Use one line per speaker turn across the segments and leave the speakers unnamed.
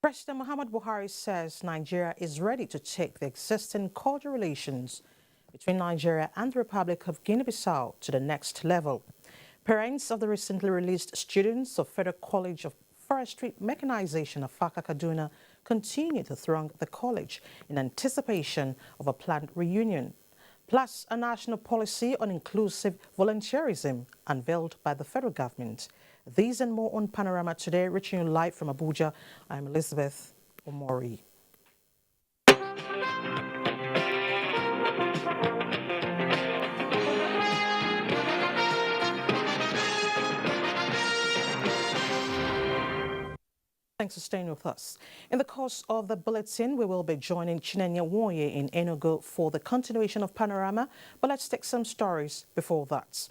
President Muhammadu Buhari says Nigeria is ready to take the existing cordial relations between Nigeria and the Republic of Guinea-Bissau to the next level. Parents of the recently released students of Federal College of Forestry Mechanization of Faka Kaduna continue to throng the college in anticipation of a planned reunion, plus a national policy on inclusive volunteerism unveiled by the federal government. These and more on Panorama today, reaching you live from Abuja. I'm Elizabeth Omori. Thanks for staying with us. In the course of the bulletin, we will be joining Chinenya Nwoye in Enugu for the continuation of Panorama, but let's take some stories before that.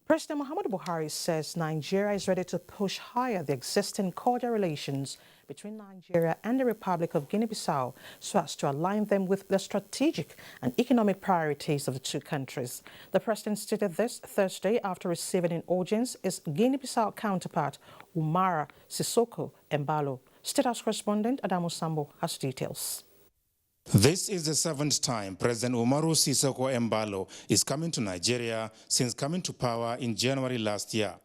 President Muhammadu Buhari says Nigeria is ready to push higher the existing cordial relations between Nigeria and the Republic of Guinea-Bissau so as to align them with the strategic and economic priorities of the two countries. The president stated this Thursday after receiving in audience his Guinea-Bissau counterpart, Umara Sissoko Embalo. State House correspondent Adamu Sambo has details.
This is the seventh time President Umaru Sissoko Embalo is coming to Nigeria since coming to power in January last year.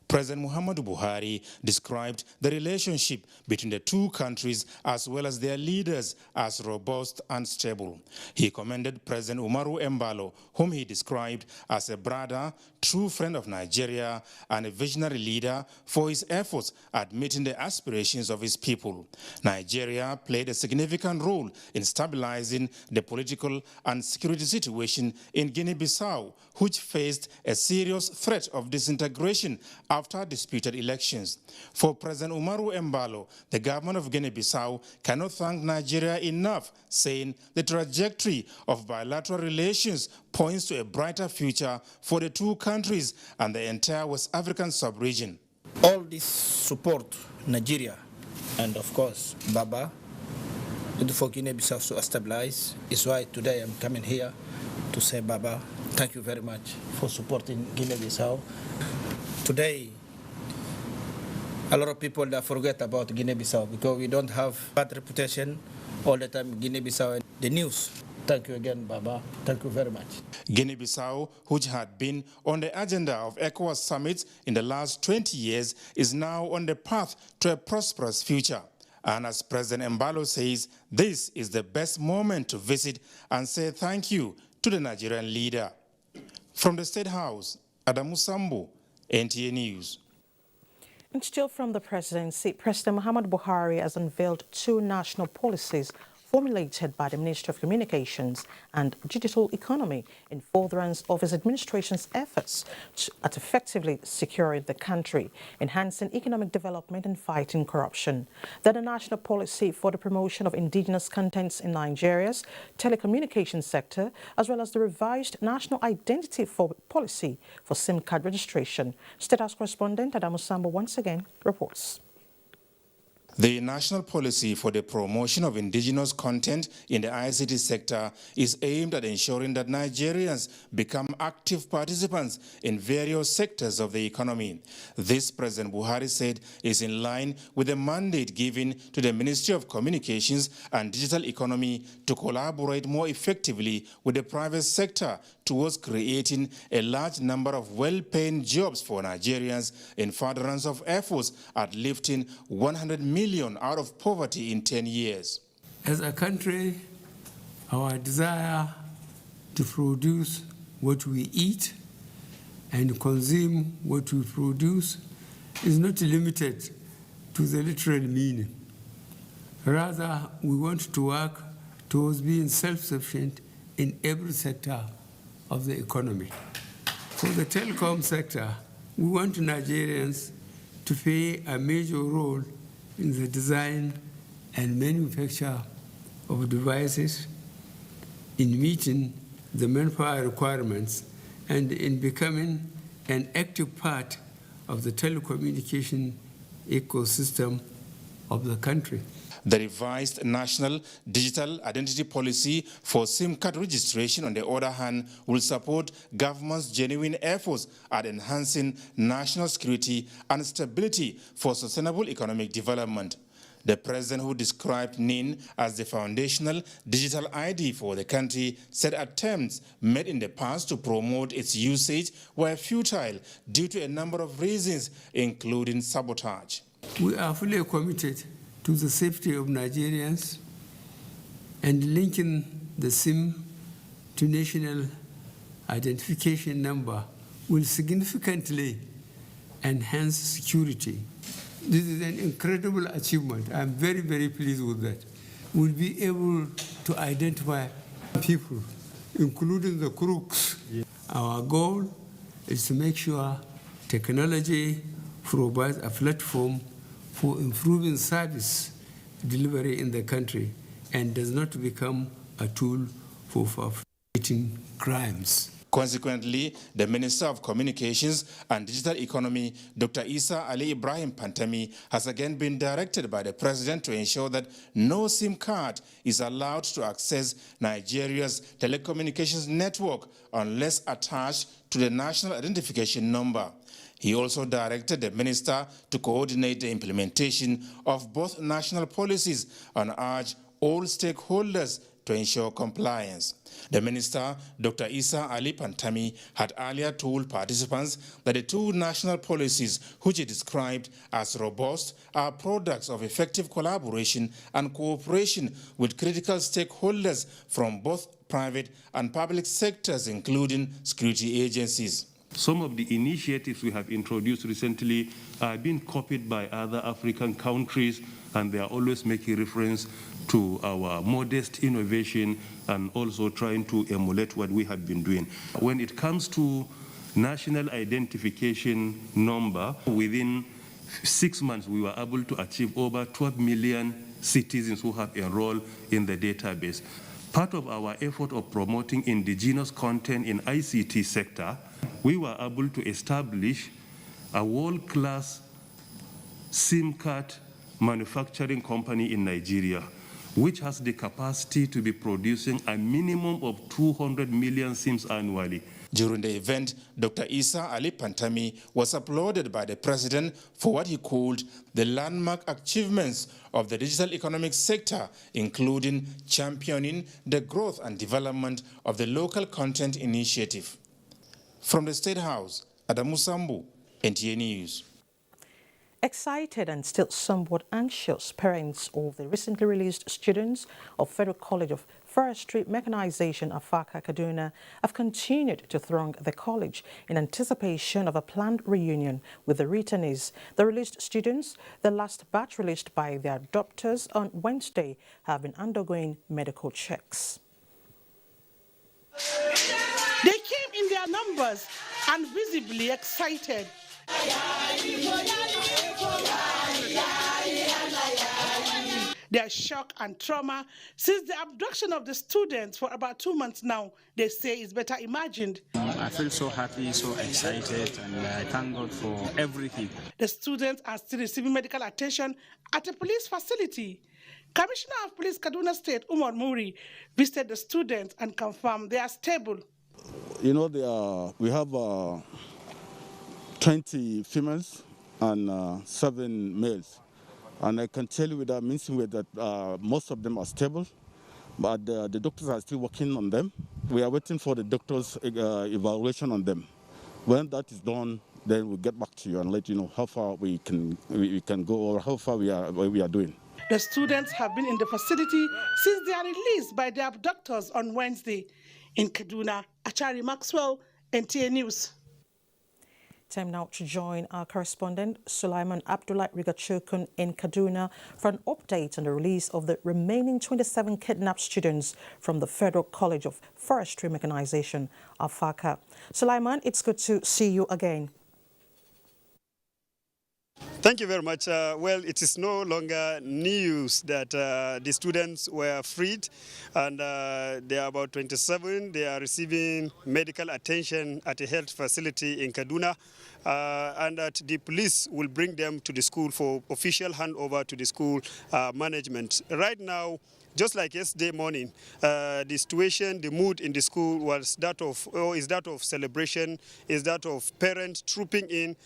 President Muhammadu Buhari described the relationship between the two countries as well as their leaders as robust and stable. He commended President Umaru Embalo, whom he described as a brother, true friend of Nigeria, and a visionary leader for his efforts at meeting the aspirations of his people. Nigeria played a significant role in stabilizing the political and security situation in Guinea-Bissau, which faced a serious threat of disintegration after disputed elections. For President Umaru Embalo, the government of Guinea-Bissau cannot thank Nigeria enough, saying the trajectory of bilateral relations points to a brighter future for the two countries and the entire West African sub-region.
All this support Nigeria and of course Baba for Guinea-Bissau to stabilize is why today I'm coming here to say Baba, thank you very much for supporting Guinea-Bissau. Today, a lot of people that forget about Guinea-Bissau because we don't have bad reputation all the time in Guinea-Bissau and the news. Thank you again, Baba. Thank you very much.
Guinea-Bissau, which had been on the agenda of ECOWAS summits in the last 20 years, is now on the path to a prosperous future. And as President Embalo says, this is the best moment to visit and say thank you to the Nigerian leader. From the State House, Adamu Sambo, NTA News.
And still from the presidency, President Muhammadu Buhari has unveiled two national policies formulated by the Ministry of Communications and Digital Economy in furtherance of his administration's efforts at effectively securing the country, enhancing economic development and fighting corruption. Then a national policy for the promotion of indigenous contents in Nigeria's telecommunications sector, as well as the revised national identity policy for SIM card registration. State House correspondent Adamu Sambo once again reports.
The national policy for the promotion of indigenous content in the ICT sector is aimed at ensuring that Nigerians become active participants in various sectors of the economy. This, President Buhari said, is in line with the mandate given to the Ministry of Communications and Digital Economy to collaborate more effectively with the private sector towards creating a large number of well-paying jobs for Nigerians in furtherance of efforts at lifting 100 million out of poverty in 10 years.
As a country, our desire to produce what we eat and consume what we produce is not limited to the literal meaning. Rather, we want to work towards being self-sufficient in every sector of the economy. For the telecom sector, we want Nigerians to play a major role in the design and manufacture of devices, in meeting the manpower requirements, and in becoming an active part of the telecommunication ecosystem of the country.
The revised National Digital Identity Policy for SIM card registration, on the other hand, will support government's genuine efforts at enhancing national security and stability for sustainable economic development. The president, who described NIN as the foundational digital ID for the country, said attempts made in the past to promote its usage were futile due to a number of reasons, including sabotage.
We are fully committed to the safety of Nigerians, and linking the SIM to national identification number will significantly enhance security. This is an incredible achievement. I'm very, very pleased with that. We'll be able to identify people, including the crooks. Yeah. Our goal is to make sure technology provides a platform for improving service delivery in the country and does not become a tool for fighting crimes.
Consequently, the Minister of Communications and Digital Economy, Dr. Isa Ali Ibrahim Pantami, has again been directed by the President to ensure that no SIM card is allowed to access Nigeria's telecommunications network unless attached to the national identification number. He also directed the minister to coordinate the implementation of both national policies and urge all stakeholders to ensure compliance. The minister, Dr. Isa Ali Pantami, had earlier told participants that the two national policies, which he described as robust, are products of effective collaboration and cooperation with critical stakeholders from both private and public sectors, including security agencies.
Some of the initiatives we have introduced recently are being copied by other African countries, and they are always making reference to our modest innovation and also trying to emulate what we have been doing. When it comes to national identification number, within 6 months we were able to achieve over 12 million citizens who have enrolled in the database. Part of our effort of promoting indigenous content in ICT sector, we were able to establish a world-class SIM card manufacturing company in Nigeria, which has the capacity to be producing a minimum of 200 million SIMs annually.
During the event, Dr. Isa Ali Pantami was applauded by the president for what he called the landmark achievements of the digital economic sector, including championing the growth and development of the local content initiative. From the State House, Adamu Sambu, NTA News.
Excited and still somewhat anxious, parents of the recently released students of Federal College of Forestry Mechanization, Afaka, Kaduna, have continued to throng the college in anticipation of a planned reunion with the returnees. The released students, the last batch released by their adopters on Wednesday, have been undergoing medical checks.
They came in their numbers and visibly excited. Their shock and trauma since the abduction of the students for about 2 months now, they say, is better imagined.
I feel so happy, so excited, and I thank God for everything.
The students are still receiving medical attention at a police facility. Commissioner of Police Kaduna State, Umar Muri, visited the students and confirmed they are stable.
You know, we have 20 females and 7 males. And I can tell you without mincing words that most of them are stable, but the doctors are still working on them. We are waiting for the doctors' evaluation on them. When that is done, then we'll get back to you and let you know how far we can go or how far we are doing.
The students have been in the facility since they are released by their abductors on Wednesday. In Kaduna, Achari Maxwell, NTA News.
Time now to join our correspondent, Sulaiman Abdullah Rigachukun in Kaduna for an update on the release of the remaining 27 kidnapped students from the Federal College of Forestry Mechanization, Afaka. Sulaiman, it's good to see you again.
Thank you very much. Well, it is no longer news that the students were freed, and they are about 27. They are receiving medical attention at a health facility in Kaduna, and that the police will bring them to the school for official handover to the school management. Right now, just like yesterday morning, the situation, the mood in the school was that of, is that of celebration, is that of parents trooping in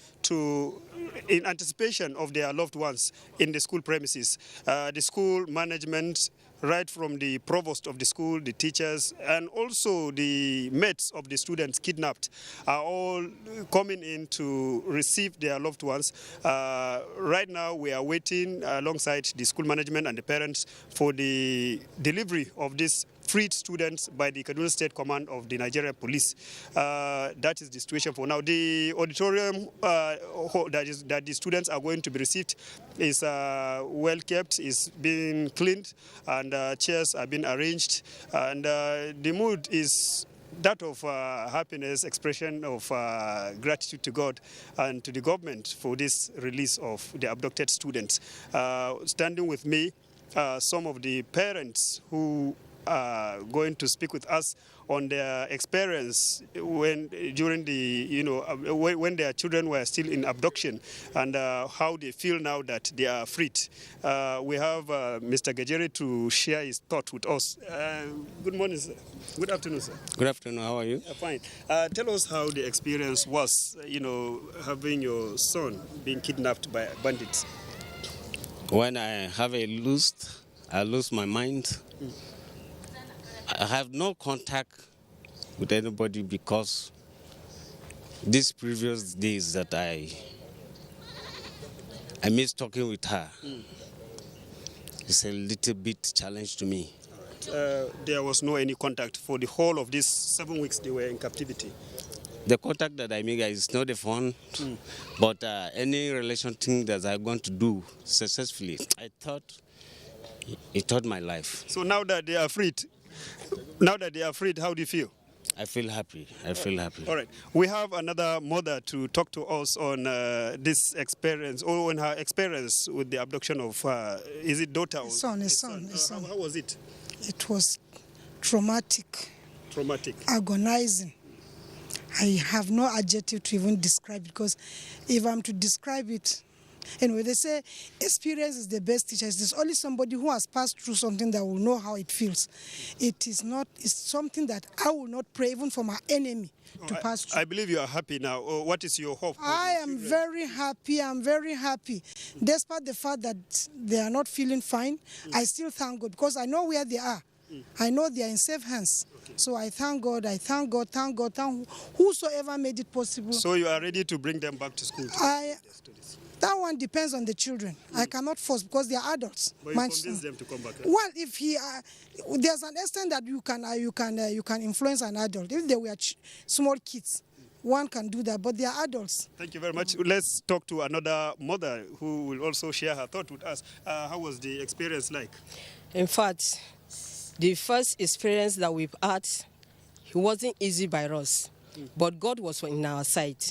anticipation participation of their loved ones in the school premises. The school management, right from the provost of the school, the teachers, and also the mates of the students kidnapped are all coming in to receive their loved ones. Right now, we are waiting alongside the school management and the parents for the delivery of these freed students by the Kaduna State Command of the Nigerian Police. That is the situation for now. The auditorium that the students are going to be received is well kept, is being cleaned, and chairs are being arranged. And the mood is that of happiness, expression of gratitude to God and to the government for this release of the abducted students. Standing with me, some of the parents who are going to speak with us on their experience when during the when their children were still in abduction, and how they feel now that they are freed. We have Mr. Gajere to share his thought with us. Good morning, sir. Good afternoon, sir.
Good afternoon. How are you?
Fine. Tell us how the experience was, having your son being kidnapped by bandits.
When I lose my mind. I have no contact with anybody because these previous days that I miss talking with her. It's a little bit challenge to me.
There was no any contact for the whole of these 7 weeks they were in captivity.
The contact that I make is not the phone, but any relation thing that I'm going to do successfully, I thought it taught my life.
So now that they are freed, how do you feel?
I feel happy. I feel happy.
All right. We have another mother to talk to us on this experience, or on her experience with the abduction of, is it daughter?
His son.
How was it?
It was traumatic.
Traumatic.
Agonizing. I have no adjective to even describe it, because if I'm to describe it, anyway, they say experience is the best teacher. There's only somebody who has passed through something that will know how it feels. It's something that I will not pray even for my enemy to pass through.
I believe you are happy now. What is your hope?
I am very happy. I'm very happy. Despite the fact that they are not feeling fine, I still thank God, because I know where they are. I know they are in safe hands. Okay. So I thank God, thank whosoever made it possible.
So you are ready to bring them back to school?
That one depends on the children. I cannot force, because they are adults.
But you convince them to come back? Right?
Well, if there's an extent that you can influence an adult. If they were small kids, one can do that, but they are adults.
Thank you very much. Let's talk to another mother who will also share her thought with us. How was the experience like?
In fact, the first experience that we've had, it wasn't easy by us, but God was on our side.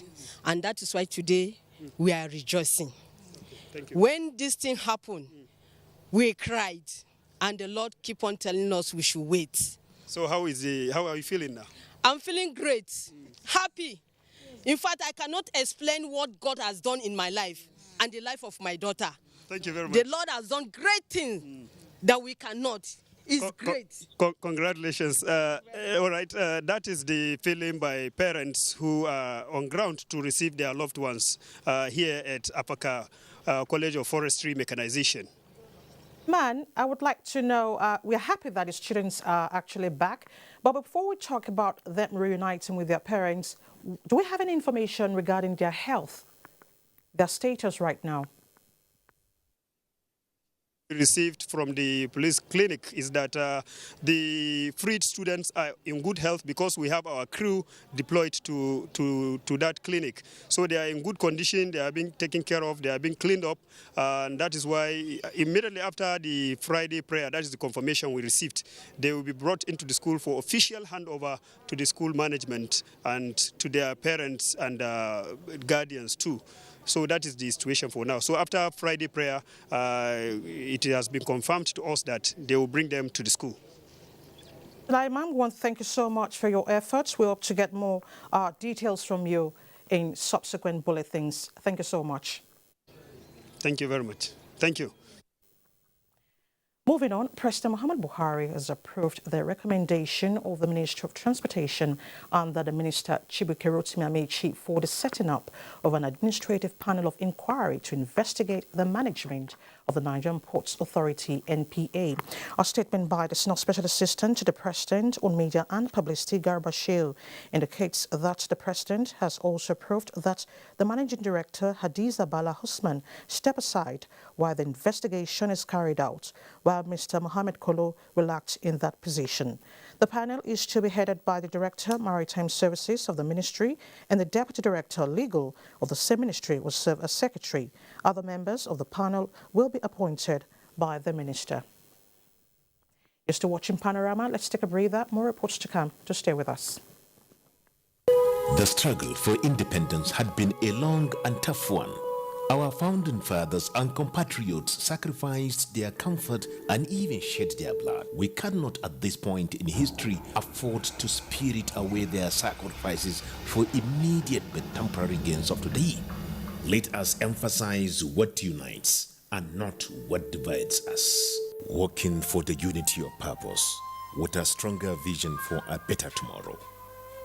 And that is why today we are rejoicing.
Thank you.
When this thing happened, we cried, and the Lord keep on telling us we should wait.
So how are you feeling now?
I'm feeling great, happy. In fact, I cannot explain what God has done in my life and the life of my daughter.
Thank you very much.
The Lord has done great things that we cannot. It's great.
Congratulations. All right, that is the feeling by parents who are on ground to receive their loved ones here at Apaka College of Forestry Mechanization.
Man, I would like to know, we're happy that the students are actually back, but before we talk about them reuniting with their parents, do we have any information regarding their health, their status right now?
Received from the police clinic is that the freed students are in good health, because we have our crew deployed to that clinic. So they are in good condition, they are being taken care of, they are being cleaned up, and that is why immediately after the Friday prayer, that is the confirmation we received, they will be brought into the school for official handover to the school management and to their parents and guardians too. So that is the situation for now. So after Friday prayer, it has been confirmed to us that they will bring them to the school.
Imam, we want to thank you so much for your efforts. We hope to get more details from you in subsequent bulletins. Thank you so much.
Thank you very much. Thank you.
Moving on, President Muhammadu Buhari has approved the recommendation of the Ministry of Transportation under the Minister Chibuike Rotimi Amechi for the setting up of an administrative panel of inquiry to investigate the management of the Nigerian Ports Authority, NPA. A statement by the Senior Special Assistant to the President on Media and Publicity, Garba Shehu, indicates that the President has also approved that the Managing Director, Hadiza Bala Husman, step aside while the investigation is carried out, while Mr. Mohammed Kolo will act in that position. The panel is to be headed by the Director, Maritime Services of the Ministry, and the Deputy Director, Legal of the same Ministry will serve as Secretary. Other members of the panel will be appointed by the Minister. You're still watching Panorama. Let's take a breather. More reports to come. Just stay with us.
The struggle for independence had been a long and tough one. Our founding fathers and compatriots sacrificed their comfort and even shed their blood. We cannot at this point in history afford to spirit away their sacrifices for immediate but temporary gains of today. Let us emphasize what unites and not what divides us. Working for the unity of purpose with a stronger vision for a better tomorrow.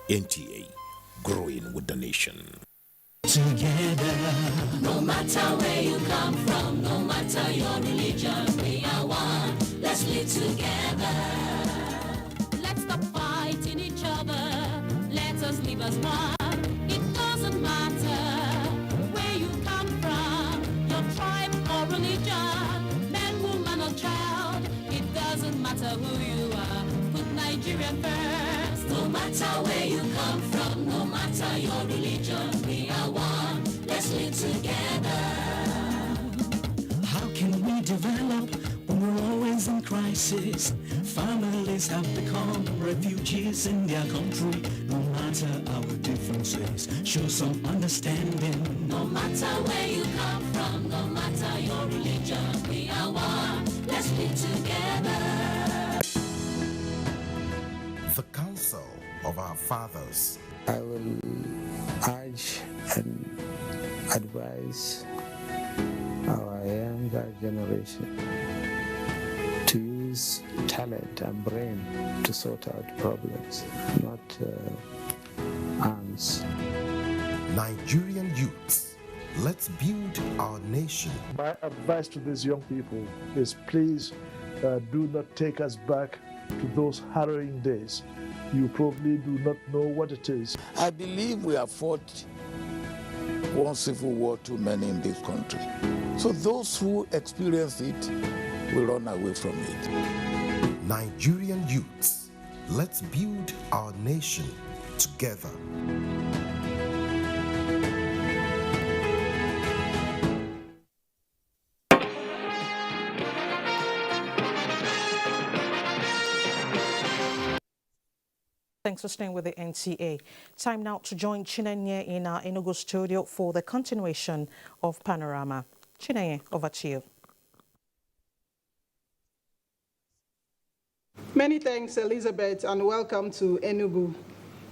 NTA, growing with the nation.
Together, no matter where you come from, no matter your religion, we are one. Let's live together. Let's stop fighting each other. Let us live as one. It doesn't matter where you come from, your tribe or religion, man, woman or child. It doesn't matter who you are. Put Nigeria first. No matter where you come from, no matter your religion, we are one. Let's live together. How can we develop when we're always in crisis? Families have become refugees in their country. No matter our differences, show some understanding. No matter where you come from, no matter your religion, we are one. Let's live together.
The counsel of our fathers.
I will urge and advise our younger generation to use talent and brain to sort out problems, not arms.
Nigerian youths, let's build our nation.
My advice to these young people is please do not take us back to those harrowing days. You probably do not know what it is.
I believe we have fought one civil war too many in this country. So those who experience it will run away from it.
Nigerian youths, let's build our nation together.
Thanks for staying with the NTA. Time now to join Chinenye in our Enugu studio for the continuation of Panorama. Chinenye, over to you.
Many thanks, Elizabeth, and welcome to Enugu.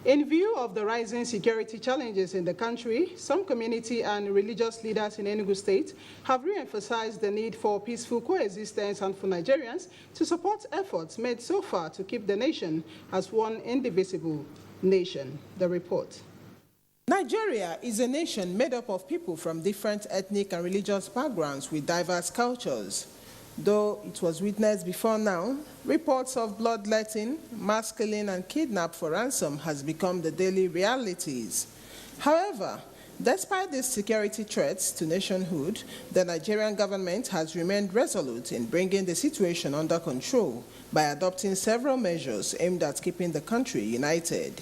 In view of the rising security challenges in the country, some community and religious leaders in Enugu State have re-emphasized the need for peaceful coexistence and for Nigerians to support efforts made so far to keep the nation as one indivisible nation. The report.
Nigeria is a nation made up of people from different ethnic and religious backgrounds with diverse cultures. Though it was witnessed before now, reports of bloodletting, mass killing, and kidnap for ransom has become the daily realities. However, despite these security threats to nationhood, the Nigerian government has remained resolute in bringing the situation under control by adopting several measures aimed at keeping the country united.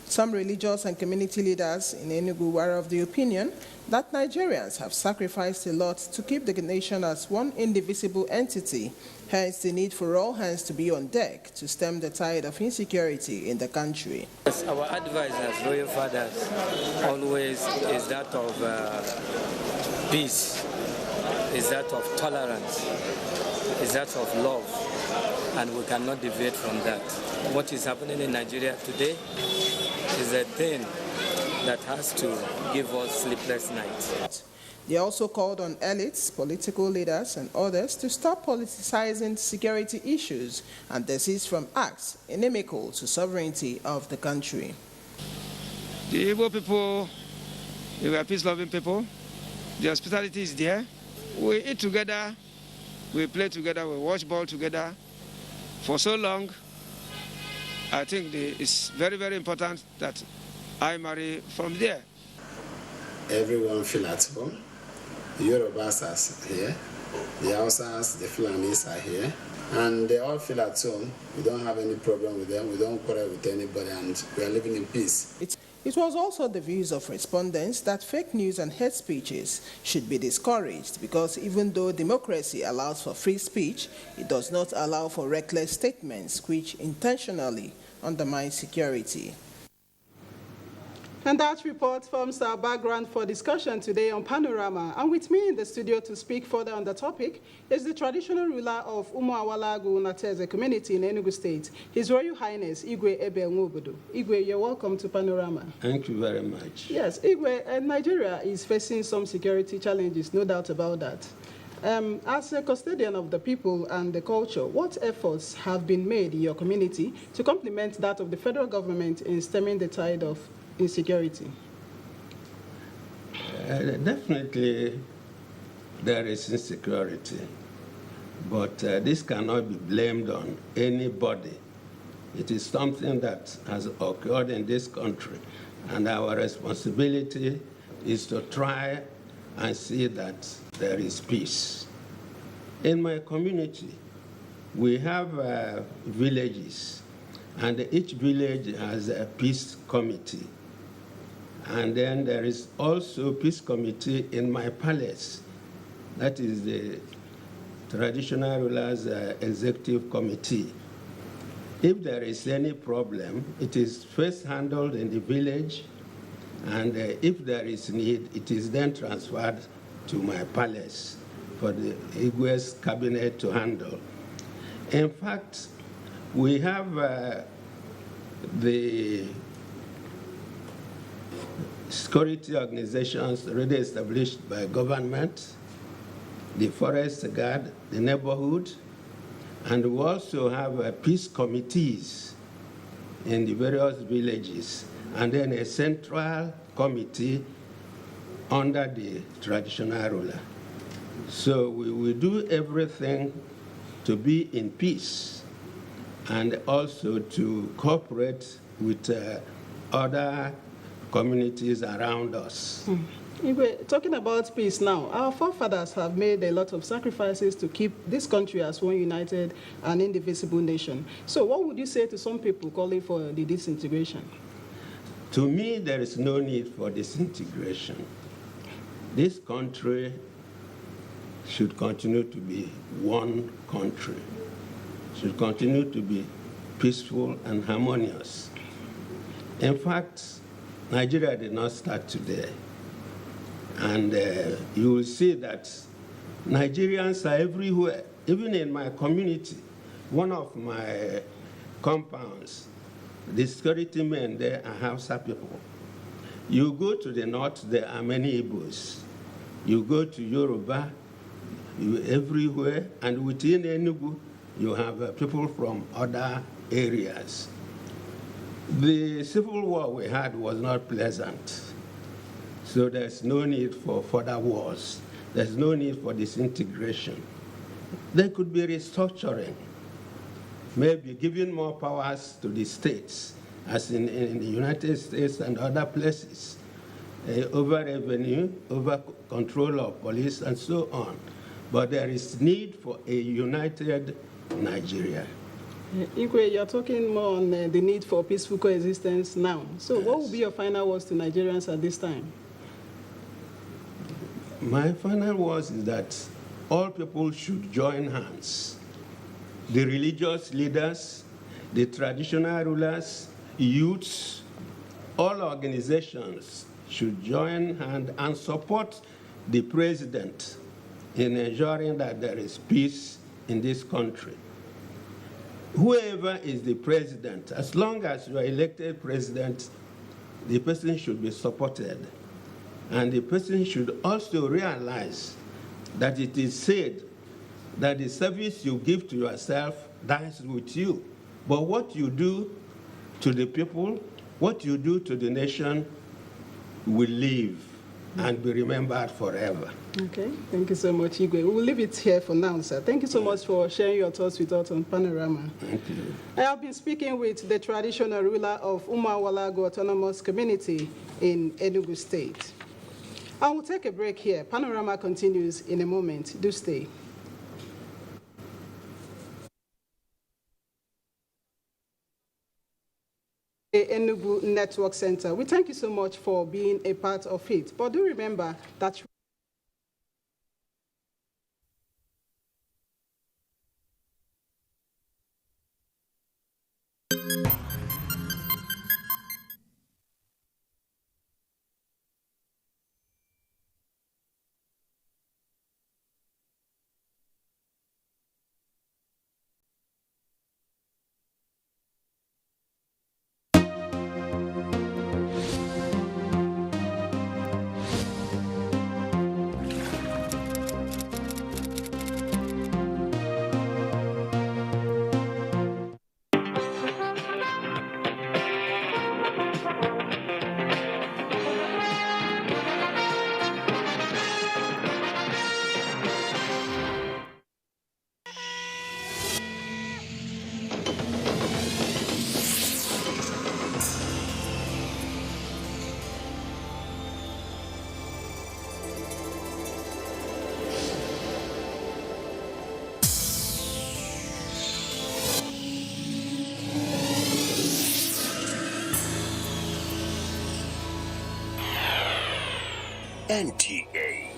Some religious and community leaders in Enugu were of the opinion that Nigerians have sacrificed a lot to keep the nation as one indivisible entity, hence the need for all hands to be on deck to stem the tide of insecurity in the country.
Yes, our advice as royal fathers always is that of peace, is that of tolerance, is that of love, and we cannot deviate from that. What is happening in Nigeria today is a thing that has to give us sleepless nights.
They also called on elites, political leaders, and others to stop politicizing security issues and desist from acts inimical to sovereignty of the country.
The Igbo people, they were peace-loving people. The hospitality is there. We eat together, we play together, we watch ball together for so long. I think it's very, very important that I marry from there.
Everyone feel at home. The Yorubas are here, the Hausas, the Fulanis are here, and they all feel at home. We don't have any problem with them, we don't quarrel with anybody, and we are living in peace.
It was also the views of respondents that fake news and hate speeches should be discouraged because even though democracy allows for free speech, it does not allow for reckless statements which intentionally undermine security.
And that report forms our background for discussion today on Panorama. And with me in the studio to speak further on the topic is the traditional ruler of Umuawalagu Nateze community in Enugu State, His Royal Highness Igwe Ebe Nwobodo. Igwe, you're welcome to Panorama.
Thank you very much.
Yes, Igwe, Nigeria is facing some security challenges, no doubt about that. As a custodian of the people and the culture, what efforts have been made in your community to complement that of the federal government in stemming the tide of insecurity?
Definitely there is insecurity, but this cannot be blamed on anybody. It is something that has occurred in this country, and our responsibility is to try and see that there is peace. In my community, we have villages, and each village has a peace committee. And then there is also peace committee in my palace. That is the traditional rulers executive committee. If there is any problem, it is first handled in the village, and if there is need, it is then transferred to my palace for the Igwe's cabinet to handle. In fact, we have the security organizations already established by government, the forest guard, the neighborhood, and we also have peace committees in the various villages, and then a central committee under the traditional ruler. So we do everything to be in peace and also to cooperate with other communities around us.
Talking about peace now, our forefathers have made a lot of sacrifices to keep this country as one united and indivisible nation. So what would you say to some people calling for the disintegration?
To me, there is no need for disintegration. This country should continue to be one country, should continue to be peaceful and harmonious. In fact, Nigeria did not start today. And you will see that Nigerians are everywhere. Even in my community, one of my compounds, the security men there are Hausa people. You go to the north, there are many Igbos. You go to Yoruba, everywhere, and within Enugu, you have people from other areas. The civil war we had was not pleasant. So there's no need for further wars. There's no need for disintegration. There could be restructuring, maybe giving more powers to the states, as in the United States and other places, over revenue, over control of police, and so on. But there is need for a united Nigeria.
Igwe, you're talking more on the need for peaceful coexistence now. So yes. What will be your final words to Nigerians at this time?
My final words is that all people should join hands. The religious leaders, the traditional rulers, youths, all organizations should join hands and support the president in ensuring that there is peace in this country. Whoever is the president, as long as you are elected president, the person should be supported. And the person should also realize that it is said that the service you give to yourself dies with you. But what you do to the people, what you do to the nation will live and be remembered forever.
Okay, thank you so much, Igwe. We will leave it here for now, sir. Thank you so much for sharing your thoughts with us on Panorama.
Thank you.
I have been speaking with the traditional ruler of Umuawalago Autonomous Community in Enugu State. I will take a break here. Panorama continues in a moment. Do stay. Enugu Network Center. We thank you so much for being a part of it. But do remember that
NTA,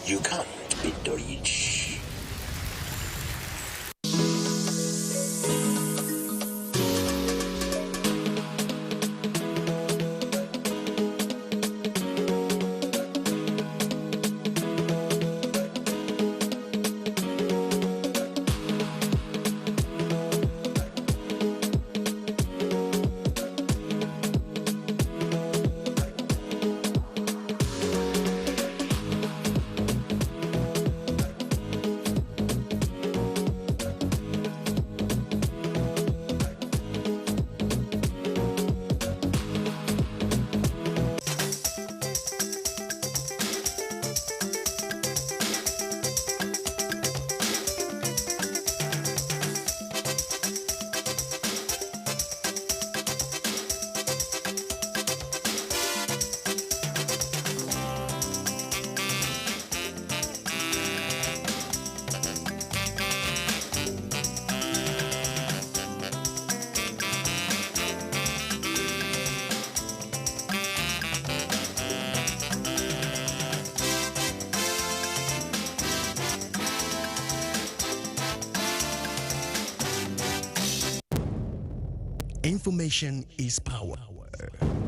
you can't beat the rich.
Information is power.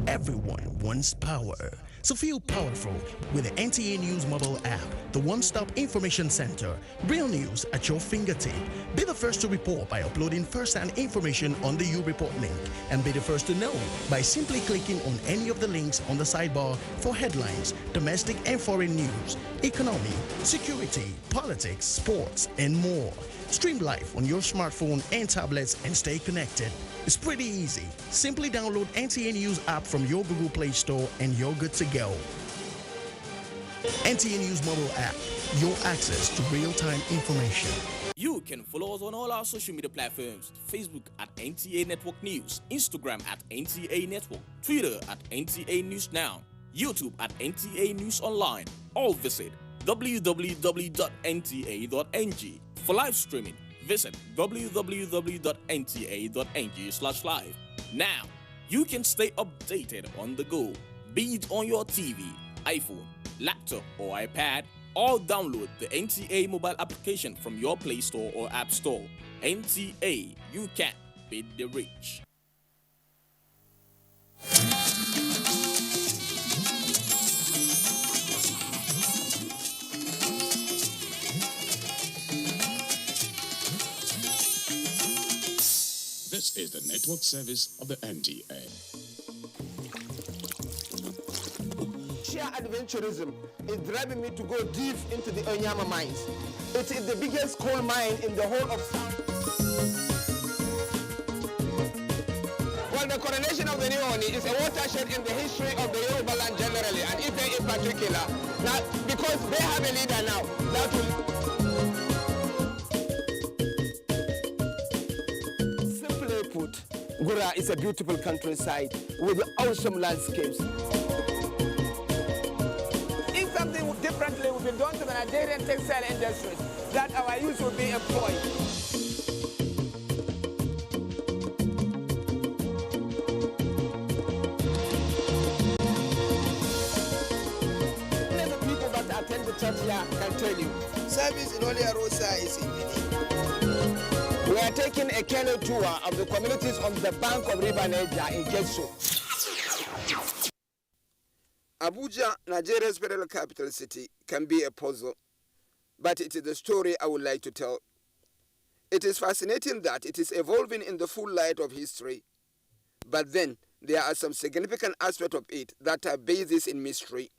Everyone wants power. So feel powerful with the NTA News mobile app, the one-stop information center. Real news at your fingertip. Be the first to report by uploading first-hand information on the U-Report link, and be the first to know by simply clicking on any of the links on the sidebar for headlines, domestic and foreign news, economy, security, politics, sports, and more. Stream live on your smartphone and tablets and stay connected. It's pretty easy. Simply download NTA News app from your Google Play Store and you're good to go. NTA News mobile app, your access to real-time information.
You can follow us on all our social media platforms: Facebook at NTA Network News, Instagram at NTA Network, Twitter at NTA News Now, YouTube at NTA News Online. Or visit www.nta.ng. For live streaming, visit www.nta.ng/live. Now, you can stay updated on the go, be it on your TV, iPhone, laptop, or iPad, or download the NTA mobile application from your Play Store or App Store. NTA, you can't beat the rich.
This is the network service of the NTA.
Yeah,
adventurism is driving me to go deep into the Onyama mines. It is the biggest coal mine in the whole of South. Well, the coronation of the new Oni is a watershed in the history of the Yoruba land generally, and Ife in particular. Now, because they have a leader now, that will... Simply put, Gura is a beautiful countryside with awesome landscapes. If something differently would be done to the Nigerian textile industries, that our youth will be employed. Many people that attend the church here can tell you, service in Holy Rosa is indeed. We are taking a canoe tour of the communities on the bank of River Niger in Getso. Abuja, Nigeria's federal capital city, can be a puzzle, but it is the story I would like to tell. It is fascinating that it is evolving in the full light of history, but then there are some significant aspects of it that are bases in mystery.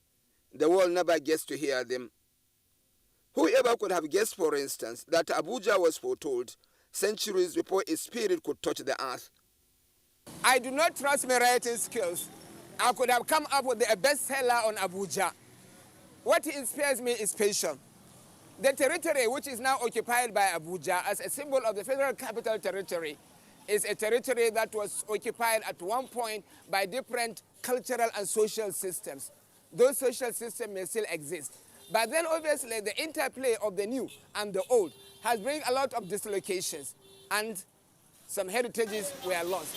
The world never gets to hear them. Whoever could have guessed, for instance, that Abuja was foretold centuries before its spirit could touch the earth. I do not trust my writing skills. I could have come up with a bestseller on Abuja. What inspires me is passion. The territory which is now occupied by Abuja as a symbol of the Federal Capital Territory is a territory that was occupied at one point by different cultural and social systems. Those social systems may still exist. But then obviously the interplay of the new and the old has bring a lot of dislocations, and some heritages were lost.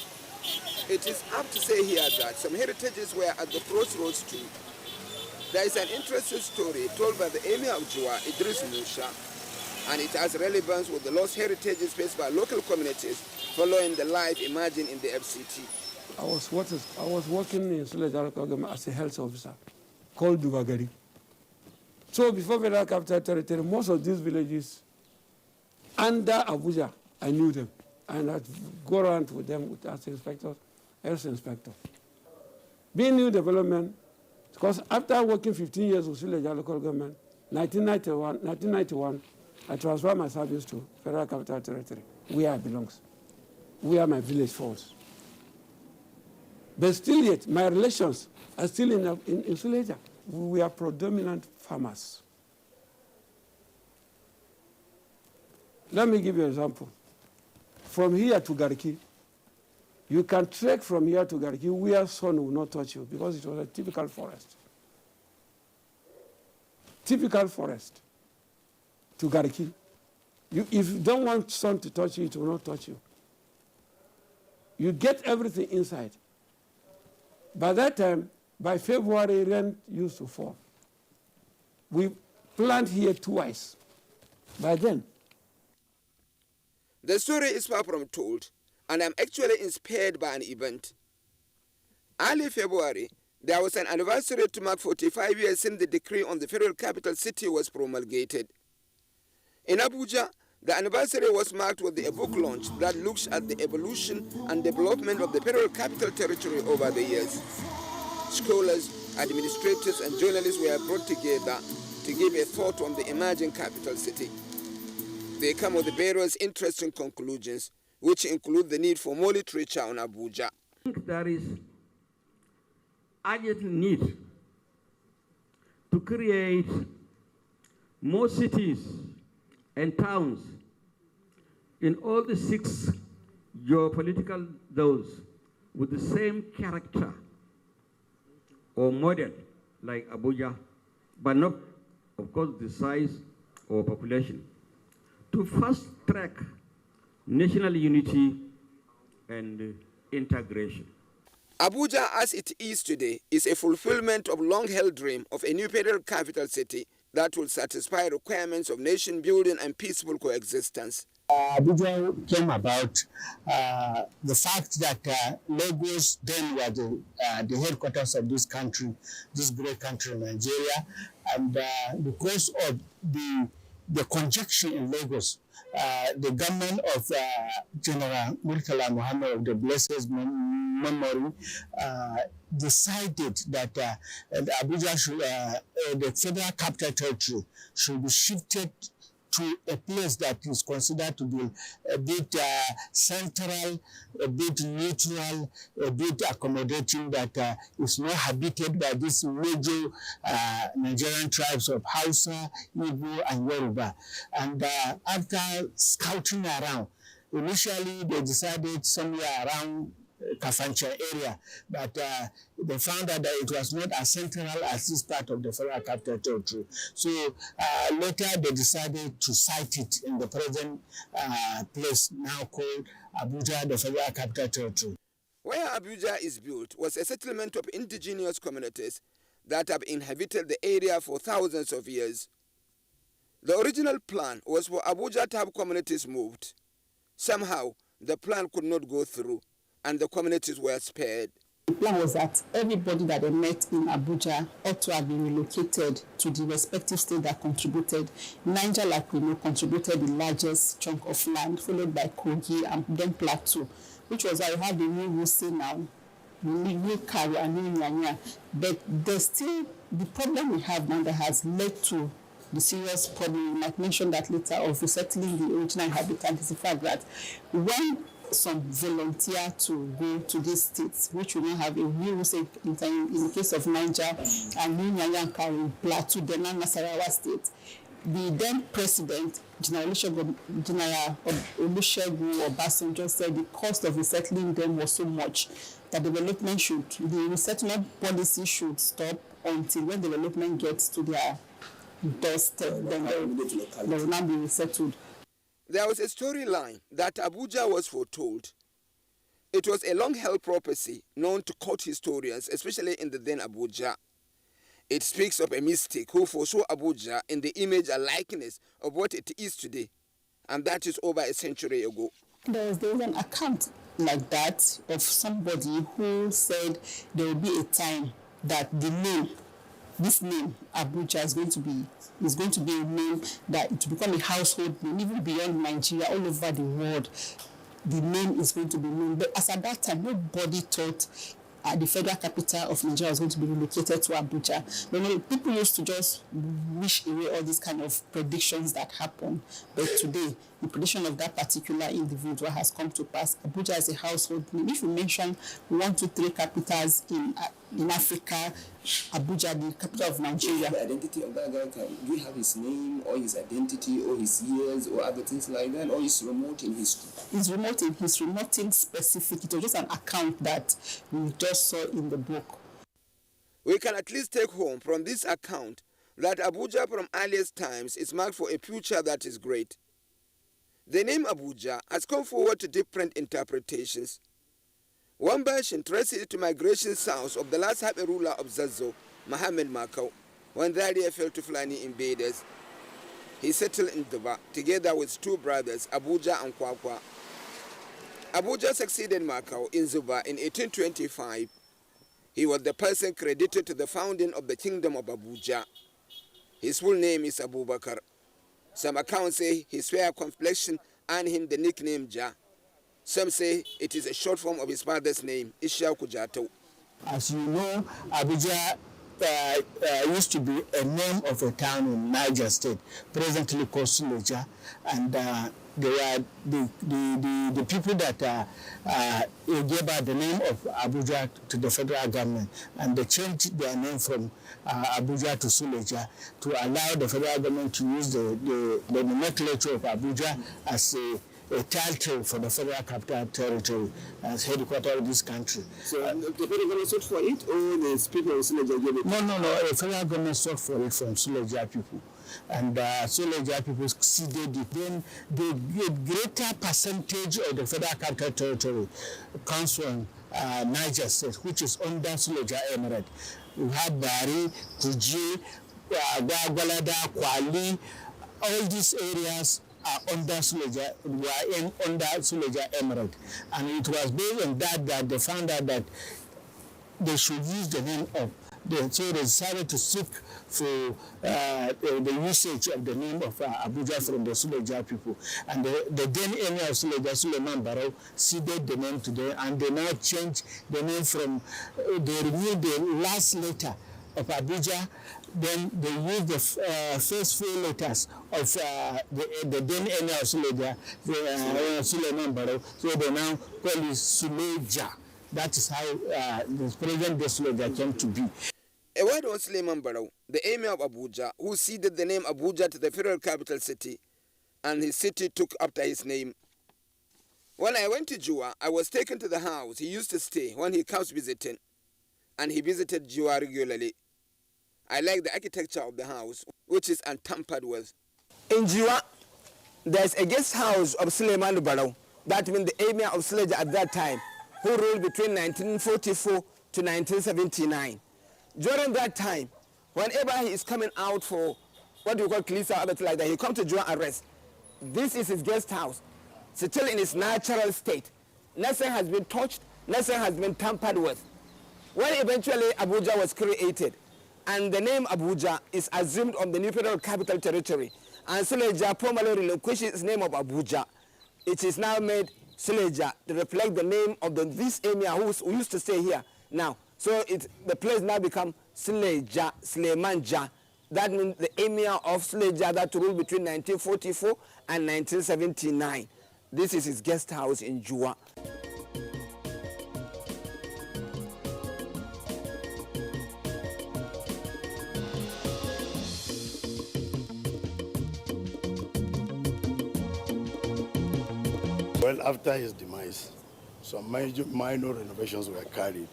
It is apt to say here that some heritages were at the crossroads too. There is an interesting story told by the Emir of Jua, Idris Musha, and it has relevance with the lost heritages faced by local communities following the life emerging in the FCT.
I was working in Suleja Kogama as a health officer called Dugagari. So before Federal Capital Territory, most of these villages under Abuja, I knew them. And I'd go around with them as inspectors, health inspector. Being new development, because after working 15 years with Suleja local government, 1991, I transferred my service to Federal Capital Territory, where I belong, where my village falls. But still yet, my relations are still in Suleja. We are predominant farmers. Let me give you an example. From here to Garki, you can trek from here to Garki where sun will not touch you because it was a typical forest. Typical forest to Garki. If you don't want sun to touch you, it will not touch you. You get everything inside. By that time, by February, rain used to fall. We plant here twice. By then.
The story is far from told, and I'm actually inspired by an event. Early February, there was an anniversary to mark 45 years since the decree on the federal capital city was promulgated. In Abuja, the anniversary was marked with a book launch that looks at the evolution and development of the federal capital territory over the years. Scholars, administrators, and journalists were brought together to give a thought on the emerging capital city. They come with various interesting conclusions, which include the need for more literature on Abuja.
I think there is urgent need to create more cities and towns in all the 6 geopolitical zones with the same character or model like Abuja, but not, of course, the size or population, to fast-track national unity and integration.
Abuja, as it is today, is a fulfillment of long-held dream of a new federal capital city that will satisfy requirements of nation building and peaceful coexistence.
Abuja came about the fact that Lagos then were the headquarters of this country, this great country, Nigeria, and because of the the conjunction in Lagos, the government of General Murtala Muhammad of the Blessed Memory decided that Abuja should, the Federal Capital Territory should be shifted to a place that is considered to be a bit central, a bit neutral, a bit accommodating, that is not habited by these major Nigerian tribes of Hausa, Igbo, and Yoruba. And after scouting around, initially they decided somewhere around Kafancha area, but they found out that it was not as central as this part of the Federal Capital Territory. So later they decided to site it in the present place now called Abuja, the Federal Capital Territory.
Where Abuja is built was a settlement of indigenous communities that have inhabited the area for thousands of years. The original plan was for Abuja to have communities moved. Somehow, the plan could not go through, and the communities were spared.
The plan was that everybody that they met in Abuja ought to have been relocated to the respective state that contributed. Niger, like we know, contributed the largest chunk of land, followed by Kogi and then Plateau, which was why we have the new Wuse now, new Kari and new Nyanya. But there's still the problem we have now that has led to the serious problem, we might mention that later, of resettling the original inhabitants, is the fact that when some volunteer to go to these states, which we now have a new say in the case of Niger and New Nyanyankari, Plateau, then Nasarawa state. The then president, General Olusegun Obasanjo, said the cost of resettling them was so much that the resettlement policy should stop until when development gets to their doorstep, then they will not be resettled.
There was a storyline that Abuja was foretold. It was a long-held prophecy known to court historians, especially in the then Abuja. It speaks of a mystic who foresaw Abuja in the image and likeness of what it is today, and that is over a century ago.
There was an account like that of somebody who said there will be a time that this name Abuja is going to be a name that it will become a household name, even beyond Nigeria, all over the world. The name is going to be known. But as at that time, nobody thought the federal capital of Nigeria was going to be relocated to Abuja. People used to just wish away all these kind of predictions that happen. But today, the prediction of that particular individual has come to pass. Abuja is a household name. If you mention 1, 2, 3 capitals in Africa, Abuja, the capital of Nigeria.
The identity of that guy, do you have his name or his identity or his years or other things like that, or is remote in history?
It's remote in history, nothing specific. It was just an account that we just saw in the book.
We can at least take home from this account that Abuja from earliest times is marked for a future that is great. The name Abuja has come forward to different interpretations. One version traces it to migration south of the last happy ruler of Zazzau, Muhammad Makau, when the area fell to Fulani invaders. He settled in Duba together with 2 brothers, Abuja and Kwakwa. Abuja succeeded Makau in Zuba in 1825. He was the person credited to the founding of the kingdom of Abuja. His full name is Abubakar. Some accounts say his fair complexion earned him the nickname Ja. Some say it is a short form of his father's name, Ishao Kujato.
As you know, Abuja used to be a name of a town in Niger State, presently called Suleja, and they were the people that gave out the name of Abuja to the federal government, and they changed their name from Abuja to Suleja to allow the federal government to use the nomenclature of Abuja as a title for the Federal Capital Territory as headquarters of this country.
So the federal government sought for it, or the people of Suleja gave it?
No. The federal government sought for it from Suleja people. And Suleja people ceded it. Then the greater percentage of the Federal Capital Territory comes from Niger State, which is under Suleja Emirate. We have Bari, Kuji, Gwagwalada, Kwali, all these areas are under Suleja, under Suleja Emirate. And it was based on that they found out that they should use the name of So they decided to seek for the usage of the name of Abuja from the Suleja people. And the then emir of Suleja, Suleiman Barrow, ceded the name to them, and they now changed the name from, they removed the last letter of Abuja, then they used the first 4 letters of the then emir of Suleja, Suleiman Barrow, so they now call it Suleja. That is how the present day Suleja came to be.
A word on Suleiman Barrow, the emir of Abuja, who ceded the name Abuja to the federal capital city, and his city took after his name. When I went to Jua, I was taken to the house he used to stay when he comes visiting, and he visited Jua regularly. I like the architecture of the house, which is untampered with. In Jua, there's a guest house of Suleiman Barrow, that means the emir of Suleja at that time, who ruled between 1944 to 1979. During that time, whenever he is coming out for what we call Klisa or anything like that, he comes to Jua and rest. This is his guest house, still in its natural state. Nothing has been touched, nothing has been tampered with. When eventually Abuja was created, and the name Abuja is assumed on the new federal capital territory, and Suleja formally relinquished its name of Abuja, it is now made Suleja to reflect the name of this emir who used to stay here now. So the place now become Suleja, Suleimanja. That means the emir of Suleja that ruled between 1944 and 1979. This is his guest house in Jua.
Well, after his demise, some minor renovations were carried,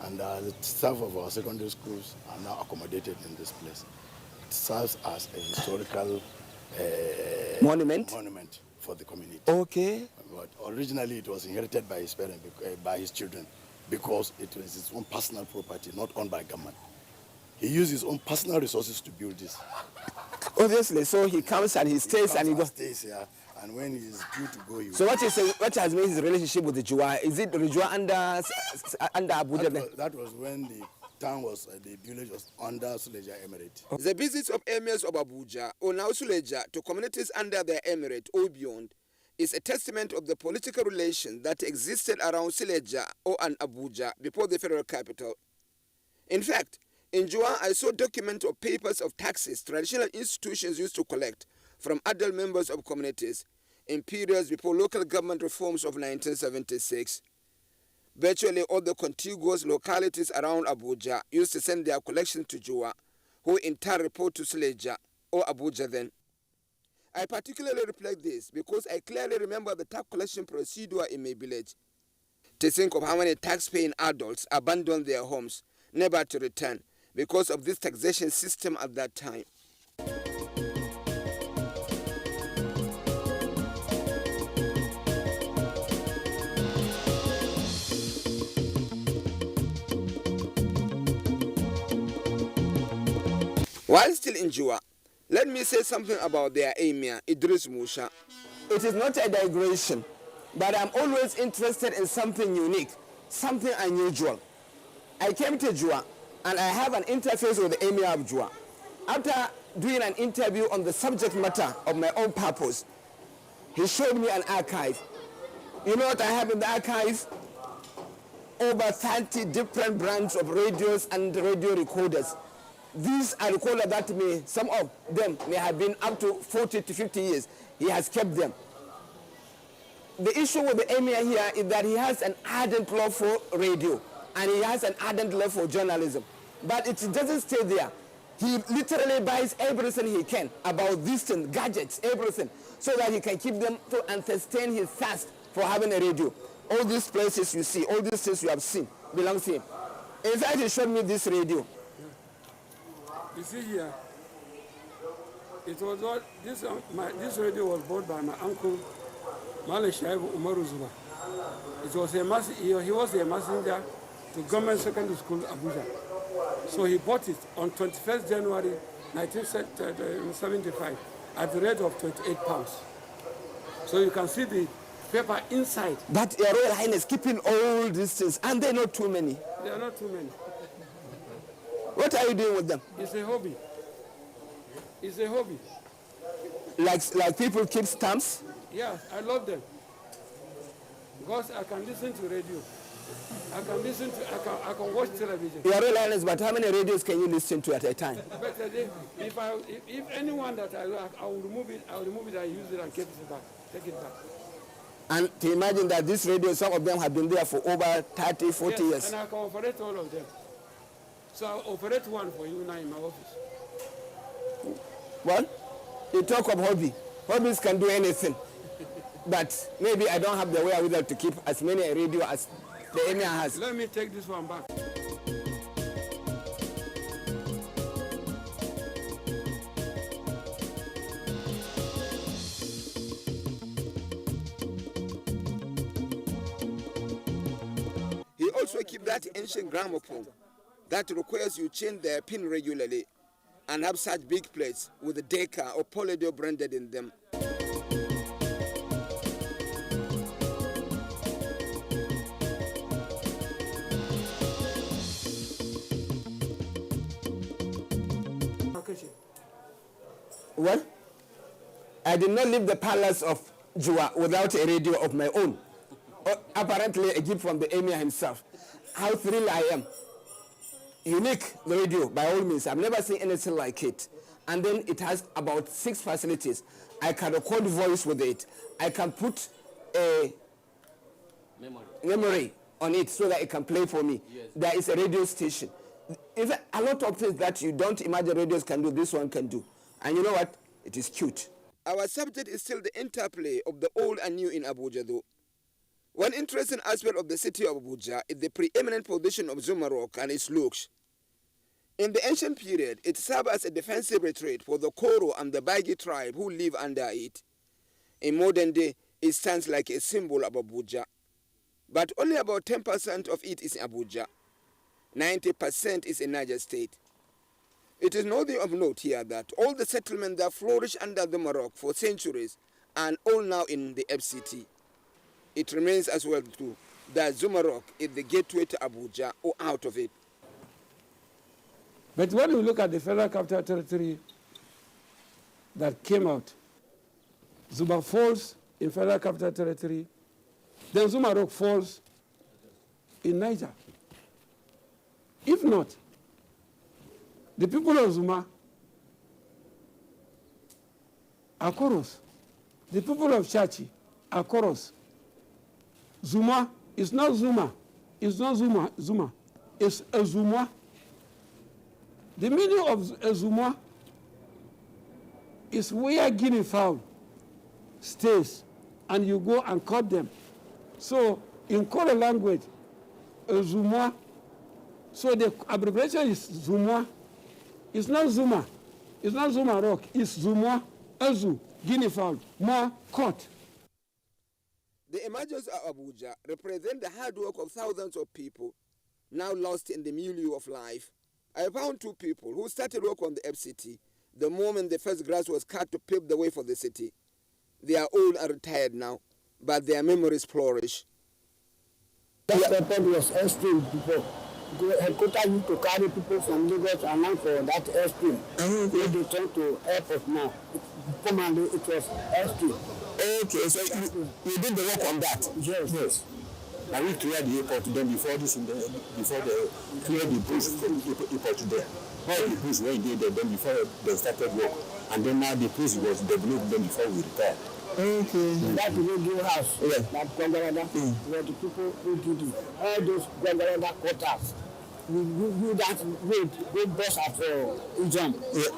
and the staff of our secondary schools are now accommodated in this place. It serves as a historical
monument
for the community.
Okay.
But originally it was inherited by his parents, by his children, because it was his own personal property, not owned by government. He used his own personal resources to build this.
Obviously, so he comes and he stays and he goes.
Stays here, and when he is due to go, he
So what has made his relationship with the Jua? Is it the Jua under Abuja?
That was when the town was, the village was under Suleja Emirate.
The visits of emirs of Abuja or now Suleja to communities under their emirate or beyond is a testament of the political relations that existed around Suleja or an Abuja before the federal capital. In fact, in Jua, I saw documents of papers of taxes traditional institutions used to collect from adult members of communities in periods before local government reforms of 1976. Virtually all the contiguous localities around Abuja used to send their collections to Jua, who in turn report to Suleja or Abuja then. I particularly reflect this because I clearly remember the tax collection procedure in my village. To think of how many tax-paying adults abandoned their homes, never to return, because of this taxation system at that time. While still in Jua, let me say something about their emir, Idris Musha. It is not a digression, but I'm always interested in something unique, something unusual. I came to Jua, and I have an interface with the emir of Jua. After doing an interview on the subject matter of my own purpose, he showed me an archive. You know what I have in the archive? Over 30 different brands of radios and radio recorders. These are recorders that some of them may have been up to 40 to 50 years. He has kept them. The issue with the emir here is that he has an ardent love for radio and he has an ardent love for journalism. But it doesn't stay there. He literally buys everything he can about these things, gadgets, everything, so that he can keep them and sustain his thirst for having a radio. All these places you see, all these things you have seen, belong to him. In fact, he showed me this radio.
You see here, it was all, this radio was bought by my uncle, Male Shaibu Umaru Zuba. It was he was a messenger to Government Secondary School, Abuja. So he bought it on 21st January 1975 at the rate of £28. So you can see the paper inside.
But Your Royal Highness keeping all these things, and they're not too many.
They are not too many.
What are you doing with them?
It's a hobby. It's a hobby.
Like people keep stamps?
Yeah, I love them. Because I can listen to radio. I can watch television.
You are really honest, but how many radios can you listen to at a time?
But if anyone that I will remove it, I use it and take it back.
And to imagine that this radio, some of them have been there for over 30, 40 years.
And I can operate all of them. So I'll operate one for you now in my office.
Well, you talk of hobby. Hobbies can do anything. But maybe I don't have the wherewithal to keep as many radio as the emir has.
Let me take this one back.
He also keeps that ancient gramophone that requires you change their pin regularly and have such big plates with the Decca or Polydor branded in them. Well, I did not leave the palace of Jua without a radio of my own. Apparently a gift from the emir himself. How thrilled I am. Unique, the radio, by all means. I've never seen anything like it. And then it has about 6 facilities. I can record voice with it. I can put a memory on it so that it can play for me. Yes. There is a radio station. If a lot of things that you don't imagine radios can do, this one can do. And you know what? It is cute. Our subject is still the interplay of the old and new in Abuja, though. One interesting aspect of the city of Abuja is the preeminent position of Zuma Rock and its looks. In the ancient period, it served as a defensive retreat for the Koro and the Bagi tribe who live under it. In modern day, it stands like a symbol of Abuja. But only about 10% of it is in Abuja. 90% is in Niger State. It is nothing of note here that all the settlements that flourished under the Morocco for centuries are all now in the FCT. It remains as well too that Zumarok is the gateway to Abuja or out of it.
But when you look at the Federal Capital Territory that came out, Zuma falls in Federal Capital Territory, then Zumarok falls in Niger. If not, the people of Zuma are Koros. The people of Chachi are Koros. Zuma is not Zuma. It's not Zuma. It's Azuma. The meaning of Azuma is where guinea fowl stays, and you go and cut them. So in Koro language, Azuma, so the abbreviation is Zuma. It's not Zuma. It's not Zuma Rock. It's Zuma, Azu, guinea fowl, Ma, cut.
The emergence of Abuja represent the hard work of thousands of people now lost in the milieu of life. I found 2 people who started work on the FCT the moment the first grass was cut to pave the way for the city. They are old and retired now, but their memories flourish.
That airport was airstream before. The headquarters used to carry people from Lagos and now for that airstream. They turn to airport now. Formerly it was airstream.
Okay, so you did the work on that?
Yes.
And we cleared the airport then before they cleared the bush from the airport there. All the bush were there then before they started work. And then now the place was developed then before we retired.
Okay. That radio house, that Gwangarada, where the people who did it, all those Gwangarada quarters, we that road bus at Ijam,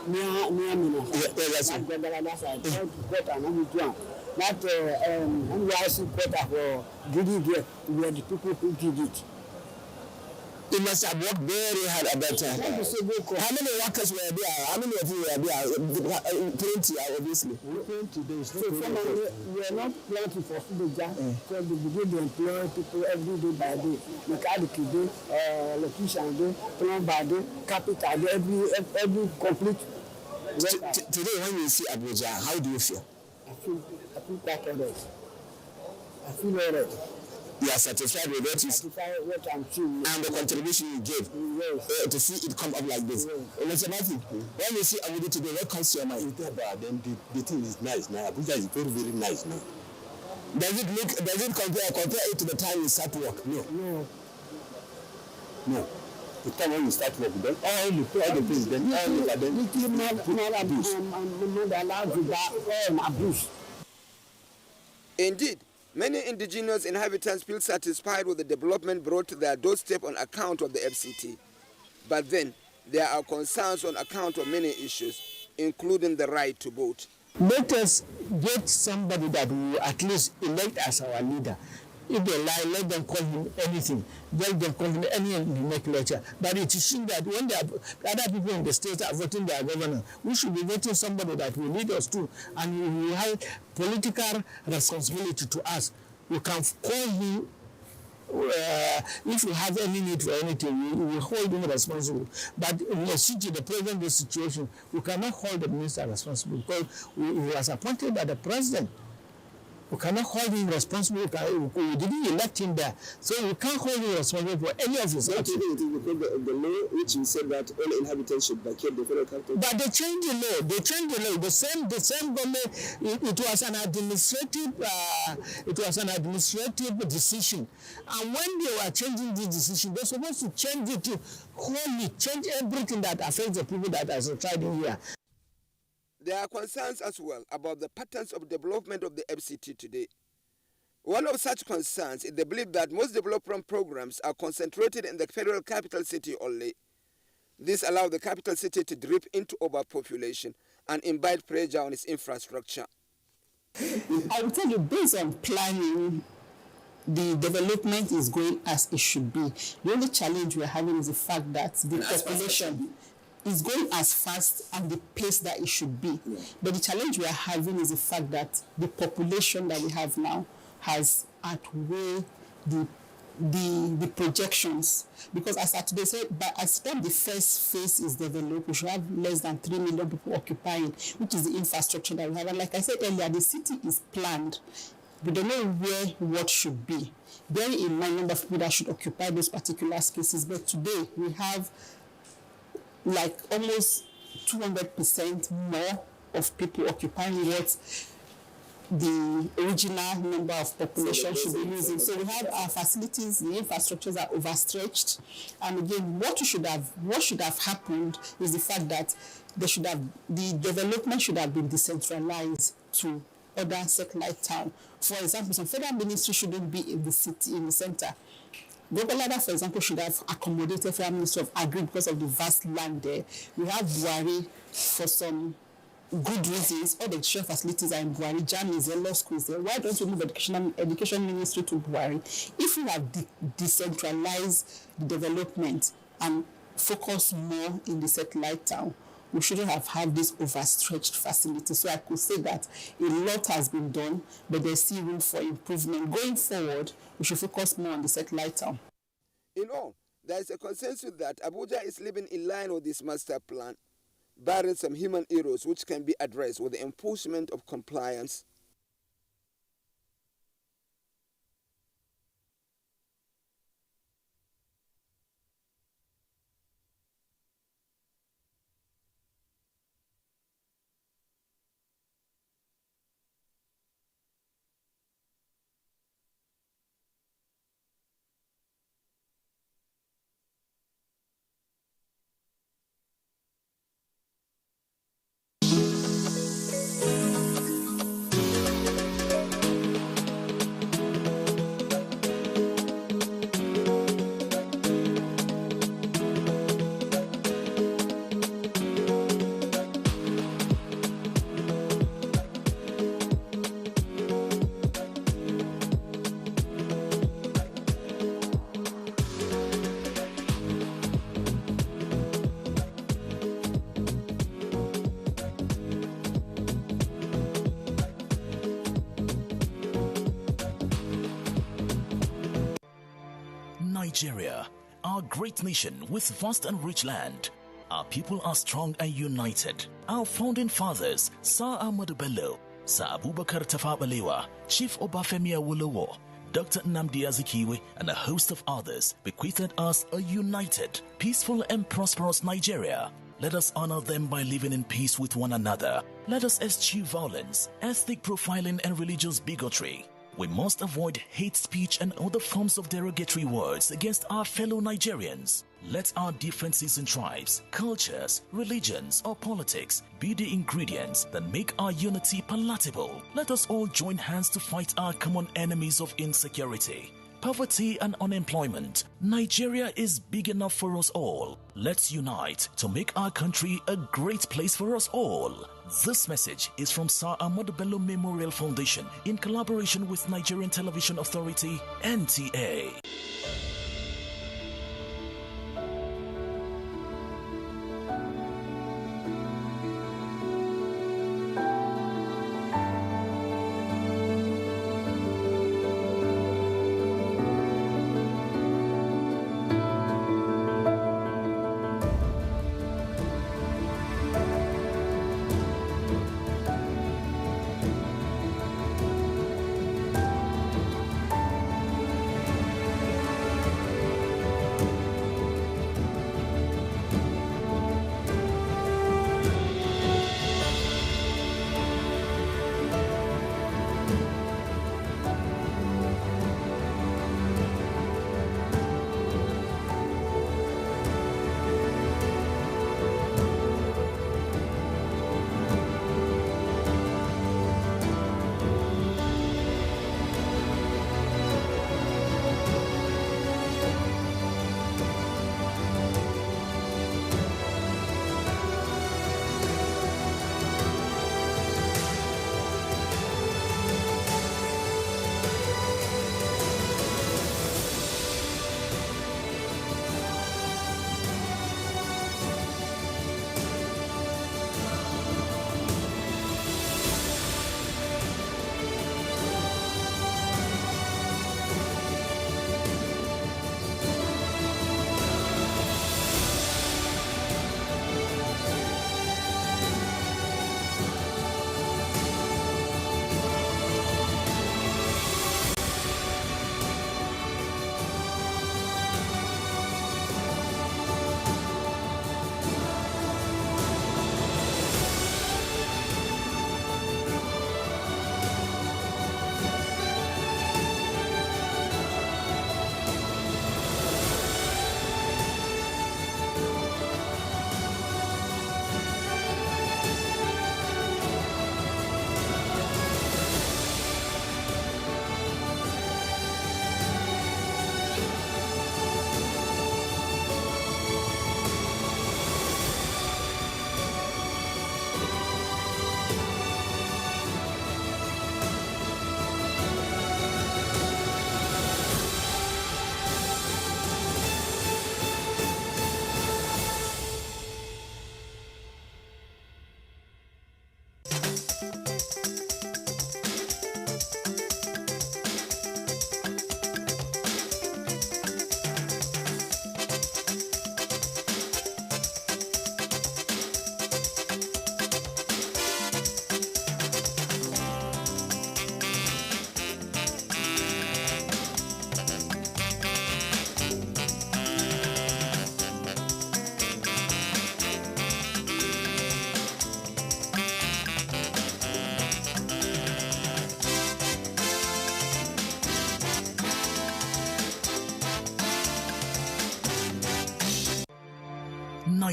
near Mina. That Gwangarada side, all the quarter, and we do that NYC quarter for Gidi there, where the people who did it.
You must have worked very hard at that time. How many workers were there? How many of you were there? 20, obviously.
20 days. So we are not planting for Abuja. So we begin to employ people every day by day. Mechanic day, electrician day, plumber day, carpenter day, every complete.
Today, when you see Abuja, how do you feel?
I feel quite alright. I feel alright.
You are satisfied with what is and the contribution you gave to see it come up like this. Mr. Matthew, when you see Abuja today, what comes to your mind?
Then the thing is nice now. Abuja is very, very nice now.
Does it compare it to the time you start work?
No. The time when you start work, then all the things, then abuse.
Indeed, many indigenous inhabitants feel satisfied with the development brought to their doorstep on account of the FCT. But then, there are concerns on account of many issues, including the right to vote.
Let us get somebody that will at least elect as our leader. If they lie, let them call him anything. Let them call him any nomenclature. But it is seen that when the other people in the state are voting their governor, we should be voting somebody that will lead us too, and we will have political responsibility to us. We can call him. If we have any need for anything, we will hold him responsible. But in the present day situation, we cannot hold the minister responsible because he was appointed by the president. We cannot hold him responsible. We didn't elect him there. So we can't hold him responsible for any of his actions.
The law which you said that all inhabitants should vacate the federal capital.
But they changed the law. The same government. It was an administrative decision. And when they were changing this decision, they're supposed to change it to wholly change everything that affects the people that are residing here.
There are concerns as well about the patterns of development of the FCT today. One of such concerns is the belief that most development programs are concentrated in the federal capital city only. This allows the capital city to drip into overpopulation and invite pressure on its infrastructure.
I will tell you, based on planning, the development is going as it should be. The only challenge we're having is the fact that the population is going as fast and the pace that it should be. Yeah. But the challenge we are having is the fact that the population that we have now has outweighed the projections. Because as at today said, by as time the first phase is developed, we should have less than 3 million people occupying, which is the infrastructure that we have. And like I said earlier, the city is planned. We don't know where what should be. Bearing in mind number of people that should occupy those particular spaces. But today we have like almost 200% more of people occupying what the original number of population should be using. So we have our facilities, the infrastructures are overstretched. And again, what should have happened is the fact that the development should have been decentralized to other satellite towns. For example, some federal ministry shouldn't be in the city, in the center. Gobalada, for example, should have accommodated Federal Ministry of Agri because of the vast land there. We have Buhari for some good reasons. All the education facilities are in Buhari. JAM is there, law schools there. Why don't we move education ministry to Buhari? If we have decentralized the development and focus more in the satellite town, we shouldn't have had this overstretched facility. So I could say that a lot has been done, but there's still room for improvement. Going forward, we should focus more on the satellite town.
In all, there is a consensus that Abuja is living in line with this master plan, barring some human errors which can be addressed with the enforcement of compliance.
Nigeria, our great nation with vast and rich land. Our people are strong and united. Our founding fathers, Sir Ahmadu Bello, Sir Abubakar Tafawa Balewa, Chief Obafemi Awolowo, Dr. Nnamdi Azikiwe, and a host of others bequeathed us a united, peaceful and prosperous Nigeria. Let us honor them by living in peace with one another. Let us eschew violence, ethnic profiling and religious bigotry. We must avoid hate speech and other forms of derogatory words against our fellow Nigerians. Let our differences in tribes, cultures, religions, or politics be the ingredients that make our unity palatable. Let us all join hands to fight our common enemies of insecurity, poverty, and unemployment. Nigeria is big enough for us all. Let's unite to make our country a great place for us all. This message is from Sir Ahmadu Bello Memorial Foundation in collaboration with Nigerian Television Authority, NTA.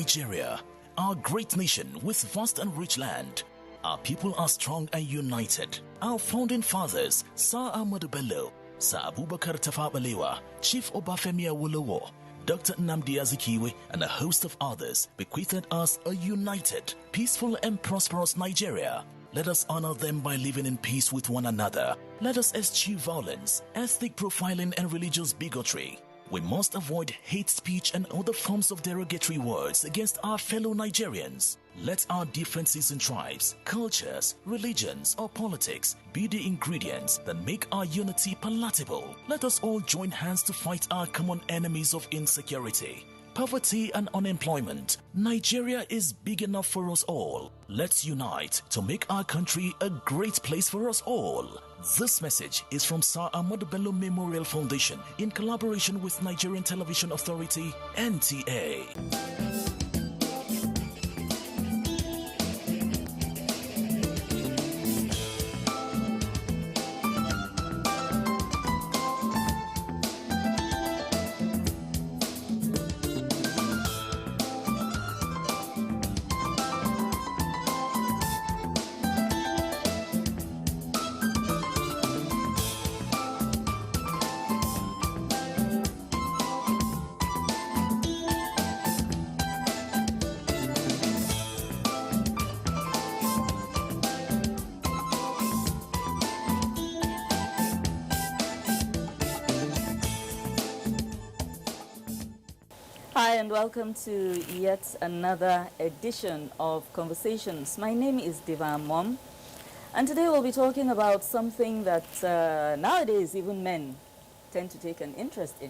Nigeria, our great nation with vast and rich land. Our people are strong and united. Our founding fathers, Sir Ahmadu Bello, Sir Abubakar Tafawa Balewa, Chief Obafemi Awolowo, Dr. Nnamdi Azikiwe, and a host of others bequeathed us a united, peaceful and prosperous Nigeria. Let us honor them by living in peace with one another. Let us eschew violence, ethnic profiling and religious bigotry. We must avoid hate speech and other forms of derogatory words against our fellow Nigerians. Let our differences in tribes, cultures, religions, or politics be the ingredients that make our unity palatable. Let us all join hands to fight our common enemies of insecurity, poverty and unemployment. Nigeria is big enough for us all. Let's unite to make our country a great place for us all. This message is from Sir Ahmadu Bello Memorial Foundation in collaboration with Nigerian Television Authority, NTA.
Hi and welcome to yet another edition of Conversations. My name is Diva Mom, and today we'll be talking about something that nowadays even men tend to take an interest in,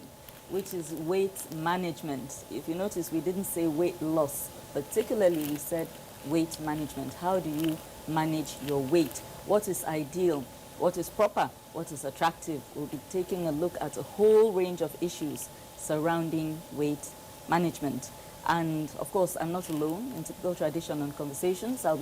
which is weight management. If you notice, we didn't say weight loss, particularly we said weight management. How do you manage your weight? What is ideal? What is proper? What is attractive? We'll be taking a look at a whole range of issues surrounding weight management. And of course, I'm not alone. In typical tradition on Conversations, I'll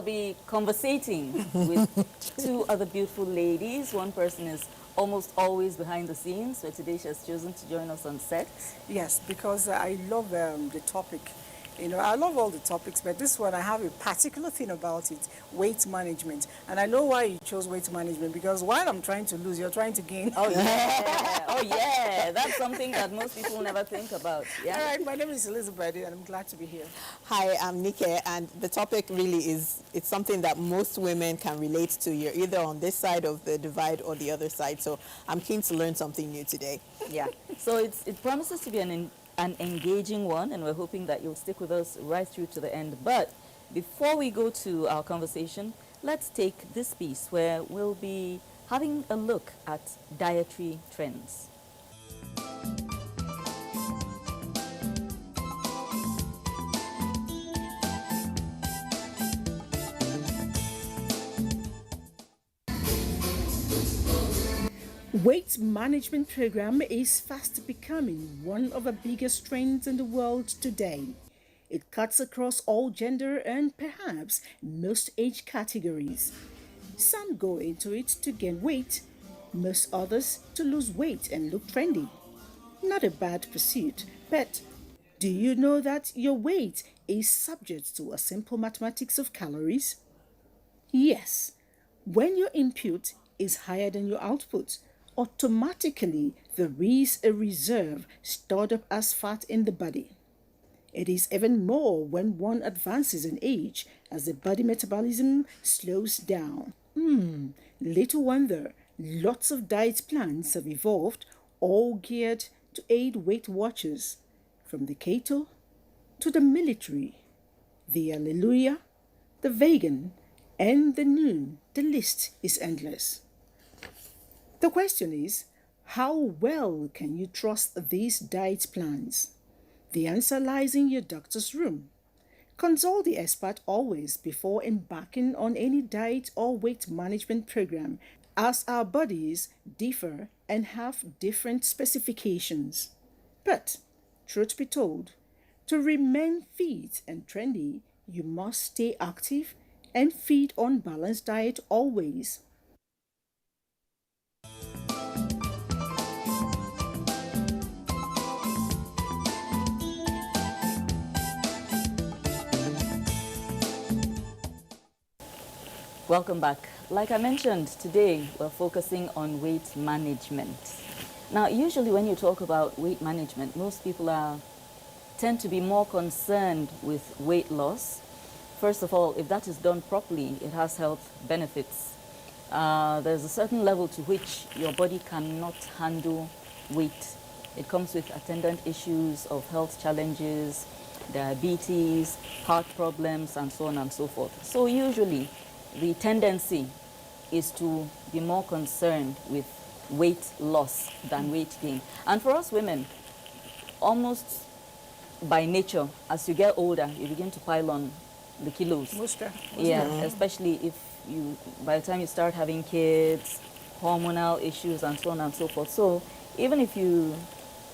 be conversating with two other beautiful ladies. One person is almost always behind the scenes, so today she has chosen to join us on set.
Yes, because I love the topic. You know, I love all the topics, but this one, I have a particular thing about it, weight management. And I know why you chose weight management, because while I'm trying to lose, you're trying to gain.
Oh, yeah. Oh, yeah. That's something that most people never think about. Yeah.
All right, my name is Elizabeth, and I'm glad to be here.
Hi, I'm Nike, and the topic really is, it's something that most women can relate to. You're either on this side of the divide or the other side, so I'm keen to learn something new today.
Yeah. So it promises to be an engaging one, and we're hoping that you'll stick with us right through to the end. But before we go to our conversation, let's take this piece where we'll be having a look at dietary trends.
Weight management program is fast becoming one of the biggest trends in the world today. It cuts across all gender and perhaps most age categories. Some go into it to gain weight, most others to lose weight and look trendy. Not a bad pursuit, but do you know that your weight is subject to a simple mathematics of calories? Yes, when your input is higher than your output, automatically there is a reserve stored up as fat in the body. It is even more when one advances in age as the body metabolism slows down. Little wonder lots of diet plans have evolved, all geared to aid Weight Watchers, from the keto to the military, the hallelujah, the vegan, and the noon. The list is endless. The question is, how well can you trust these diet plans? The answer lies in your doctor's room. Consult the expert always before embarking on any diet or weight management program, as our bodies differ and have different specifications. But, truth be told, to remain fit and trendy, you must stay active and feed on balanced diet always.
Welcome back. Like I mentioned, today we're focusing on weight management. Now, usually when you talk about weight management, most people tend to be more concerned with weight loss. First of all, if that is done properly, it has health benefits. There's a certain level to which your body cannot handle weight. It comes with attendant issues of health challenges, diabetes, heart problems, and so on and so forth. So usually, the tendency is to be more concerned with weight loss than weight gain. And for us women, almost by nature, as you get older, you begin to pile on the kilos. Yeah, especially if you, by the time you start having kids, hormonal issues and so on and so forth. So even if you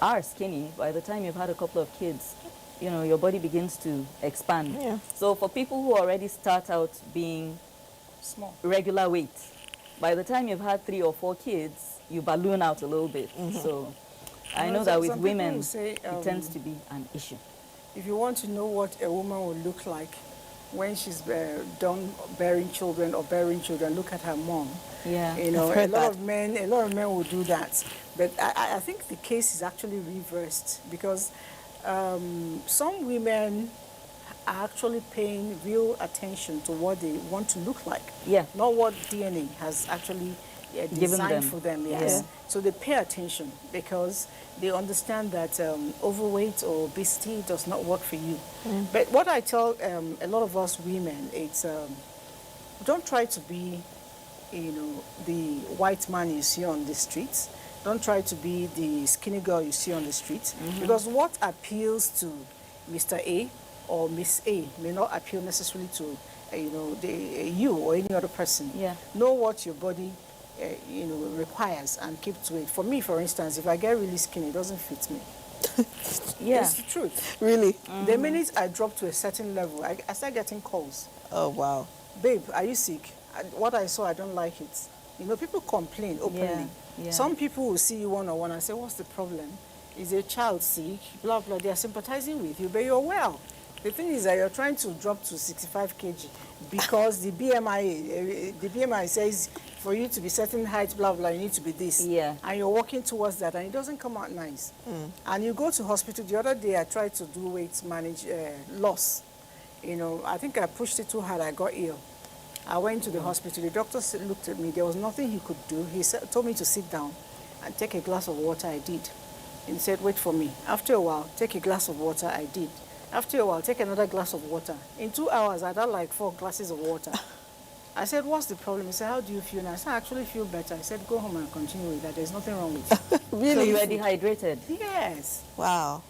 are skinny, by the time you've had a couple of kids, you know, your body begins to expand.
Yeah.
So for people who already start out being
small,
regular weight, by the time you've had 3 or 4 kids, you balloon out a little bit. So I know that with women, it tends to be an issue.
If you want to know what a woman will look like when she's done bearing children or bearing children, look at her mom.
Yeah,
you know, a lot of men will do that. But I think the case is actually reversed, because some women are actually paying real attention to what they want to look like.
Yeah.
Not what DNA has actually designed for them. Yes.
Yeah.
So they pay attention because they understand that overweight or obesity does not work for you. But what I tell a lot of us women, it's don't try to be, you know, the white man you see on the streets. Don't try to be the skinny girl you see on the streets, because what appeals to Mr. A or Miss A may not appeal necessarily to you know, you or any other person.
Yeah.
Know what your body you know, requires and keep to it. For me, for instance, if I get really skinny, it doesn't fit me.
Yeah.
It's the truth.
Really?
The minute I drop to a certain level, I start getting calls.
Oh, wow.
Babe, are you sick? What I saw, I don't like it. You know, people complain openly.
Yeah.
Some people will see you one-on-one and say, what's the problem? Is your child sick? Blah, blah. They are sympathizing with you, but you're well. The thing is that you're trying to drop to 65 kg because the BMI says for you to be certain height, blah, blah, you need to be this.
Yeah.
And you're working towards that, and it doesn't come out nice. And you go to hospital. The other day, I tried to do weight loss. You know, I think I pushed it too hard. I got ill. I went to the hospital. The doctor looked at me. There was nothing he could do. He told me to sit down and take a glass of water. I did. He said, wait for me. After a while, take a glass of water. I did. After a while, take another glass of water. In 2 hours, I had like 4 glasses of water. I said, what's the problem? He said, how do you feel now? I said, I actually feel better. I said, go home and continue with that. There's nothing wrong with it.
Really? So you were dehydrated?
Yes.
Wow.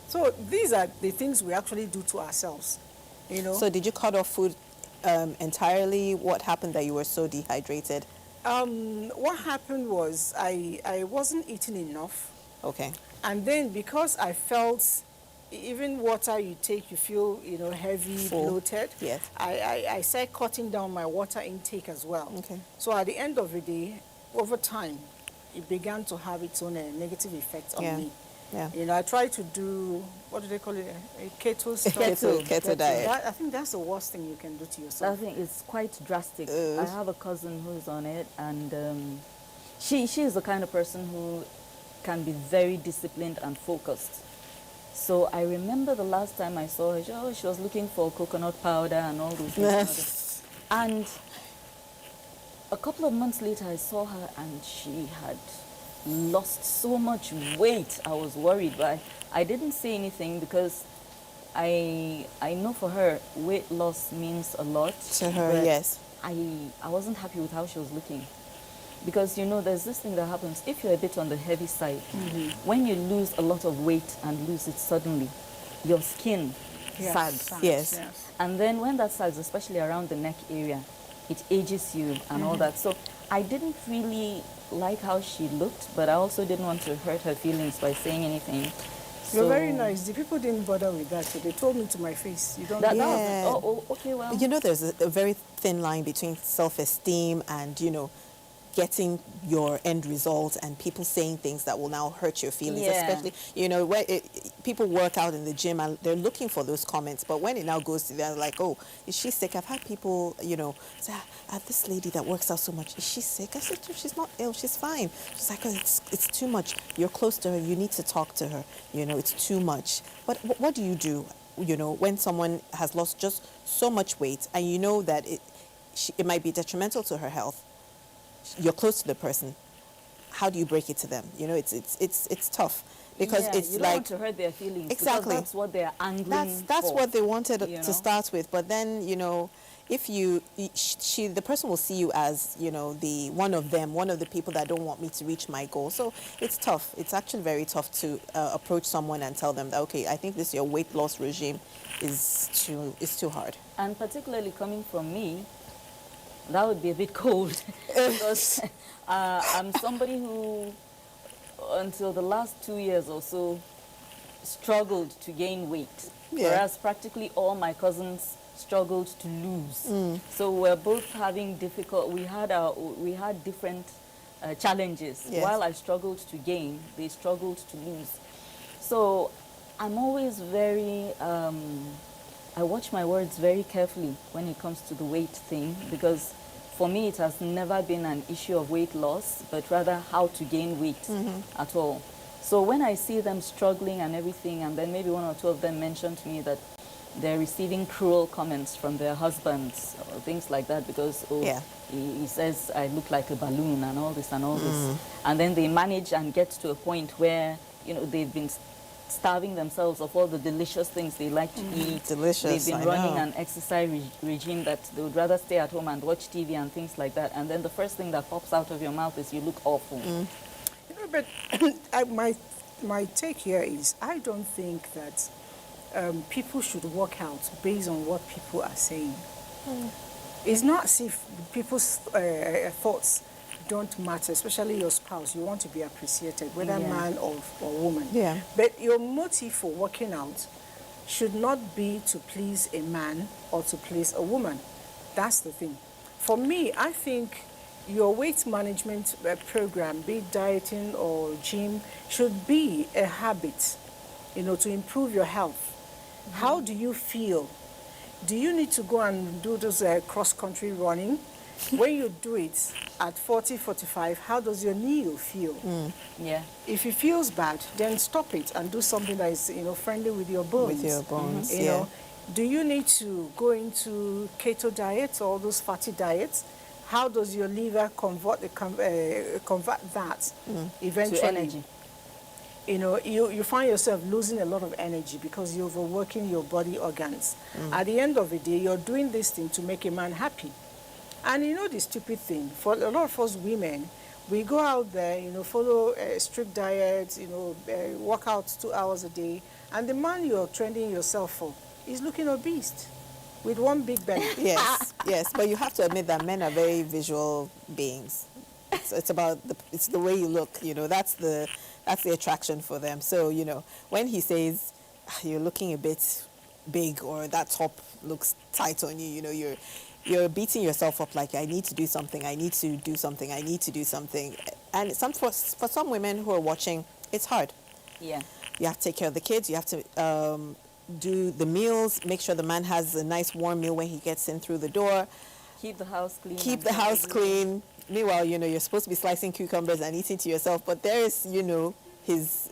So these are the things we actually do to ourselves, you know.
So did you cut off food entirely? What happened that you were so dehydrated?
What happened was I wasn't eating enough.
Okay.
And then because I felt even water you take, you feel, you know, heavy, bloated.
Yes.
I started cutting down my water intake as well.
Okay.
So at the end of the day, over time, it began to have its own negative effect on me.
Yeah.
You know, I tried to do, what do they call it, a keto stuff.
Keto diet.
I think that's the worst thing you can do to yourself.
I think it's quite drastic. I have a cousin who's on it, and she is the kind of person who can be very disciplined and focused. So I remember the last time I saw her, she was looking for coconut powder and all those things. And a couple of months later, I saw her and she had lost so much weight. I was worried, but I didn't say anything because I know for her, weight loss means a lot.
To her, yes.
I wasn't happy with how she was looking. Because, you know, there's this thing that happens. If you're a bit on the heavy side, when you lose a lot of weight and lose it suddenly, your skin sags.
Yes.
And then when that sags, especially around the neck area, it ages you and all that. So I didn't really like how she looked, but I also didn't want to hurt her feelings by saying anything.
You're very nice. The people didn't bother with that. So they told me to my face, you don't
okay, well.
You know, there's a very thin line between self-esteem and, you know, getting your end result and people saying things that will now hurt your feelings, especially, you know, where people work out in the gym and they're looking for those comments, but when it now goes to them, like, oh, is she sick? I've had people, you know, say, I have this lady that works out so much. Is she sick? I said, she's not ill. She's fine. She's like, oh, it's too much. You're close to her. You need to talk to her. You know, it's too much. But what do you do, you know, when someone has lost just so much weight and you know that it might be detrimental to her health? You're close to the person. How do you break it to them? You know, it's tough because it's
you don't want to hurt their feelings.
Exactly.
That's what they're angling
That's
for,
what they wanted to start with. But then, you know, if the person will see you as, the one of the people that don't want me to reach my goal. So it's tough. It's actually very tough to approach someone and tell them that, okay, I think your weight loss regime is too hard.
And particularly coming from me, that would be a bit cold because I'm somebody who, until the last 2 years or so, struggled to gain weight, whereas practically all my cousins struggled to lose. So we're both having we had different challenges.
Yes.
While I struggled to gain, they struggled to lose. So I'm always very I watch my words very carefully when it comes to the weight thing, because for me it has never been an issue of weight loss, but rather how to gain weight at all. So when I see them struggling and everything, and then maybe one or two of them mention to me that they're receiving cruel comments from their husbands or things like that, because he says I look like a balloon and all this and all this, and then they manage and get to a point where they've been starving themselves of all the delicious things they like to eat.
Delicious.
They've been running an exercise regime that they would rather stay at home and watch TV and things like that, and then the first thing that pops out of your mouth is you look awful.
But my take here is I don't think that people should work out based on what people are saying. It's not as if people's thoughts don't matter, especially your spouse. You want to be appreciated, whether man or woman.
Yeah.
But your motive for working out should not be to please a man or to please a woman. That's the thing. For me, I think your weight management program, be it dieting or gym, should be a habit, to improve your health. How do you feel? Do you need to go and do those cross-country running? When you do it at 40, 45, how does your knee feel?
Yeah.
If it feels bad, then stop it and do something that is, friendly with your bones.
With your bones,
You know, do you need to go into keto diets or those fatty diets? How does your liver convert that eventually?
To energy.
You find yourself losing a lot of energy because you're overworking your body organs. At the end of the day, you're doing this thing to make a man happy. And the stupid thing, for a lot of us women, we go out there, follow a strict diet, work out 2 hours a day, and the man you're training yourself for is looking obese with one big belly.
Yes, yes, but you have to admit that men are very visual beings. It's about it's the way you look, that's the attraction for them. So, when he says you're looking a bit big or that top looks tight on you, you're beating yourself up like, I need to do something, I need to do something, I need to do something. And for some women who are watching, it's hard.
Yeah.
You have to take care of the kids, you have to do the meals, make sure the man has a nice warm meal when he gets in through the door.
Keep the house clean.
Keep the house clean. Meanwhile, you're supposed to be slicing cucumbers and eating to yourself, but there is, his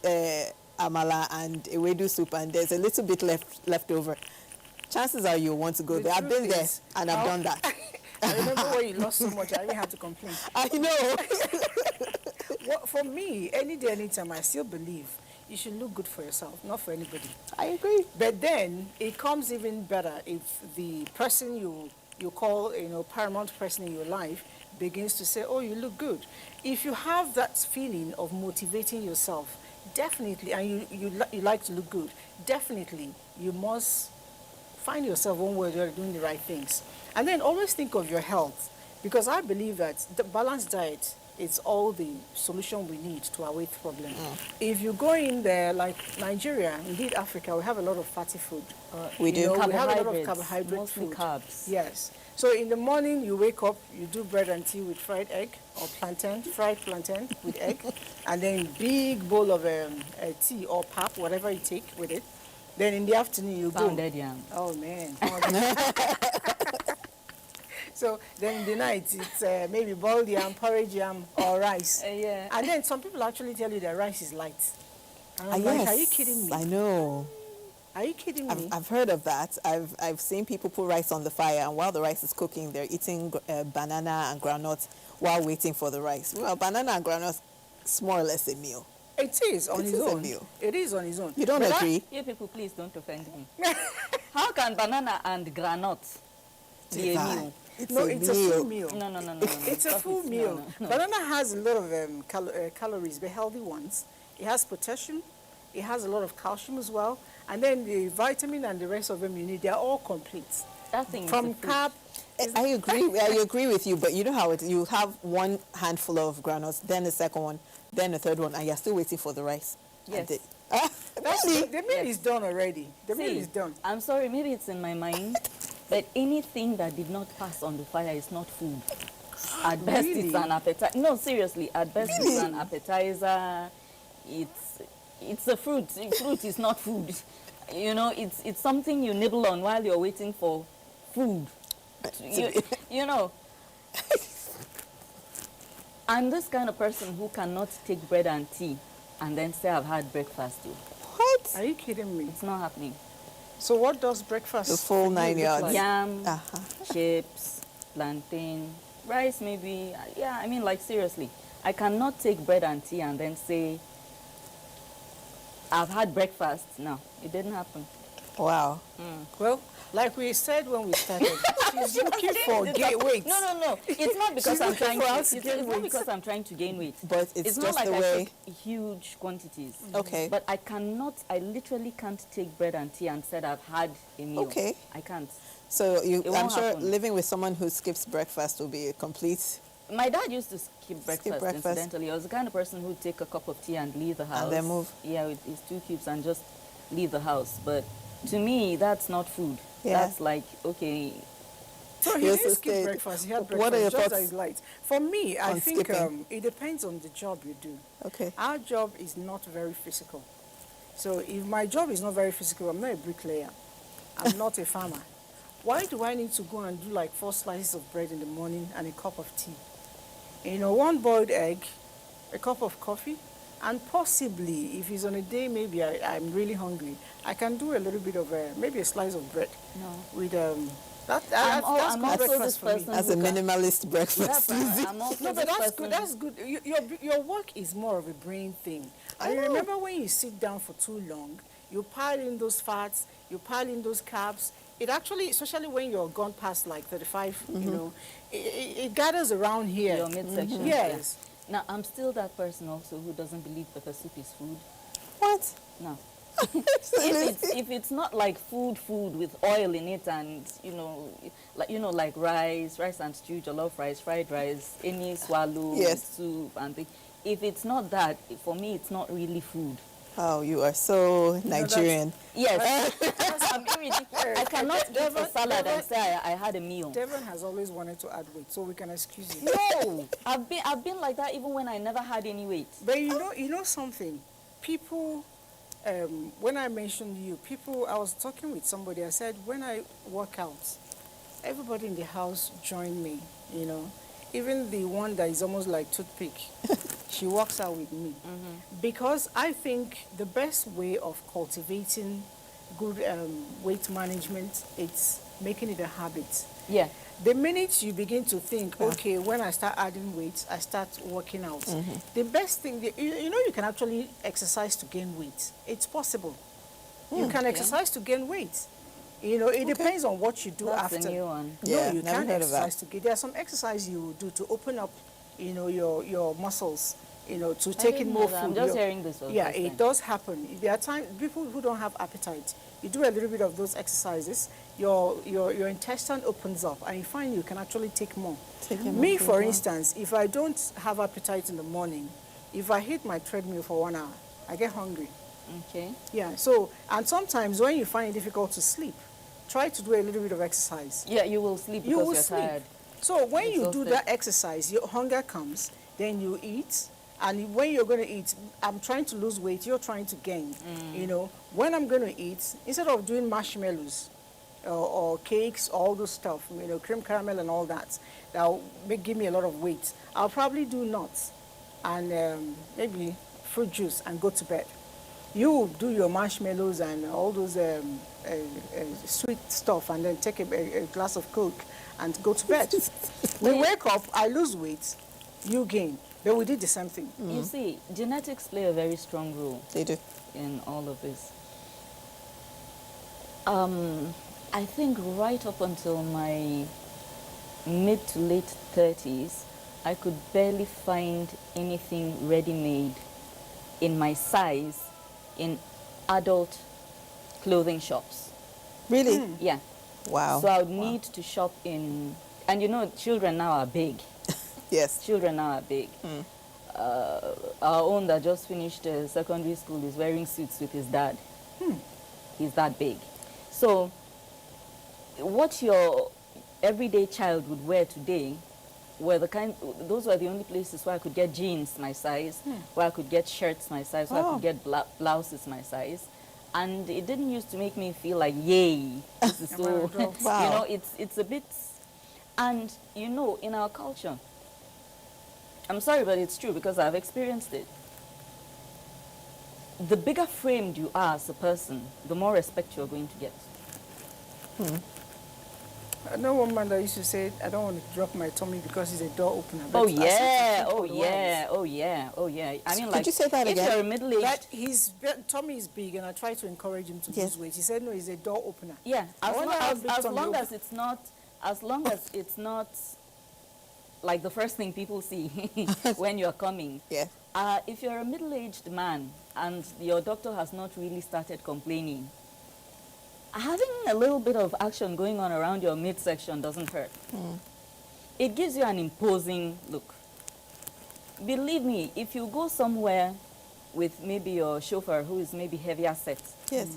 amala and ewedu soup, and there's a little bit left over. Chances are you want to go there. I've been there and I've done that.
I remember when you lost so much, I didn't have to complain.
I know.
For me, any day, anytime, I still believe you should look good for yourself, not for anybody.
I agree.
But then it comes even better if the person you call, paramount person in your life begins to say, oh, you look good. If you have that feeling of motivating yourself, definitely, and you like to look good, definitely you must find yourself one way or the other doing the right things. And then always think of your health, because I believe that the balanced diet is all the solution we need to our weight problem. If you go in there like Nigeria, indeed Africa, we have a lot of fatty food.
We do.
We have a lot of carbohydrate
mostly
food.
carbs.
Yes. So in the morning you wake up, you do bread and tea with fried egg or fried plantain with egg, and then big bowl of tea or pap, whatever you take with it. Then in the afternoon you
Pounded
go.
yam.
Oh man. So then in the night it's maybe boiled yam, porridge yam, or rice.
Yeah.
And then some people actually tell you that rice is light. And I'm
Yes,
like, are you kidding me?
I know.
Are you kidding me?
I've heard of that. I've seen people put rice on the fire, and while the rice is cooking, they're eating banana and groundnut while waiting for the rice. Well, banana and groundnut is more or less a meal.
It is on its own. It is on its own.
You don't agree?
You people, please don't offend me. How can banana and granite be a meal.
It's a full meal.
No.
It's a full meal. Banana has a lot of calories, but healthy ones. It has potassium. It has a lot of calcium as well. And then the vitamin and the rest of them you need, they're all complete.
That thing
from carb.
I agree with you, but you know how you have one handful of granules, then the second one, then the third one, and you're still waiting for the rice.
Yes.
Really? The meal is done already. The meal is done.
I'm sorry, maybe it's in my mind, but anything that did not pass on the fire is not food. At best, it's an appetizer. No, seriously, at best, it's an appetizer. It's a fruit. Fruit is not food. You know, it's something you nibble on while you're waiting for food. You know, I'm this kind of person who cannot take bread and tea and then say I've had breakfast.
What? Are you kidding me?
It's not happening.
So what does breakfast?
The full 9 yards.
Like?
Yam, chips, plantain, rice maybe. Yeah, I mean, like, seriously. I cannot take bread and tea and then say I've had breakfast. No, it didn't happen.
Wow.
Well, like we said when we started, she's looking for weight.
No. It's not because I'm trying to. It's not because I'm trying to gain weight.
But it's
not
just
like
the
I
way.
took huge quantities.
Okay.
But I literally can't take bread and tea and said I've had a meal.
Okay.
I can't.
So I'm sure
happen.
living with someone who skips breakfast will be a complete.
My dad used to skip breakfast. Incidentally, I was the kind of person who'd take a cup of tea and leave the house.
And then move.
Yeah, with his 2 cubes and just leave the house. But to me, that's not food.
Yeah.
That's like, okay.
So he didn't skip breakfast. He had breakfast.
What are your
just
thoughts
as light. For me, I think
skipping?
it depends on the job you do.
Okay.
Our job is not very physical. So if my job is not very physical, I'm not a bricklayer. I'm not a farmer. Why do I need to go and do like 4 slices of bread in the morning and a cup of tea? You know, 1 boiled egg, a cup of coffee, and possibly, if it's on a day, maybe I'm really hungry, I can do a little bit of maybe a slice of bread.
No.
With that's
I'm
good
also
breakfast
this
for me.
person
As a minimalist breakfast.
I'm also
No, but
this
that's
person.
good. That's good. Your work is more of a brain thing. I remember when you sit down for too long, you pile in those fats, you pile in those carbs. It actually, especially when you're gone past like 35, you know, it gathers around here.
Your midsection.
Yes.
Yeah. Now, I'm still that person also who doesn't believe pepper soup is food.
What?
No. if it's not like food with oil in it and, like rice and stew, jollof rice, fried rice, any swallow, soup and things. If it's not that, for me, it's not really food.
Oh, you are so Nigerian.
Yes. I cannot eat a salad and say I had a meal.
Devon has always wanted to add weight, so we can excuse you.
No, I've been like that even when I never had any weight.
But you know something, people. When I mentioned you, I was talking with somebody. I said when I work out, everybody in the house join me. You know, even the one that is almost like toothpick. She works out with me because I think the best way of cultivating good weight management is making it a habit.
Yeah.
The minute you begin to think, okay, when I start adding weight, I start working out. The best thing, you can actually exercise to gain weight. It's possible. You can exercise to gain weight. You know, it depends on what you do.
That's
after.
A new one.
No, you can't exercise to gain. There are some exercises you will do to open up, your muscles, to take in more food.
I'm just hearing this.
Yeah, it does happen. There are times people who don't have appetite. You do a little bit of those exercises, your intestine opens up, and you find you can actually take more. Me, for instance, if I don't have appetite in the morning, if I hit my treadmill for 1 hour, I get hungry.
Okay.
Yeah. So, and sometimes when you find it difficult to sleep, try to do a little bit of exercise.
Yeah, you will sleep because you're tired.
So when you do that exercise, your hunger comes, then you eat. And when you're going to eat, I'm trying to lose weight, you're trying to gain. When I'm going to eat, instead of doing marshmallows or cakes, all those stuff, cream caramel and all that, that'll give me a lot of weight, I'll probably do nuts and maybe fruit juice and go to bed. You do your marshmallows and all those sweet stuff and then take a glass of Coke and go to bed. We wake up, I lose weight, you gain. But we did the same thing.
You see, genetics play a very strong role.
They do.
In all of this. I think right up until my mid to late 30s, I could barely find anything ready-made in my size in adult clothing shops.
Really?
Yeah.
Wow.
So I would need to shop in, and you know, children now are big.
Yes.
Children now are big. Our own that just finished secondary school is wearing suits with his dad. He's that big. So what your everyday child would wear today were those were the only places where I could get jeans my size, where I could get shirts my size, where I could get blouses my size. And it didn't used to make me feel like, yay, this is so,
Wow.
you know, it's a bit, and you know, in our culture, I'm sorry, but it's true because I've experienced it. The bigger framed you are as a person, the more respect you're going to get.
I know one man that used to say, I don't want to drop my tummy because it's a door opener.
Oh yeah, oh yeah, oh yeah, oh yeah. I mean, like,
could you say that again?
If you're middle-aged,
that his tummy is big, and I try to encourage him to lose weight. He said, no, it's a door opener.
yeah, as long
as
as it's not like the first thing people see when you're coming.
Yeah.
If you're a middle-aged man and your doctor has not really started complaining, having a little bit of action going on around your midsection doesn't hurt. It gives you an imposing look. Believe me, if you go somewhere with maybe your chauffeur who is maybe heavier set,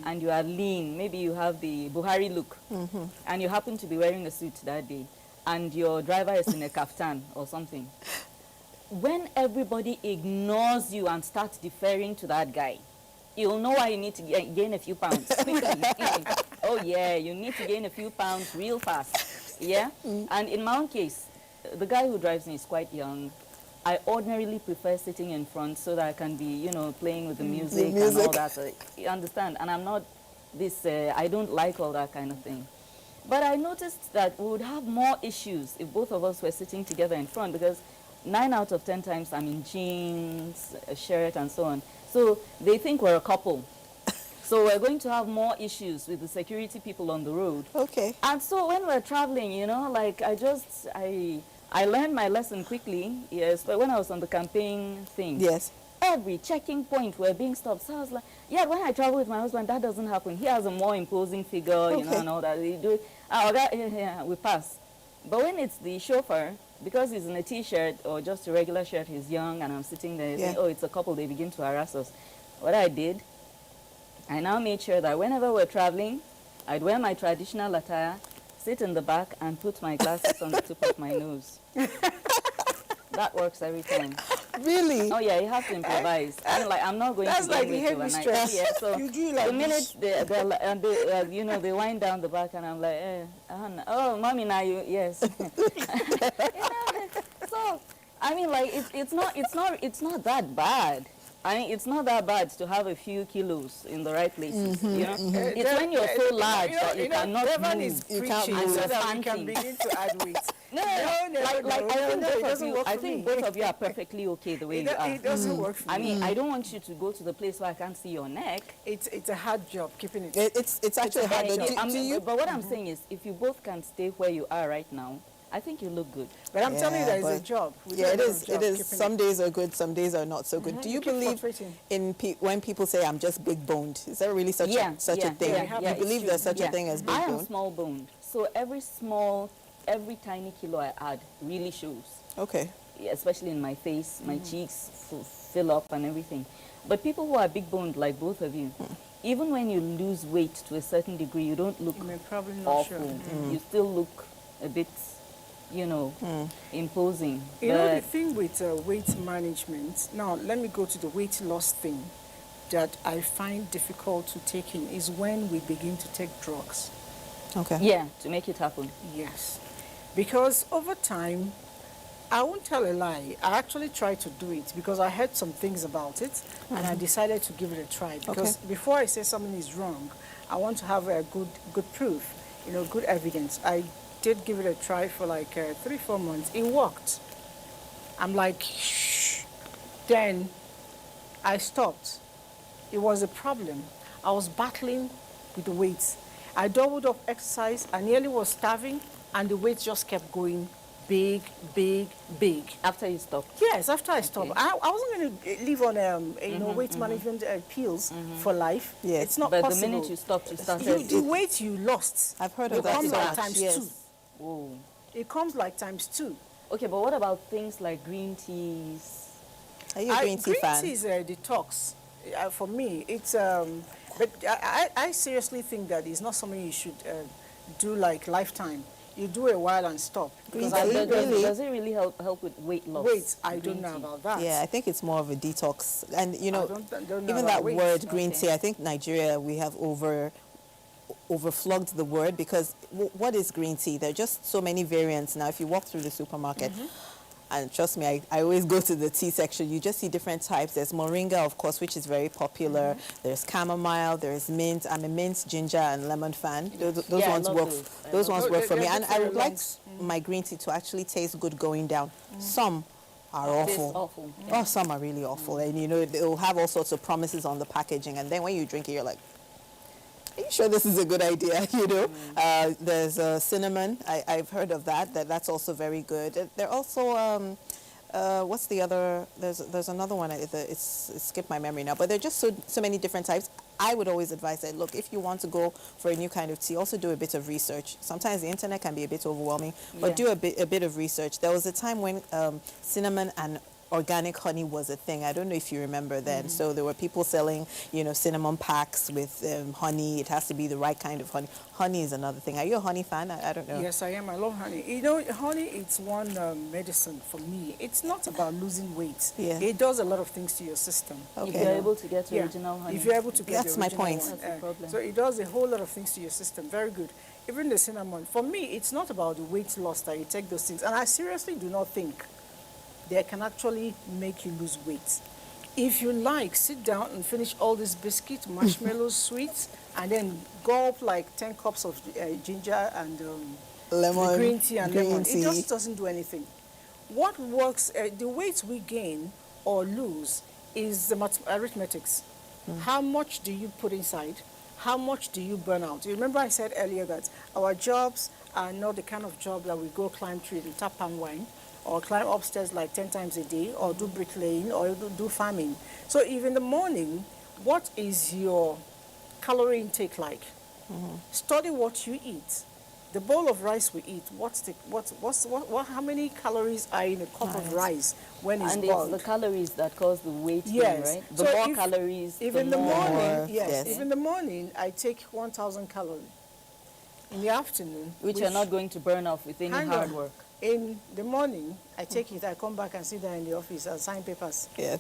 and you are lean, maybe you have the Buhari look, and you happen to be wearing a suit that day, and your driver is in a kaftan or something, when everybody ignores you and starts deferring to that guy, you'll know why you need to gain a few pounds quickly. Oh yeah, you need to gain a few pounds real fast. Yeah? And in my own case, the guy who drives me is quite young. I ordinarily prefer sitting in front so that I can be, you know, playing with the music and all that. You understand? And I'm not this, I don't like all that kind of thing. But I noticed that we would have more issues if both of us were sitting together in front, because 9 out of 10 times I'm in jeans, a shirt, and so on. So they think we're a couple. So we're going to have more issues with the security people on the road.
Okay.
And so when we're traveling, you know, like I learned my lesson quickly, yes, but when I was on the campaign thing.
Yes.
Every checking point we're being stopped. So I was like, yeah, when I travel with my husband, that doesn't happen. He has a more imposing figure, you know, and all that. We do it. We pass. But when it's the chauffeur, because he's in a T-shirt or just a regular shirt, he's young, and I'm sitting there, saying, oh, it's a couple, they begin to harass us. What I did, I now made sure that whenever we're traveling, I'd wear my traditional attire, sit in the back, and put my glasses on the tip of my nose. That works every time.
Really?
Oh yeah, you have to improvise. I'm not going to
like
get with you. Yeah, so
you do like
the minute they you know, they wind down the back, and I'm like, oh, mommy, now you, yes. You know, so I mean, like, it's not that bad. I mean, it's not that bad to have a few kilos in the right places. You know, it's when you're so large that you cannot move.
You can't move. So that we can begin to add weight.
I think both of you are perfectly okay the way you are.
It doesn't work for me.
I mean, I don't want you to go to the place where I can't see your neck.
It's a hard job keeping it.
It's actually a hard job.
But what I'm saying is, if you both can stay where you are right now, I think you look good.
But I'm telling you, there is a job.
Yeah, it is. Some days are good, some days are not so good. Do you believe when people say I'm just big boned? Is there really such a thing? You believe there's such a thing as big boned?
I am small boned, so every tiny kilo I add really shows.
Okay.
Yeah, especially in my face, my cheeks fill up and everything. But people who are big boned, like both of you, even when you lose weight to a certain degree, you don't look awful. You still look a bit, you know, imposing.
You know, the thing with weight management, now let me go to the weight loss thing that I find difficult to take in is when we begin to take drugs.
Okay.
Yeah, to make it happen.
Yes. Because over time, I won't tell a lie, I actually tried to do it because I heard some things about it and I decided to give it a try. Because before I say something is wrong, I want to have a good proof, you know, good evidence. I did give it a try for like 3-4 months. It worked. I'm like, shh. Then I stopped. It was a problem. I was battling with the weights. I doubled up exercise. I nearly was starving, and the weight just kept going big, big, big.
After you stopped?
Yes, after I stopped. I wasn't going to live on, weight management pills for life.
Yes.
It's not
but
possible.
But the minute you stopped, you started.
The weight you lost.
I've heard of that.
It comes like
much.
times
Yes.
2.
Whoa.
It comes like times 2.
Okay, but what about things like green teas?
Are you a green tea fan?
Green tea is a detox. For me, it's but I seriously think that it's not something you should do like lifetime. You do a while and stop.
Because does it really help with weight loss?
Weight, I don't know about that.
Yeah, I think it's more of a detox. And you know,
don't know
even
about
that
weight.
word green tea, I think Nigeria, we have overflogged the word, because what is green tea? There are just so many variants now. If you walk through the supermarket, and trust me, I always go to the tea section, you just see different types. There's moringa, of course, which is very popular. There's chamomile, there's mint. I'm a mint, ginger, and lemon fan. Those ones work. Those ones work for me. And I would like my green tea to actually taste good going down. Some are awful. Oh, some are really awful. And you know, they'll have all sorts of promises on the packaging, and then when you drink it, you're like, are you sure this is a good idea? You know, there's cinnamon. I've heard of that. That's also very good. There also, what's the other? There's another one. It's skipped my memory now. But there are just so many different types. I would always advise that, look, if you want to go for a new kind of tea, also do a bit of research. Sometimes the internet can be a bit overwhelming, but do a bit of research. There was a time when cinnamon and organic honey was a thing. I don't know if you remember then. So there were people selling, you know, cinnamon packs with honey. It has to be the right kind of honey. Honey is another thing. Are you a honey fan? I don't know.
Yes, I am. I love honey. You know, honey, it's one medicine for me. It's not about losing weight.
Yeah.
It does a lot of things to your system.
Okay. If you're able to get original honey.
If you're able to get
That's
the
my
original
point.
one.
That's the problem.
So it does a whole lot of things to your system. Very good. Even the cinnamon. For me, it's not about the weight loss that you take those things. And I seriously do not think they can actually make you lose weight. If you like, sit down and finish all these biscuits, marshmallows, sweets, and then gulp like 10 cups of ginger and
lemon,
green tea and lemon.
tea.
It just doesn't do anything. What works, the weight we gain or lose is the arithmetics. How much do you put inside? How much do you burn out? You remember I said earlier that our jobs are not the kind of job that we go climb trees and tap palm wine, or climb upstairs like 10 times a day, or do bricklaying, or do farming. So if in the morning, what is your calorie intake like? Study what you eat. The bowl of rice we eat, how many calories are in a cup of rice when it's boiled?
And it's the calories that cause the weight gain, right? The
So
more calories,
if
the
in the
more.
morning, if in the morning I take 1,000 calories, in the afternoon,
Which you're not going to burn off with any hard work.
In the morning, I take it, I come back and sit down in the office and sign papers.
Yes.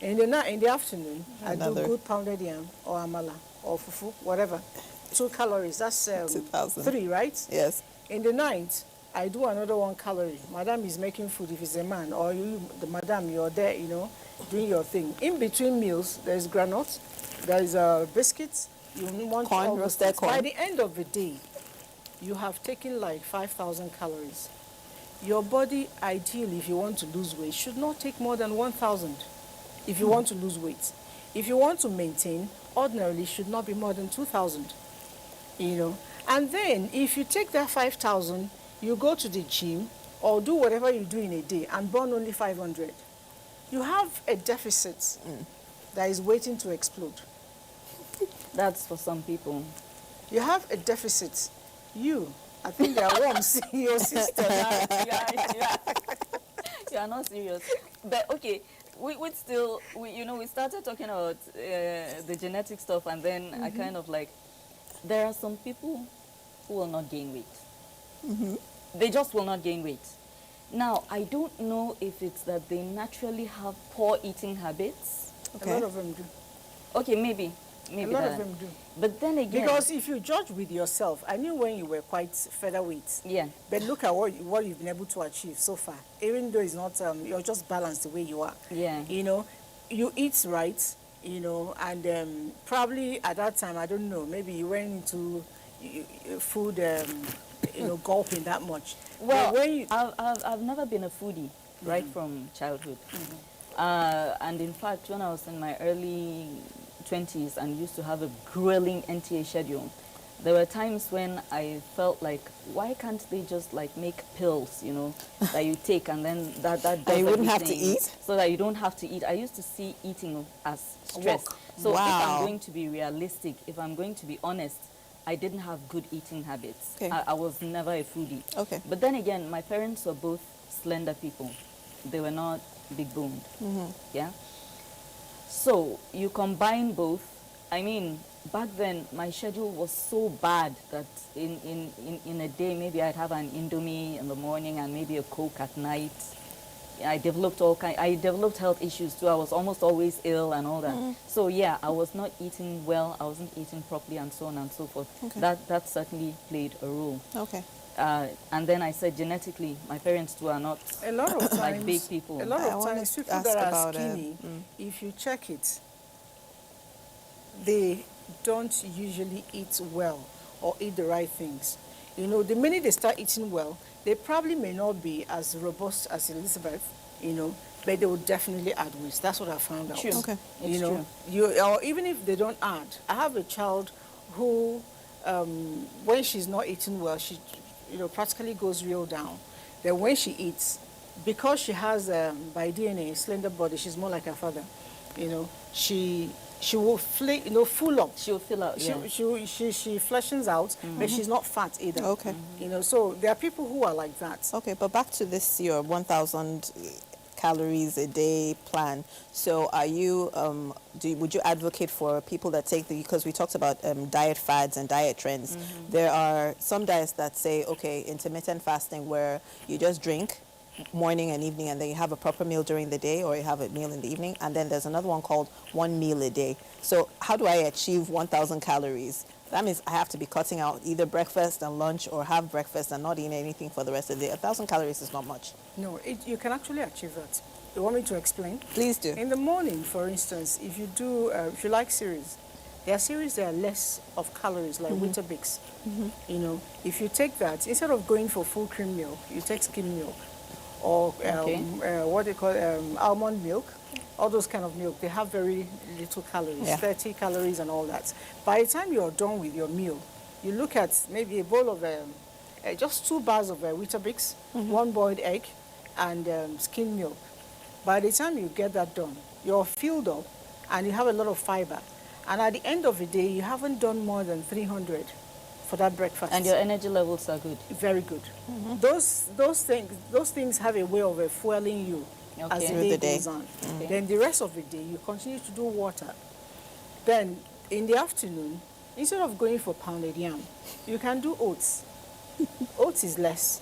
In the afternoon, I do good pounded yam or amala or fufu, whatever. 2 calories, that's 3, right?
Yes.
In the night, I do another 1 calorie. Madam is making food if it's a man, or you, the madam, you're there, you know, doing your thing. In between meals, there's granules, there's biscuits, you want
corn, roasted corn.
By the end of the day, you have taken like 5,000 calories. Your body, ideally, if you want to lose weight, should not take more than 1,000 if you want to lose weight. If you want to maintain, ordinarily should not be more than 2,000, you know. And then, if you take that 5,000, you go to the gym or do whatever you do in a day and burn only 500. You have a deficit that is waiting to explode.
That's for some people.
You have a deficit. I think there are worms in your system.
You are not serious. But okay, we started talking about the genetic stuff, and then I kind of like, there are some people who will not gain weight. They just will not gain weight. Now, I don't know if it's that they naturally have poor eating habits.
Okay. A lot of them do.
Okay, maybe
a lot of them do.
But then again,
because if you judge with yourself, I knew when you were quite featherweight.
Yeah.
But look at what you've been able to achieve so far. Even though it's not, you're just balanced the way you are.
Yeah.
You know, you eat right. You know, and probably at that time, I don't know, maybe you went into food, gulping that much.
Well, when I've never been a foodie, right from childhood. And in fact, when I was in my early 20s and used to have a grueling NTA schedule, there were times when I felt like, why can't they just like make pills, you know, that you take and then that does
and you wouldn't have to
everything,
eat?
so that you don't have to eat. I used to see eating as stress. So if I'm going to be realistic, if I'm going to be honest, I didn't have good eating habits.
Okay.
I was never a foodie.
Okay.
But then again, my parents were both slender people. They were not big boned. Yeah. So you combine both. I mean, back then my schedule was so bad that in a day maybe I'd have an Indomie in the morning and maybe a Coke at night. I developed health issues too. I was almost always ill and all that. So yeah, I was not eating well. I wasn't eating properly and so on and so forth.
Okay.
That certainly played a role.
Okay.
And then I said genetically, my parents too are not
A lot of times,
like big people.
A lot of times, people that are skinny, if you check it, they don't usually eat well or eat the right things. You know, the minute they start eating well, they probably may not be as robust as Elizabeth, you know, but they will definitely add weight. That's what I found out.
True. Okay.
You
It's
know,
true.
or even if they don't add. I have a child who, when she's not eating well, she, you know, practically goes real down. Then when she eats, because she has, by DNA, a slender body, she's more like her father. You know, she will full up.
She'll fill out,
She
yeah.
fleshens out, but she's not fat either.
Okay.
You know, so there are people who are like that.
Okay, but back to this, your 1,000 calories a day plan. So are you, would you advocate for people that take because we talked about diet fads and diet trends. There are some diets that say, okay, intermittent fasting where you just drink morning and evening and then you have a proper meal during the day or you have a meal in the evening, and then there's another one called one meal a day. So how do I achieve 1,000 calories? That means I have to be cutting out either breakfast and lunch or have breakfast and not eating anything for the rest of the day. 1,000 calories is not much.
No, you can actually achieve that. You want me to explain?
Please do.
In the morning, for instance, if you do, if you like cereals, there are cereals that are less of calories, like Weetabix. You know, if you take that, instead of going for full cream milk, you take skim milk. Or what they call almond milk, all those kind of milk, they have very little calories, 30 calories and all that. By the time you're done with your meal, you look at maybe a bowl of, just 2 bars of Weetabix, 1 boiled egg, and skim milk. By the time you get that done, you're filled up and you have a lot of fiber. And at the end of the day, you haven't done more than 300 for that breakfast.
And your energy levels are good.
Very good. Those things have a way of fueling you as the day goes on. Then the rest of the day, you continue to do water. Then in the afternoon, instead of going for pounded yam, you can do oats. Oats is less.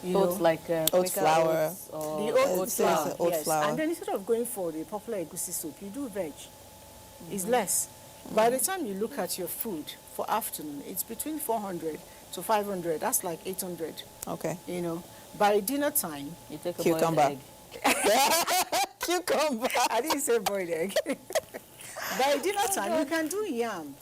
Oats like
oat flour.
The oat flour, yes.
Flour.
And then instead of going for the popular egusi soup, you do veg. It's less. By the time you look at your food for afternoon, it's between 400 to 500. That's like 800.
Okay.
You know, by dinner time,
you take a
cucumber.
boiled egg.
Cucumber. I didn't say boiled egg. By dinner time, you can do yam.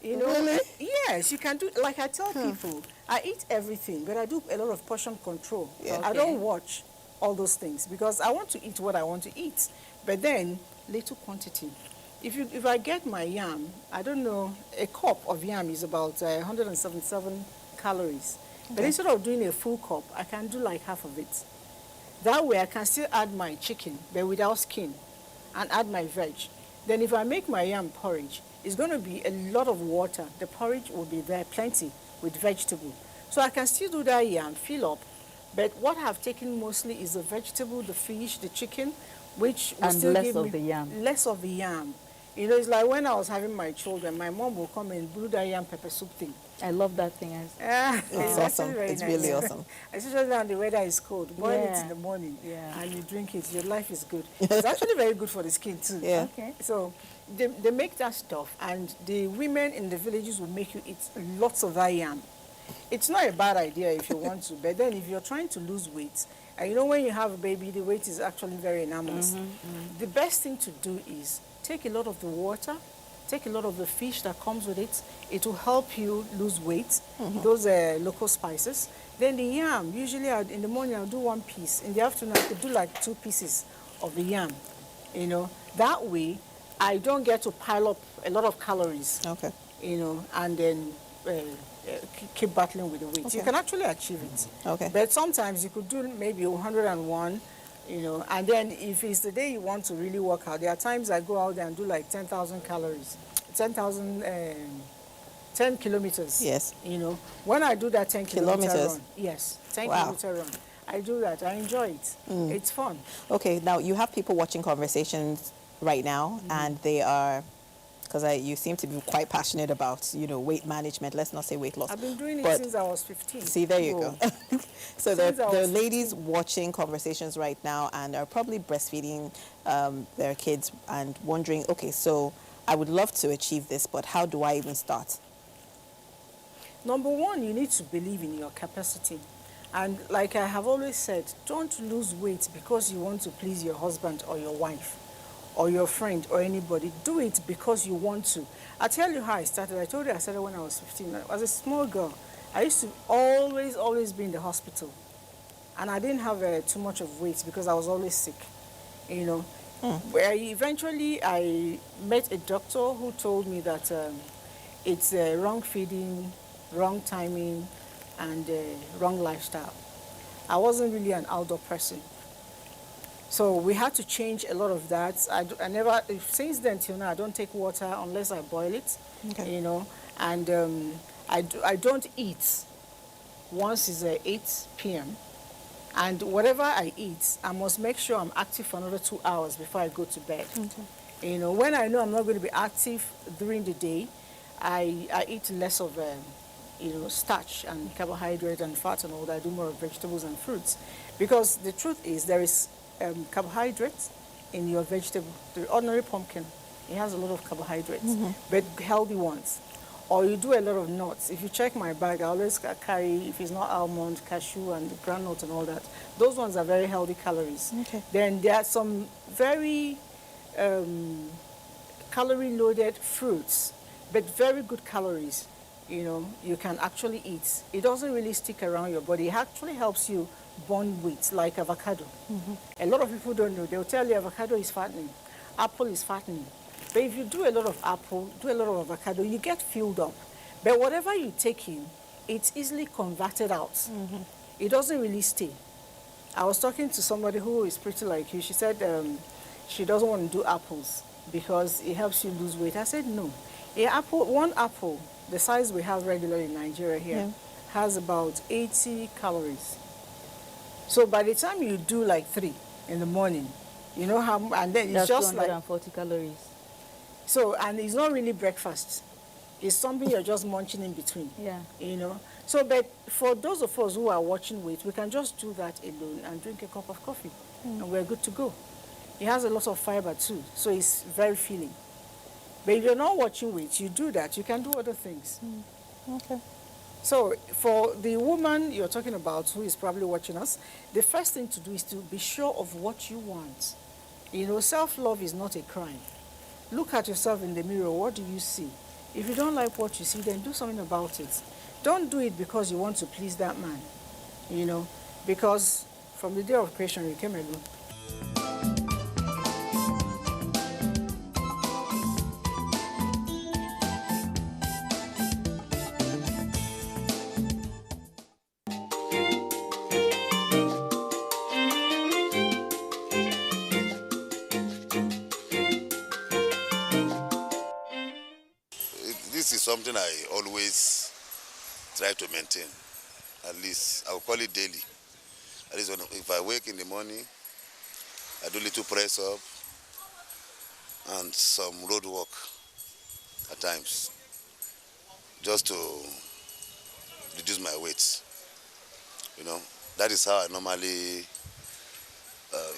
You know,
really?
Yes, you can do. Like I tell people, I eat everything, but I do a lot of portion control.
Yeah.
I don't watch all those things because I want to eat what I want to eat, but then little quantity. If I get my yam, I don't know, a cup of yam is about 177 calories. Okay. But instead of doing a full cup, I can do like half of it. That way I can still add my chicken, but without skin, and add my veg. Then if I make my yam porridge, it's going to be a lot of water. The porridge will be there plenty with vegetable. So I can still do that yam, fill up. But what I've taken mostly is the vegetable, the fish, the chicken, which will still give me less of the yam. You know, it's like when I was having my children, my mom will come and brew that yam pepper soup thing.
I love that thing.
It's awesome. It's really awesome.
Especially when the weather is cold. Boil it in the morning and you drink it. Your life is good. It's actually very good for the skin too.
Yeah.
Okay. So they make that stuff, and the women in the villages will make you eat lots of that yam. It's not a bad idea if you want to, but then if you're trying to lose weight, and you know when you have a baby, the weight is actually very enormous. The best thing to do is take a lot of the water, take a lot of the fish that comes with it. It will help you lose weight, those local spices. Then the yam, usually in the morning I'll do 1 piece. In the afternoon I could do like 2 pieces of the yam. You know, that way I don't get to pile up a lot of calories.
Okay.
You know, and then keep battling with the weight.
Okay.
You can actually achieve it.
Okay.
But sometimes you could do maybe 101, and then if it's the day you want to really work out, there are times I go out there and do like 10,000 calories, 10 kilometers.
Yes.
When I do that 10 kilometer
Kilometers?
run, yes, 10
Wow.
kilometer run, I do that. I enjoy it. It's fun.
Okay, now you have people watching Conversations right now, and they are, because you seem to be quite passionate about, weight management. Let's not say weight loss.
I've been doing it
But
since I was 15.
see, there you go. So there
Since I
are
was
ladies watching Conversations right now and are probably breastfeeding their kids and wondering, okay, so I would love to achieve this, but how do I even start?
Number one, you need to believe in your capacity. And like I have always said, don't lose weight because you want to please your husband or your wife or your friend or anybody. Do it because you want to. I'll tell you how I started. I told you I started when I was 15. I was a small girl. I used to always be in the hospital. And I didn't have too much of weight because I was always sick, Where eventually I met a doctor who told me that it's wrong feeding, wrong timing, and wrong lifestyle. I wasn't really an outdoor person. So we had to change a lot of that. Since then till now, I don't take water unless I boil it, and I don't eat once it's 8 p.m. And whatever I eat, I must make sure I'm active for another 2 hours before I go to bed. Okay. When I know I'm not going to be active during the day, I eat less of starch and carbohydrate and fat and all that. I do more of vegetables and fruits. Because the truth is there is carbohydrates in your vegetable. The ordinary pumpkin, it has a lot of carbohydrates, but healthy ones. Or you do a lot of nuts. If you check my bag, I always carry, if it's not almond, cashew, and groundnut and all that. Those ones are very healthy calories. Okay. Then there are some very calorie-loaded fruits, but very good calories. You can actually eat. It doesn't really stick around your body. It actually helps you burn weight, like avocado. A lot of people don't know. They'll tell you avocado is fattening, apple is fattening. But if you do a lot of apple, do a lot of avocado, you get filled up. But whatever you take in, it's easily converted out. It doesn't really stay. I was talking to somebody who is pretty like you. She said she doesn't want to do apples because it helps you lose weight. I said no. One apple, the size we have regularly in Nigeria here, has about 80 calories. So by the time you do like 3 in the morning, you know how, and then it's
that's
just
240 calories.
So, and it's not really breakfast. It's something you're just munching in between.
Yeah.
So, but for those of us who are watching weight, we can just do that alone and drink a cup of coffee, and we're good to go. It has a lot of fiber too, so it's very filling. But if you're not watching weight, you do that, you can do other things.
Okay.
So for the woman you're talking about who is probably watching us, the first thing to do is to be sure of what you want. Self-love is not a crime. Look at yourself in the mirror. What do you see? If you don't like what you see, then do something about it. Don't do it because you want to please that man, because from the day of creation you came alone.
This is something I always try to maintain. At least I'll call it daily. At least if I wake in the morning, I do little press up and some road walk at times, just to reduce my weight. That is how I normally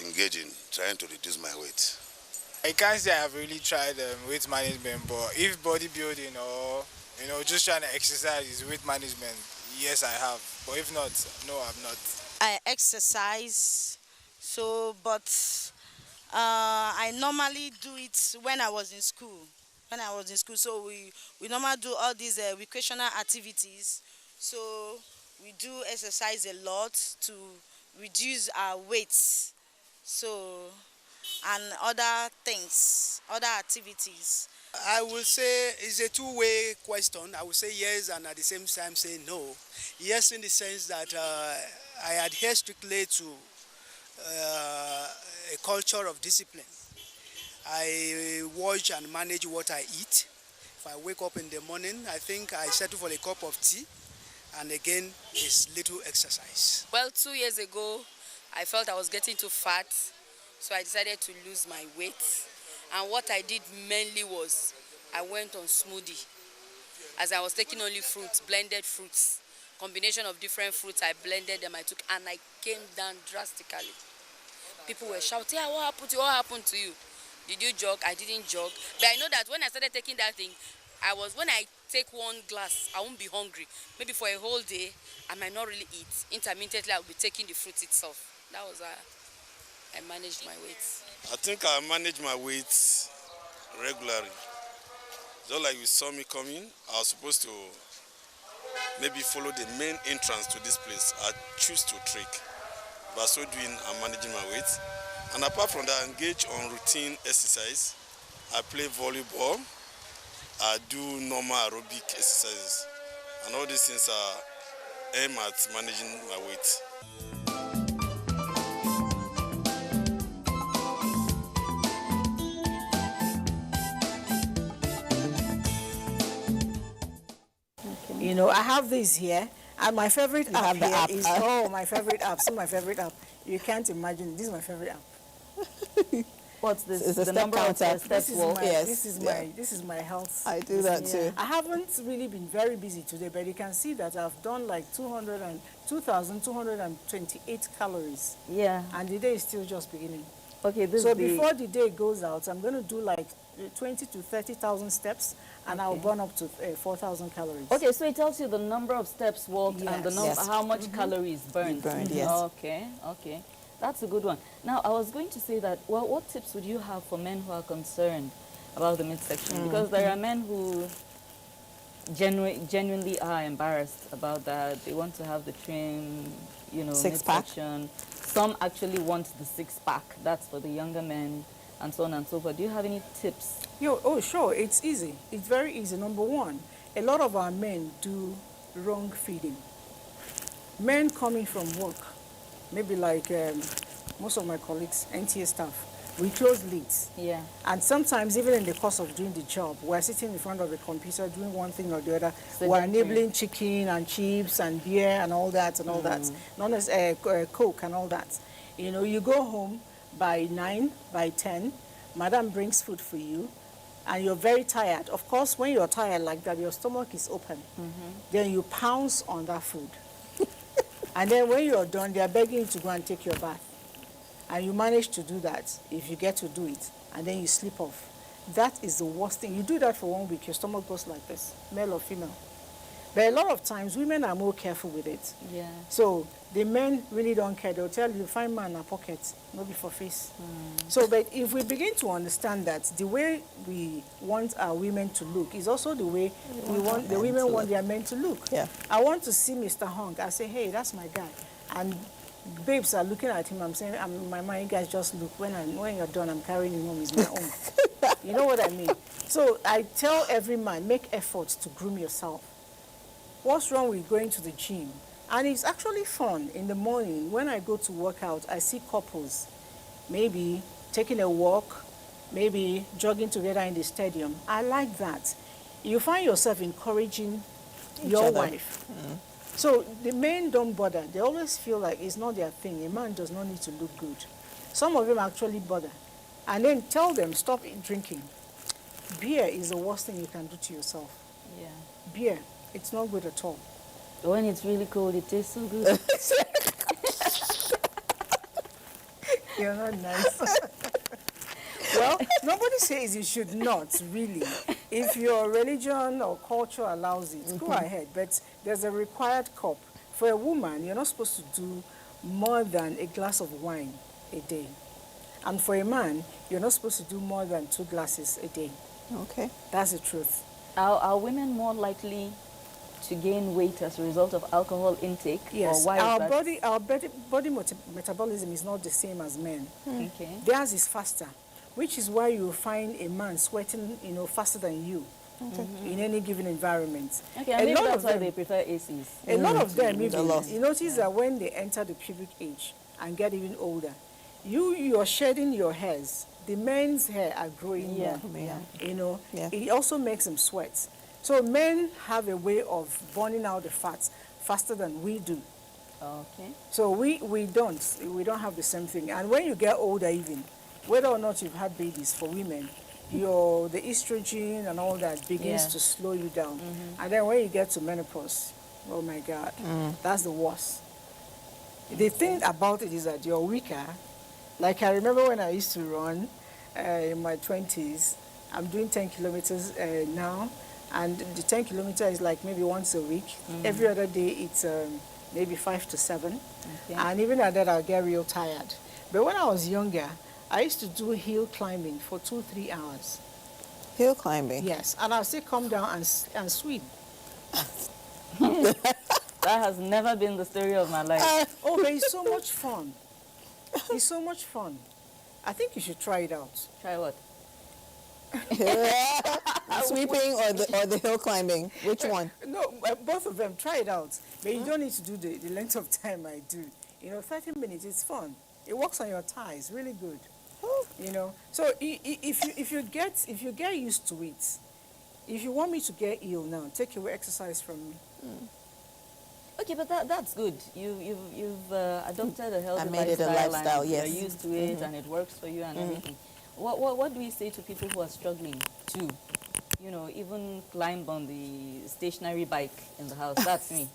engage in trying to reduce my weight.
I can't say I've really tried weight management, but if bodybuilding or just trying to exercise is weight management, yes I have. But if not, no, I've not.
I exercise, but I normally do it when I was in school. So we normally do all these recreational activities. So we do exercise a lot to reduce our weights. So and other things, other activities.
I will say it's a two-way question. I will say yes and at the same time say no. Yes, in the sense that I adhere strictly to a culture of discipline. I watch and manage what I eat. If I wake up in the morning, I think I settle for a cup of tea, and again, it's little exercise.
Well, 2 years ago, I felt I was getting too fat, so I decided to lose my weight. And what I did mainly was I went on smoothie. As I was taking only fruits, blended fruits, combination of different fruits, I blended them, I took, and I came down drastically. People were shouting, "Ah, what happened to you? What happened to you? Did you jog?" I didn't jog. But I know that when I started taking that thing, when I take one glass, I won't be hungry. Maybe for a whole day, I might not really eat. Intermittently, I'll be taking the fruit itself. That was how I managed my weight.
I think I manage my weight regularly. Just like you saw me coming, I was supposed to maybe follow the main entrance to this place. I choose to trek. By so doing, I'm managing my weight. And apart from that, I engage on routine exercise. I play volleyball. I do normal aerobic exercises. And all these things are aimed at managing my weight.
You know, I have this here, and my favorite app here is, my favorite app. See my favorite app. You can't imagine. This is my favorite app.
What's this?
It's a
the
step
number
counter.
of steps walk.
Yes.
This is my health.
I do that too.
I haven't really been very busy today, but you can see that I've done like 2,228 calories.
Yeah.
And the day is still just beginning.
Okay,
so before the day goes out, I'm going to do like 20 to 30,000 steps, and I'll burn up to 4,000 calories.
Okay, so it tells you the number of steps walked and the number, how much calories burned.
Yes.
Okay, okay. That's a good one. Now, I was going to say that, well, what tips would you have for men who are concerned about the midsection? Because there are men who genuinely are embarrassed about that. They want to have the trim, you know, midsection. Some actually want the six-pack. That's for the younger men, and so on and so forth. Do you have any tips?
Sure. It's easy. It's very easy. Number one, a lot of our men do wrong feeding. Men coming from work, maybe like most of my colleagues, NTA staff, we close late.
Yeah.
And sometimes even in the course of doing the job, we're sitting in front of a computer doing one thing or the other. We're enabling chicken and chips and beer and all that and all that. Not as Coke and all that. You know, you go home by 9, by 10, madam brings food for you, and you're very tired. Of course, when you're tired like that, your stomach is open. Then you pounce on that food. And then when you're done, they're begging you to go and take your bath. And you manage to do that, if you get to do it, and then you sleep off. That is the worst thing. You do that for 1 week, your stomach goes like this, male or female. But a lot of times, women are more careful with it.
Yeah.
So the men really don't care. They'll tell you, find man in a pocket, not before face. So, but if we begin to understand that the way we want our women to look is also the way we want the women want their men to look.
Yeah.
I want to see Mr. Hunk. I say, hey, that's my guy. And babes are looking at him. I'm saying, my mind, you guys just look. When you're done, I'm carrying him home. He's my own. You know what I mean? So I tell every man, make efforts to groom yourself. What's wrong with going to the gym? And it's actually fun. In the morning, when I go to work out, I see couples, maybe taking a walk, maybe jogging together in the stadium. I like that. You find yourself encouraging your wife. So the men don't bother. They always feel like it's not their thing. A man does not need to look good. Some of them actually bother. And then tell them, stop drinking. Beer is the worst thing you can do to yourself.
Yeah.
Beer, it's not good at all.
When it's really cold, it tastes so good.
You're not nice. Well, nobody says you should not, really. If your religion or culture allows it, go ahead. But there's a required cup. For a woman, you're not supposed to do more than a glass of wine a day. And for a man, you're not supposed to do more than 2 glasses a day.
Okay.
That's the truth.
Are women more likely to gain weight as a result of alcohol intake?
Yes,
or why
our
is that?
body metabolism is not the same as men.
Okay.
Theirs is faster. which is why you find a man sweating, faster than you. Okay. In any given environment.
Okay, and maybe that's why they prefer ACs.
A lot of them, even, you notice that when they enter the pubic age and get even older, you're shedding your hairs. The men's hair are growing more. It also makes them sweat. So men have a way of burning out the fats faster than we do.
Okay.
So we don't have the same thing. And when you get older, even whether or not you've had babies, for women, the estrogen and all that begins to slow you down. And then when you get to menopause, oh my God, that's the worst. The thing about it is that you're weaker. Like I remember when I used to run in my 20s, I'm doing 10 kilometers now, and the 10 kilometers is like maybe once a week. Every other day it's maybe 5 to 7. Okay. And even at that I'll get real tired. But when I was younger, I used to do hill climbing for 2-3 hours.
Hill climbing?
Yes, and I'll still come down and swim.
That has never been the story of my life.
Oh, but it's so much fun. It's so much fun. I think you should try it out.
Try what?
Sweeping or the hill climbing? Which one?
No, both of them. Try it out. But you don't need to do the length of time I do. 30 minutes, it's fun. It works on your thighs, really good. So if you get used to it, if you want me to get ill now, take away exercise from me.
Okay, but that's good. You've adopted a healthy
made it a lifestyle.
And
yes,
you're used to it, and it works for you and everything. What do we say to people who are struggling to, even climb on the stationary bike in the house? That's me.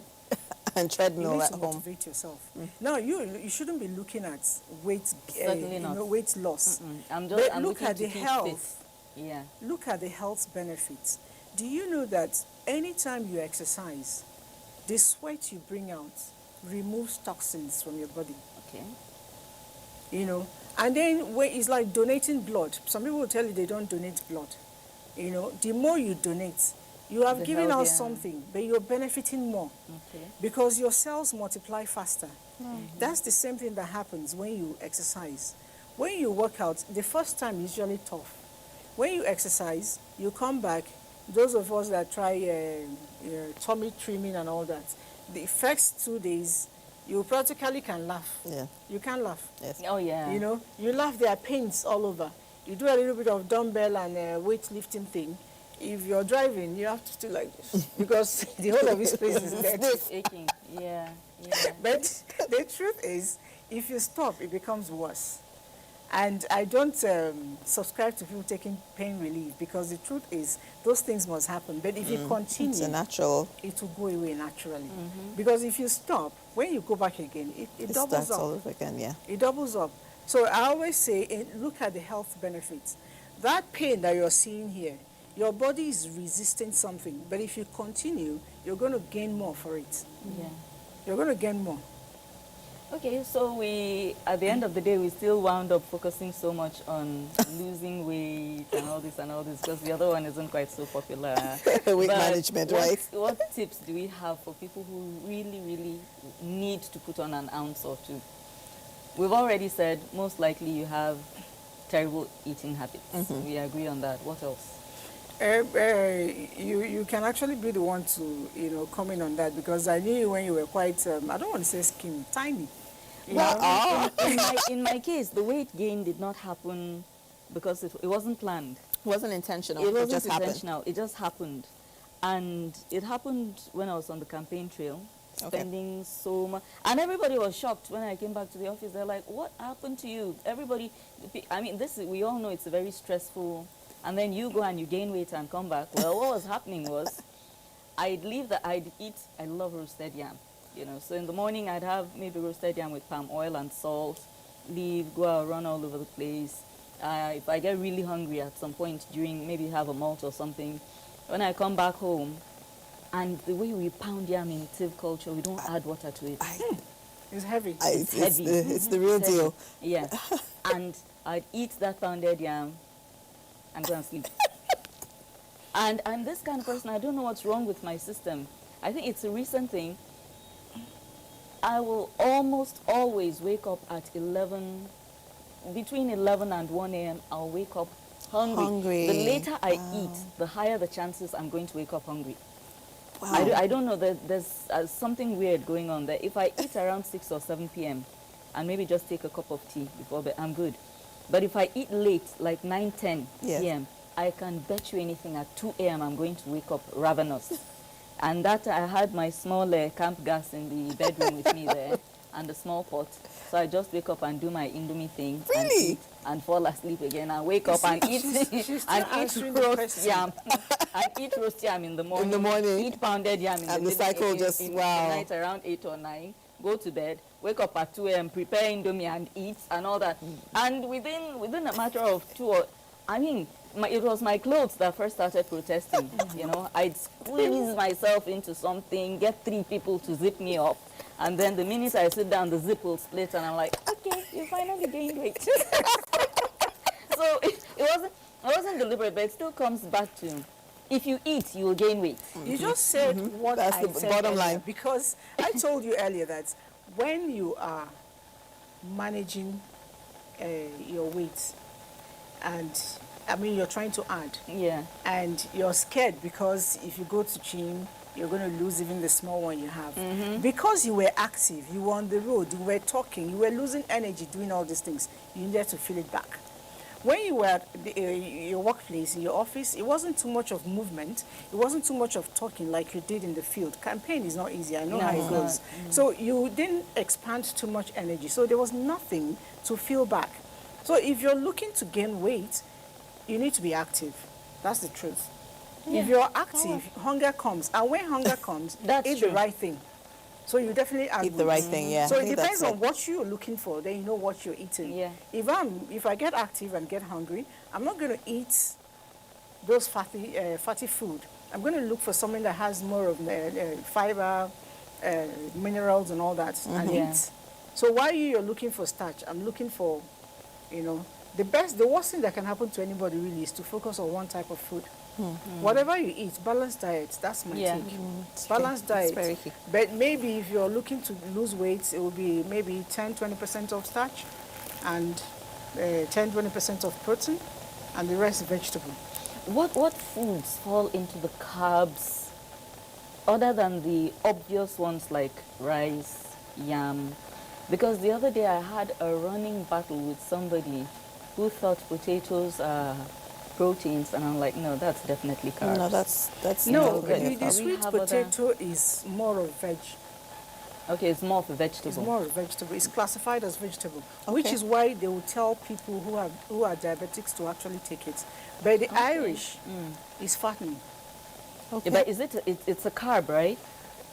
And treadmill at home.
You need to motivate yourself. No, you shouldn't be looking at weight.
Certainly not.
Weight loss.
I'm
look at the health.
Fit. Yeah.
Look at the health benefits. Do you know that anytime you exercise, the sweat you bring out removes toxins from your body?
Okay.
And then it's like donating blood. Some people will tell you they don't donate blood. The more you donate, you have given out something, but you're benefiting more.
Okay.
Because your cells multiply faster. That's the same thing that happens when you exercise. When you work out, the first time is usually tough. When you exercise, you come back. Those of us that try tummy trimming and all that, the first 2 days, you practically can laugh.
Yeah.
You can laugh.
Yes. Oh, yeah.
You laugh, there are pains all over. You do a little bit of dumbbell and weightlifting thing. If you're driving, you have to still like this because the whole of this place is dead.
Aching. Yeah.
But the truth is, if you stop, it becomes worse. And I don't subscribe to people taking pain relief because the truth is, those things must happen. But if you continue,
it's a natural.
It will go away naturally. Because if you stop, when you go back again, it doubles up.
All over again, yeah.
It doubles up. So I always say, look at the health benefits. That pain that you're seeing here, your body is resisting something. But if you continue, you're going to gain more for it.
Yeah.
You're going to gain more.
Okay, so at the end of the day, we still wound up focusing so much on losing weight and all this because the other one isn't quite so popular.
Weight management, right?
What tips do we have for people who really, really need to put on an ounce or two? We've already said most likely you have terrible eating habits. We agree on that. What else?
You can actually be the one to come in on that because I knew you when you were quite I don't want to say skinny, tiny.
In my case, the weight gain did not happen because it wasn't planned.
It wasn't intentional.
It wasn't intentional. It just happened, and it happened when I was on the campaign trail. Spending so much, and everybody was shocked when I came back to the office. They're like, "What happened to you?" Everybody, we all know it's a very stressful. And then you go and you gain weight and come back. Well, what was happening was, I'd eat. I love roasted yam, So in the morning, I'd have maybe roasted yam with palm oil and salt. Leave, go out, run all over the place. If I get really hungry at some point during, maybe have a malt or something. When I come back home, and the way we pound yam in Tiv culture, we don't add water to it.
It's heavy.
It's heavy.
It's the real deal.
Yeah. And I'd eat that pounded yam and go and sleep. And I'm this kind of person, I don't know what's wrong with my system. I think it's a recent thing. I will almost always wake up at 11 between 11 and 1 a.m., I'll wake up hungry. The later I eat, the higher the chances I'm going to wake up hungry.
Wow.
I don't know, there's something weird going on there. If I eat around 6 or 7 p.m. and maybe just take a cup of tea before bed, I'm good. But if I eat late, like 9, 10 p.m., I can bet you anything at 2 a.m. I'm going to wake up ravenous. And that I had my small camp gas in the bedroom with me there and the small pot. So I just wake up and do my Indomie thing and eat and fall asleep again and wake up and eat and eat roast yam. And eat roast yam in the morning.
In the morning.
Eat pounded yam in
and
the
cycle just, wow.
the night around 8 or 9. Go to bed, wake up at 2 a.m., prepare Indomie and eat and all that. And within a matter of it was my clothes that first started protesting. You know, I'd squeeze myself into something, get 3 people to zip me up, and then the minute I sit down, the zip will split, and I'm like, okay, you finally gained weight. So it wasn't deliberate, but it still comes back to, if you eat, you will gain weight.
You just said what
That's
I
the
said
bottom
earlier,
line.
because I told you earlier that when you are managing your weight, and you're trying to add, and you're scared because if you go to gym, you're going to lose even the small one you have. Because you were active, you were on the road, you were talking, you were losing energy doing all these things, you needed to fill it back. When you were at your workplace, in your office, it wasn't too much of movement. It wasn't too much of talking like you did in the field. Campaign is not easy. I know how it goes. So you didn't expand too much energy. So there was nothing to fill back. So if you're looking to gain weight, you need to be active. That's the truth. If you're active, hunger comes. And when hunger comes, eat the right thing. So you definitely
eat the right thing, yeah.
So it depends on what you're looking for. Then you know what you're eating.
Yeah.
If I get active and get hungry, I'm not going to eat those fatty food. I'm going to look for something that has more of fiber, minerals, and all that, and eat. So while you're looking for starch, I'm looking for, the worst thing that can happen to anybody really is to focus on one type of food. Whatever you eat, balanced diet, that's my take. Balanced diet.
Very key.
But maybe if you're looking to lose weight, it will be maybe 10-20% of starch and 10-20% of protein and the rest vegetable.
What foods fall into the carbs other than the obvious ones like rice, yam? Because the other day I had a running battle with somebody who thought potatoes are proteins, and I'm like, no, that's definitely carbs.
No, that's
no. The sweet potato is more of veg.
Okay, it's more of a vegetable.
It's more of a vegetable. It's classified as vegetable, which is why they will tell people who are diabetics to actually take it. But the Irish is fattening.
Okay. Yeah, but it's a carb, right?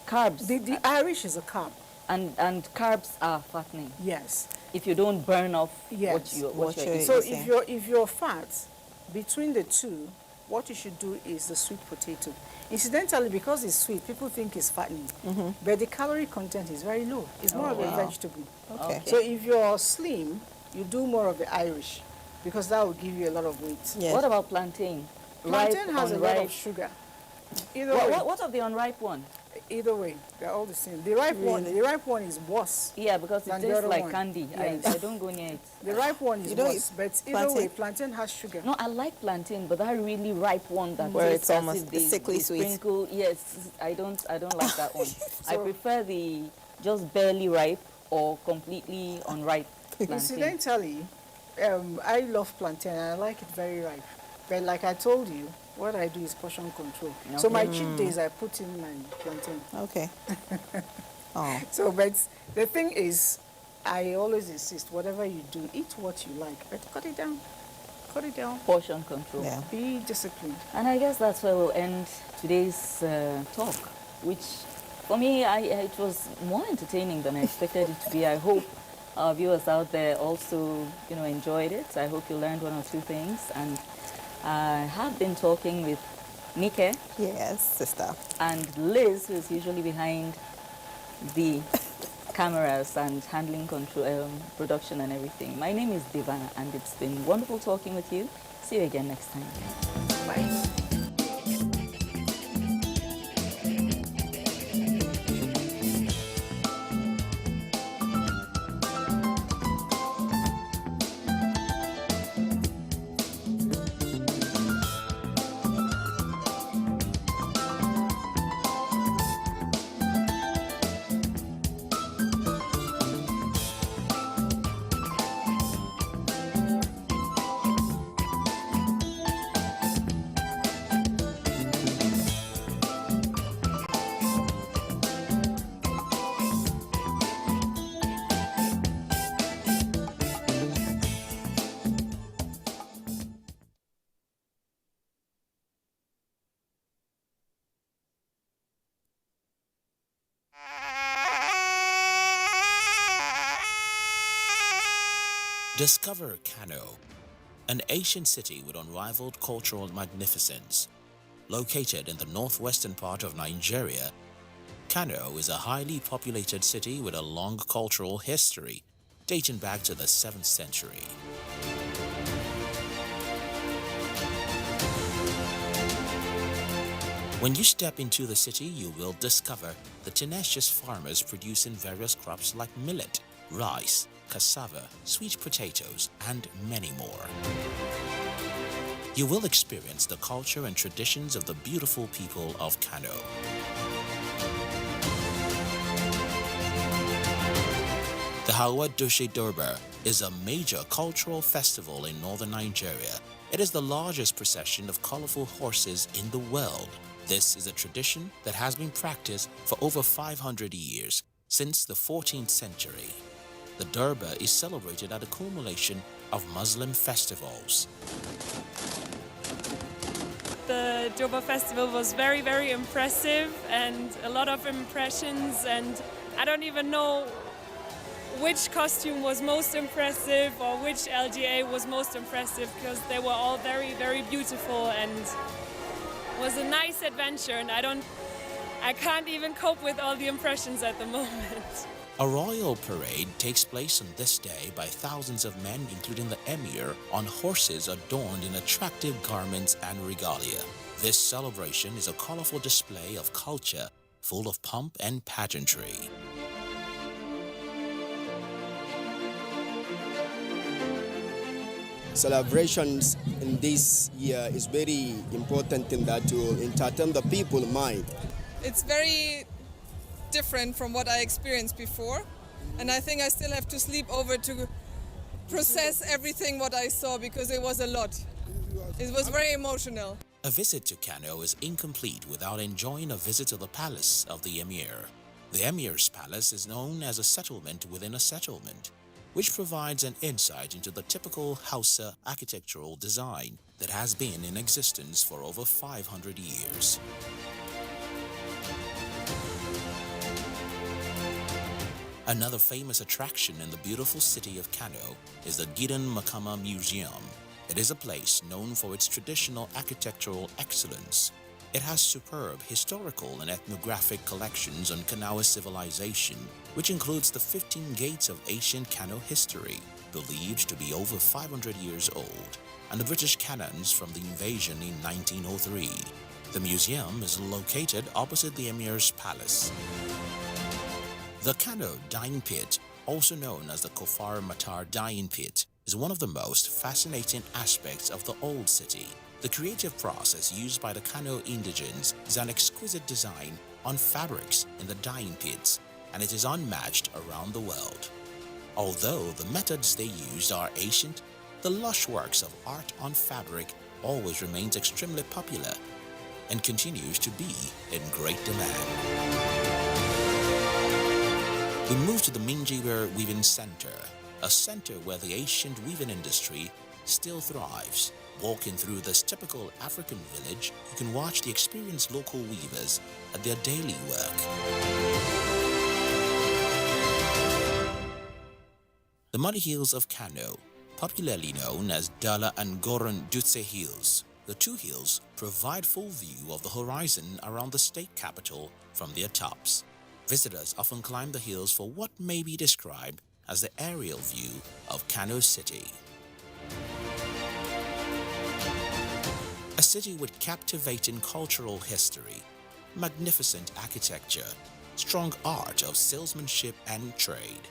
Carbs.
The Irish is a carb.
And carbs are fattening.
Yes.
If you don't burn off what you're eating.
So if you're fat, between the two, what you should do is the sweet potato. Incidentally, because it's sweet, people think it's fattening. But the calorie content is very low. It's more of a vegetable.
Okay.
So if you're slim, you do more of the Irish, because that will give you a lot of weight.
Yes. What about plantain?
Plantain has a lot of sugar. Either way.
What of the unripe one?
Either way, they're all the same. The ripe one is worse.
Yeah, because it tastes like candy.
Yes.
I don't go near it.
The ripe one is worse, but either way, plantain has sugar.
No, I like plantain, but that really ripe one that
where it's almost sickly sweet.
Sprinkle, yes, I don't like that one. I prefer the just barely ripe or completely unripe plantain.
Incidentally, I love plantain and I like it very ripe. But like I told you, what I do is portion control. Okay. So my cheat days, I put in my plantain.
Okay. Oh.
So, but the thing is, I always insist, whatever you do, eat what you like, but cut it down. Cut it down.
Portion control.
Yeah. Be disciplined.
And I guess that's where we'll end today's talk, which for me, it was more entertaining than I expected it to be. I hope our viewers out there also, enjoyed it. I hope you learned one or two things. And I have been talking with Nike.
Yes, sister.
And Liz, who is usually behind the cameras and handling control, production and everything. My name is Divana, and it's been wonderful talking with you. See you again next time. Bye.
Discover Kano, an ancient city with unrivaled cultural magnificence. Located in the northwestern part of Nigeria, Kano is a highly populated city with a long cultural history dating back to the 7th century. When you step into the city, you will discover the tenacious farmers producing various crops like millet, rice, cassava, sweet potatoes, and many more. You will experience the culture and traditions of the beautiful people of Kano. The Hawa Doshe Durbar is a major cultural festival in northern Nigeria. It is the largest procession of colorful horses in the world. This is a tradition that has been practiced for over 500 years, since the 14th century. The Durbar is celebrated at the culmination of Muslim festivals.
The Durbar festival was very, very impressive and a lot of impressions, and I don't even know which costume was most impressive or which LGA was most impressive, because they were all very, very beautiful, and it was a nice adventure, and I can't even cope with all the impressions at the moment.
A royal parade takes place on this day by thousands of men, including the emir, on horses adorned in attractive garments and regalia. This celebration is a colorful display of culture, full of pomp and pageantry.
Celebrations in this year is very important in that to entertain the people mind.
It's very different from what I experienced before, and I think I still have to sleep over to process everything what I saw, because it was a lot. It was very emotional.
A visit to Kano is incomplete without enjoying a visit to the palace of the emir. The emir's palace is known as a settlement within a settlement, which provides an insight into the typical Hausa architectural design that has been in existence for over 500 years. Another famous attraction in the beautiful city of Kano is the Gidan Makama Museum. It is a place known for its traditional architectural excellence. It has superb historical and ethnographic collections on Kanawa civilization, which includes the 15 gates of ancient Kano history, believed to be over 500 years old, and the British cannons from the invasion in 1903. The museum is located opposite the Emir's palace. The Kano Dyeing Pit, also known as the Kofar Matar Dyeing Pit, is one of the most fascinating aspects of the old city. The creative process used by the Kano indigents is an exquisite design on fabrics in the dyeing pits, and it is unmatched around the world. Although the methods they used are ancient, the lush works of art on fabric always remains extremely popular and continues to be in great demand. We move to the Minjibir Weaving Center, a center where the ancient weaving industry still thrives. Walking through this typical African village, you can watch the experienced local weavers at their daily work. The muddy hills of Kano, popularly known as Dala and Goron Dutse Hills. The two hills provide full view of the horizon around the state capital from their tops. Visitors often climb the hills for what may be described as the aerial view of Kano City. A city with captivating cultural history, magnificent architecture, strong art of salesmanship and trade.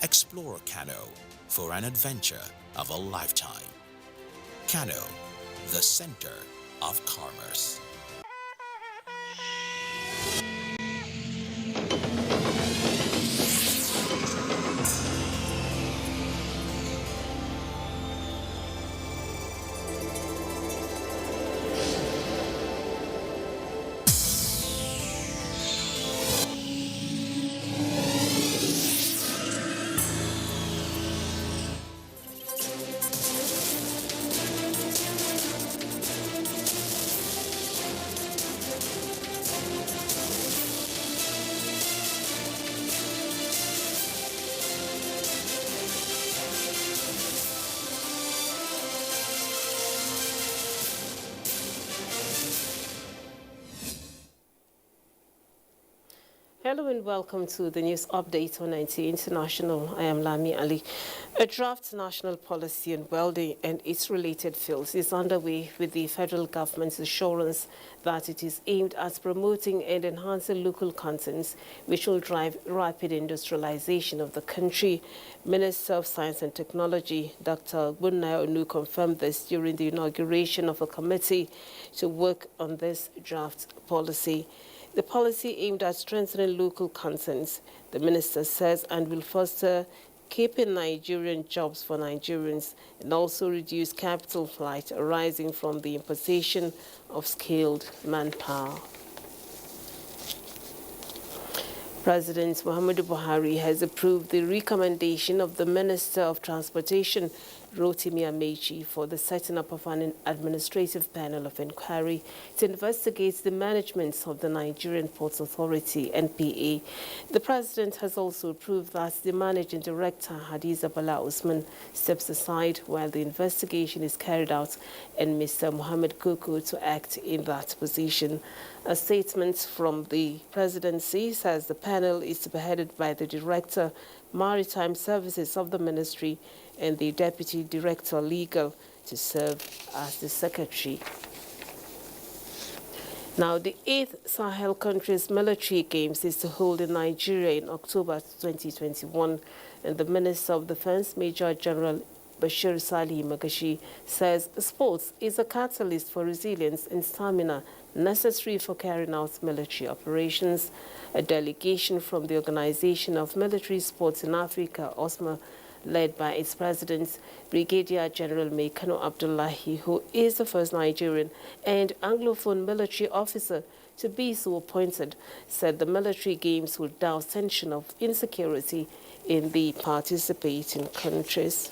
Explore Kano for an adventure of a lifetime. Kano, the center of commerce.
Hello and welcome to the news update on NTA International. I am Lami Ali. A draft national policy on welding and its related fields is underway with the federal government's assurance that it is aimed at promoting and enhancing local contents, which will drive rapid industrialization of the country. Minister of Science and Technology, Dr. Bunaya Onu, confirmed this during the inauguration of a committee to work on this draft policy. The policy aimed at strengthening local contents, the minister says, and will foster keeping Nigerian jobs for Nigerians and also reduce capital flight arising from the importation of skilled manpower. President Muhammadu Buhari has approved the recommendation of the Minister of Transportation, Rotimi Amechi, for the setting up of an administrative panel of inquiry to investigate the management of the Nigerian Ports Authority, NPA. The President has also approved that the Managing Director, Hadiza Bala Usman, steps aside while the investigation is carried out and Mr. Mohammed Koko to act in that position. A statement from the presidency says the panel is to be headed by the Director, Maritime Services of the Ministry and the Deputy Director Legal to serve as the Secretary. Now, the 8th Sahel Countries Military Games is to hold in Nigeria in October 2021, and the Minister of Defense, Major General Bashir Salih Magashi, says sports is a catalyst for resilience and stamina necessary for carrying out military operations. A delegation from the Organization of Military Sports in Africa, OSMA, led by its president, Brigadier General Mekano Abdullahi, who is the first Nigerian and Anglophone military officer to be so appointed, said the military games would douse tension of insecurity in the participating countries.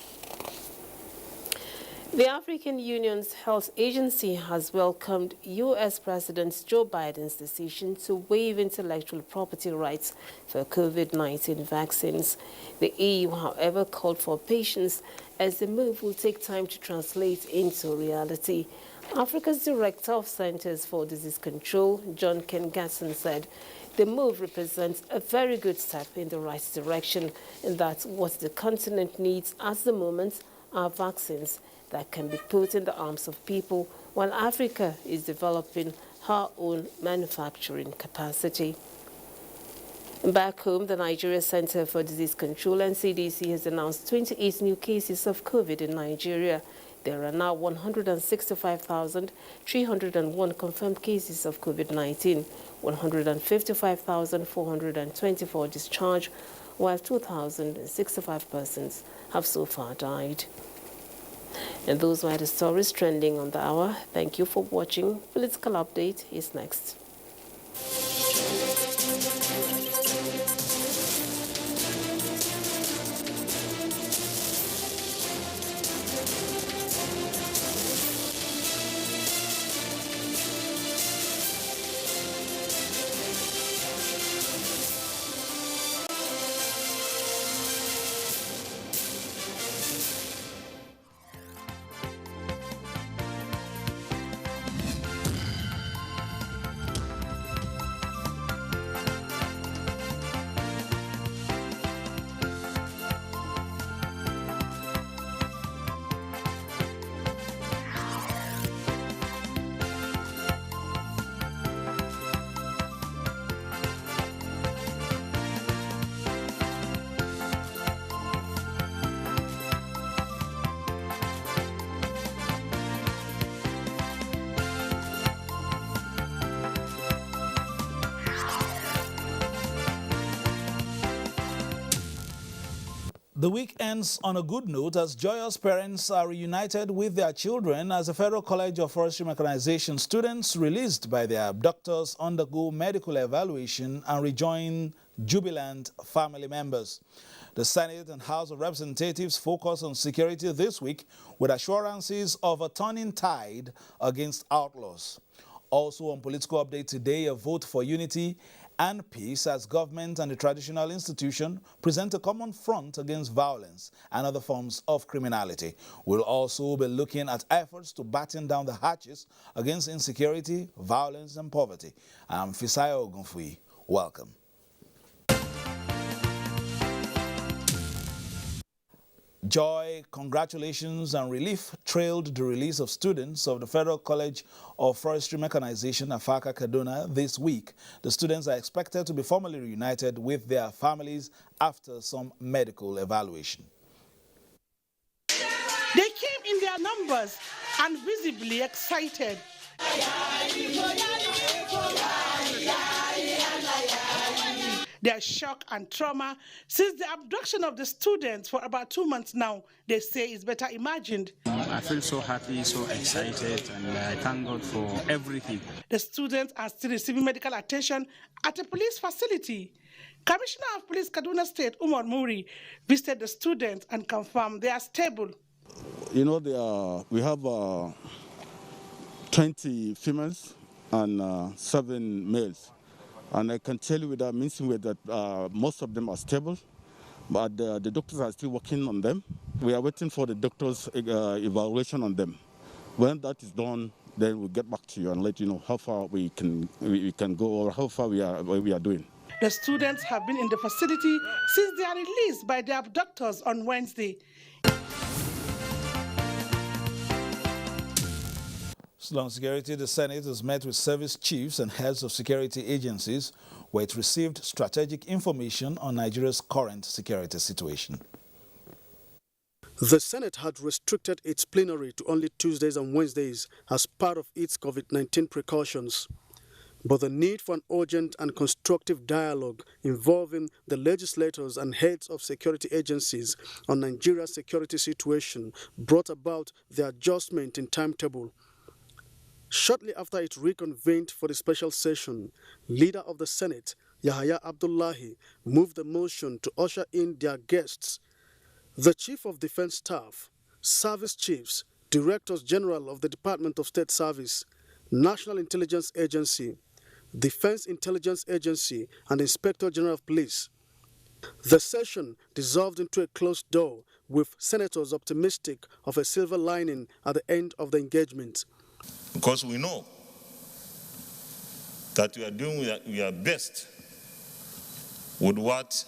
The African Union's health agency has welcomed U.S. President Joe Biden's decision to waive intellectual property rights for COVID-19 vaccines. The EU, however, called for patience as the move will take time to translate into reality. Africa's Director of Centers for Disease Control, John Ken Gatson, said the move represents a very good step in the right direction and that what the continent needs at the moment are vaccines that can be put in the arms of people while Africa is developing her own manufacturing capacity. Back home, the Nigeria Center for Disease Control and CDC has announced 28 new cases of COVID in Nigeria. There are now 165,301 confirmed cases of COVID-19, 155,424 discharged, while 2,065 persons have so far died. And those were the stories trending on the hour. Thank you for watching. Political Update is next.
The week ends on a good note as joyous parents are reunited with their children as the Federal College of Forestry Mechanization students released by their abductors undergo medical evaluation and rejoin jubilant family members. The Senate and House of Representatives focus on security this week with assurances of a turning tide against outlaws. Also on Political Update today, a vote for unity and peace as government and the traditional institution present a common front against violence and other forms of criminality. We'll also be looking at efforts to batten down the hatches against insecurity, violence and poverty. I'm Fisayo Ogunfui. Welcome. Joy, congratulations, and relief trailed the release of students of the Federal College of Forestry Mechanization, Afaka, Kaduna this week. The students are expected to be formally reunited with their families after some medical evaluation.
They came in their numbers and visibly excited. Their shock and trauma since the abduction of the students for about 2 months now, they say is better imagined.
I feel so happy, so excited, and I thank God for everything.
The students are still receiving medical attention at a police facility. Commissioner of Police Kaduna State, Umar Muri, visited the students and confirmed they are stable.
You know, we have 20 females and 7 males. And I can tell you without mincing words that most of them are stable, but the doctors are still working on them. We are waiting for the doctors' evaluation on them. When that is done, then we'll get back to you and let you know how far we can go or how far we are doing.
The students have been in the facility since they are released by their abductors on Wednesday.
Still on security, the Senate has met with service chiefs and heads of security agencies where it received strategic information on Nigeria's current security situation.
The Senate had restricted its plenary to only Tuesdays and Wednesdays as part of its COVID-19 precautions. But the need for an urgent and constructive dialogue involving the legislators and heads of security agencies on Nigeria's security situation brought about the adjustment in timetable. Shortly after it reconvened for the special session, Leader of the Senate, Yahaya Abdullahi, moved the motion to usher in their guests. The Chief of Defense Staff, Service Chiefs, Directors General of the Department of State Service, National Intelligence Agency, Defense Intelligence Agency, and Inspector General of Police. The session dissolved into a closed door, with senators optimistic of a silver lining at the end of the engagement.
Because we know that we are doing your best with what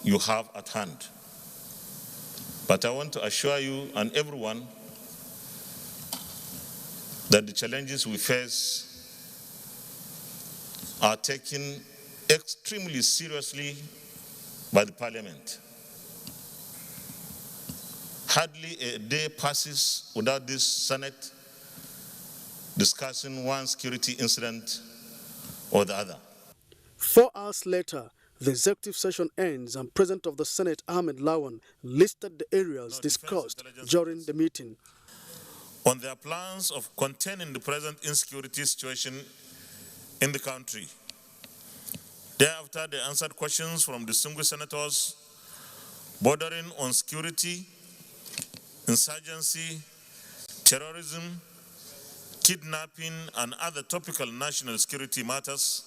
you have at hand. But I want to assure you and everyone that the challenges we face are taken extremely seriously by the Parliament. Hardly a day passes without this Senate discussing one security incident or the other.
4 hours later, the executive session ends and President of the Senate, Ahmed Lawan, listed the areas discussed during the meeting.
On their plans of containing the present insecurity situation in the country. Thereafter, they answered questions from distinguished senators bordering on security, insurgency, terrorism, kidnapping, and other topical national security matters.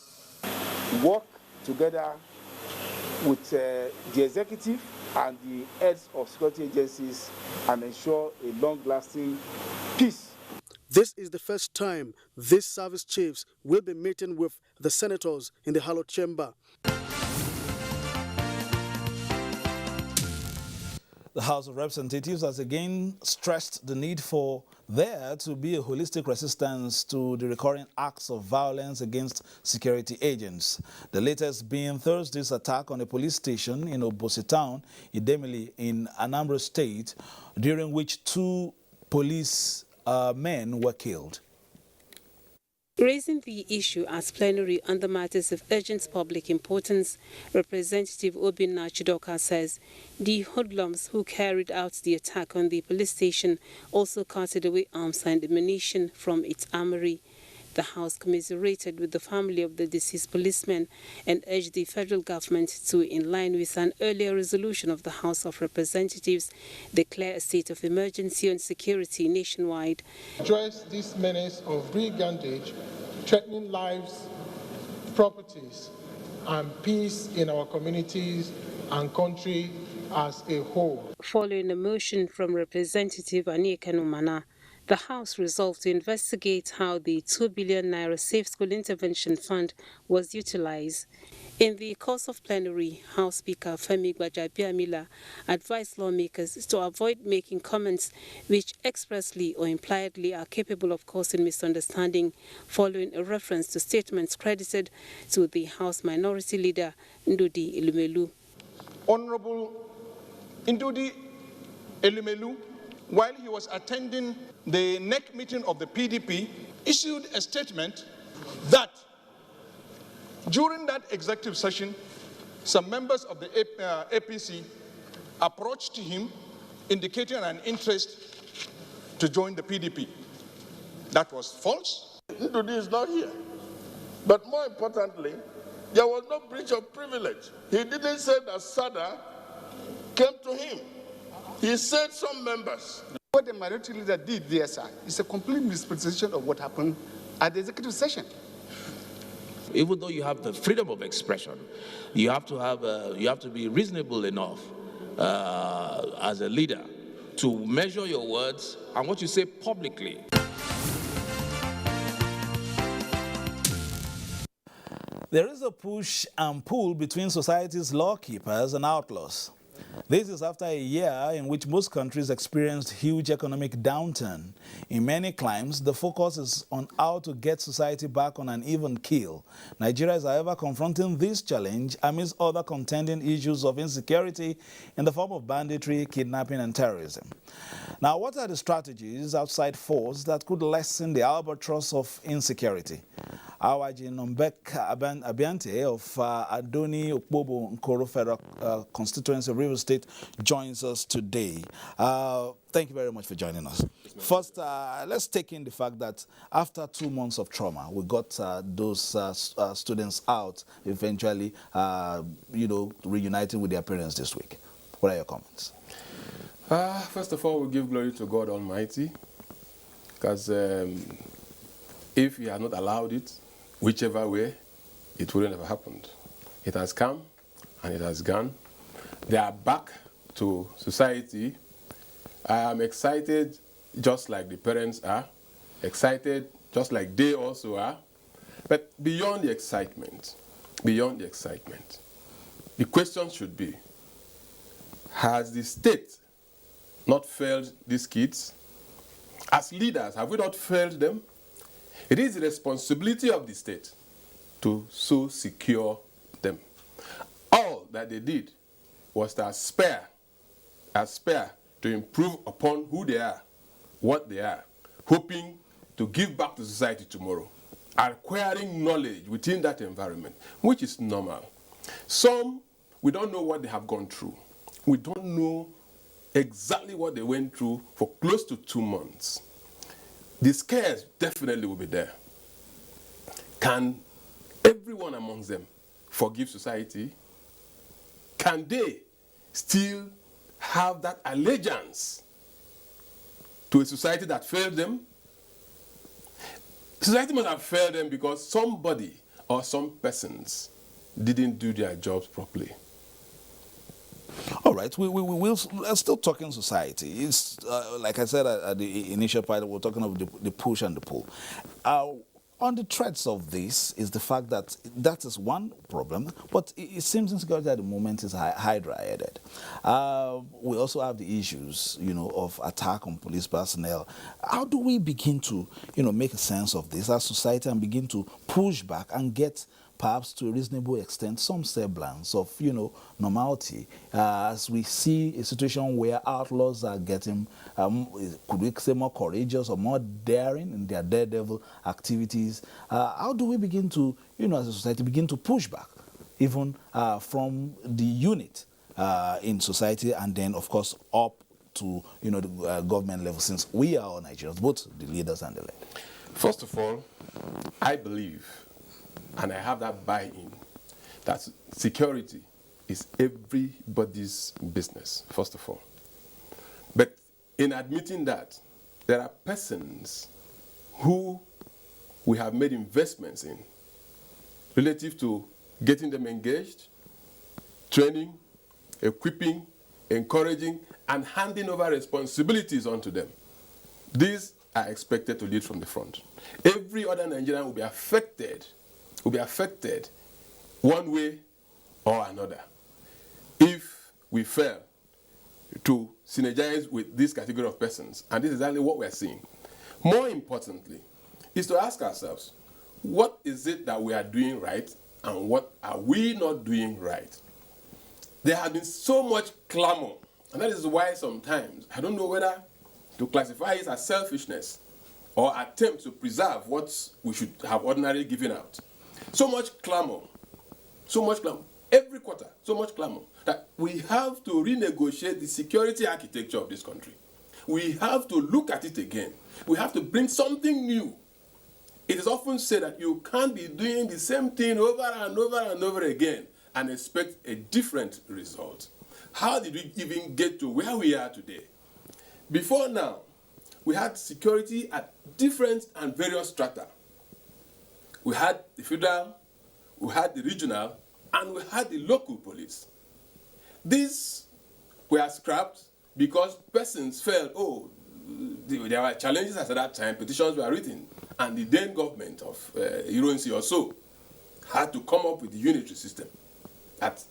Work together with the executive and the heads of security agencies and ensure a long-lasting peace.
This is the first time these service chiefs will be meeting with the senators in the hallowed chamber.
The House of Representatives has again stressed the need for there to be a holistic resistance to the recurring acts of violence against security agents. The latest being Thursday's attack on a police station in Obosi Town, Idemili, in Anambra State, during which 2 police men were killed.
Raising the issue as plenary on the matters of urgent public importance, Representative Obinna Chidoka says the hoodlums who carried out the attack on the police station also carted away arms and ammunition from its armory. The House commiserated with the family of the deceased policemen and urged the federal government to, in line with an earlier resolution of the House of Representatives, declare a state of emergency on security nationwide.
Address this menace of brigandage, threatening lives, properties, and peace in our communities and country as a whole.
Following a motion from Representative Anieka Numana, The House resolved to investigate how the 2 billion naira Safe School Intervention Fund was utilized. In the course of plenary, House Speaker Femi Gbajabiamila advised lawmakers to avoid making comments which expressly or impliedly are capable of causing misunderstanding, following a reference to statements credited to the House Minority Leader Ndudi Elumelu.
Honorable Ndudi Elumelu, while he was attending the NEC meeting of the PDP, issued a statement that during that executive session, some members of the APC approached him indicating an interest to join the PDP. That was false.
Ndudi is not here. But more importantly, there was no breach of privilege. He didn't say that SADA came to him. He said some members.
What the minority leader did there, sir, is a complete misrepresentation of what happened at the executive session.
Even though you have the freedom of expression, you have to be reasonable enough as a leader to measure your words and what you say publicly.
There is a push and pull between society's law-keepers and outlaws. This is after a year in which most countries experienced huge economic downturn. In many climes, the focus is on how to get society back on an even keel. Nigeria is, however, confronting this challenge amidst other contending issues of insecurity in the form of banditry, kidnapping, and terrorism. Now, what are the strategies outside force that could lessen the albatross of insecurity? Awaji Nombek Abiante of Adoni Okpobo Nkoro Federal Constituency of Rivers State joins us today. Thank you very much for joining us. First, let's take in the fact that after 2 months of trauma, we got those students out eventually, reuniting with their parents this week. What are your comments?
First of all, we give glory to God Almighty, because if He had not allowed it, whichever way, it wouldn't have happened. It has come and it has gone. They are back to society. I am excited just like the parents are, excited just like they also are. But beyond the excitement, the question should be, has the state not failed these kids? As leaders, have we not failed them? It is the responsibility of the state to so secure them. All that they did was to aspire to improve upon who they are, what they are, hoping to give back to society tomorrow, acquiring knowledge within that environment, which is normal. Some, we don't know what they have gone through. We don't know exactly what they went through for close to 2 months. The scares definitely will be there. Can everyone amongst them forgive society? Can they still have that allegiance to a society that failed them? Society must have failed them because somebody or some persons didn't do their jobs properly.
All right, we're still talking society. It's like I said at the initial part, we're talking about the push and the pull. On the threats of this is the fact that that is one problem, but it seems insecurity at the moment is hydra-headed. We also have the issues, of attack on police personnel. How do we begin to, make a sense of this as society and begin to push back and get perhaps to a reasonable extent, some semblance of, normality, as we see a situation where outlaws are getting, could we say, more courageous or more daring in their daredevil activities. How do we begin to, as a society, begin to push back, even from the unit in society and then, of course, up to, the government level, since we are all Nigerians, both the leaders and the led?
First of all, I believe, and I have that buy-in, that security is everybody's business, first of all. But in admitting that, there are persons who we have made investments in relative to getting them engaged, training, equipping, encouraging, and handing over responsibilities onto them. These are expected to lead from the front. Every other Nigerian will be affected one way or another if we fail to synergize with this category of persons. And this is exactly what we're seeing. More importantly, is to ask ourselves, what is it that we are doing right and what are we not doing right? There has been so much clamor, and that is why sometimes I don't know whether to classify it as selfishness or attempt to preserve what we should have ordinarily given out. So much clamor, every quarter, so much clamor, that we have to renegotiate the security architecture of this country. We have to look at it again. We have to bring something new. It is often said that you can't be doing the same thing over and over and over again and expect a different result. How did we even get to where we are today? Before now, we had security at different and various strata. We had the federal, we had the regional, and we had the local police. These were scrapped because persons felt, there were challenges at that time, petitions were written, and the then government of Ironsi or so had to come up with the unitary system that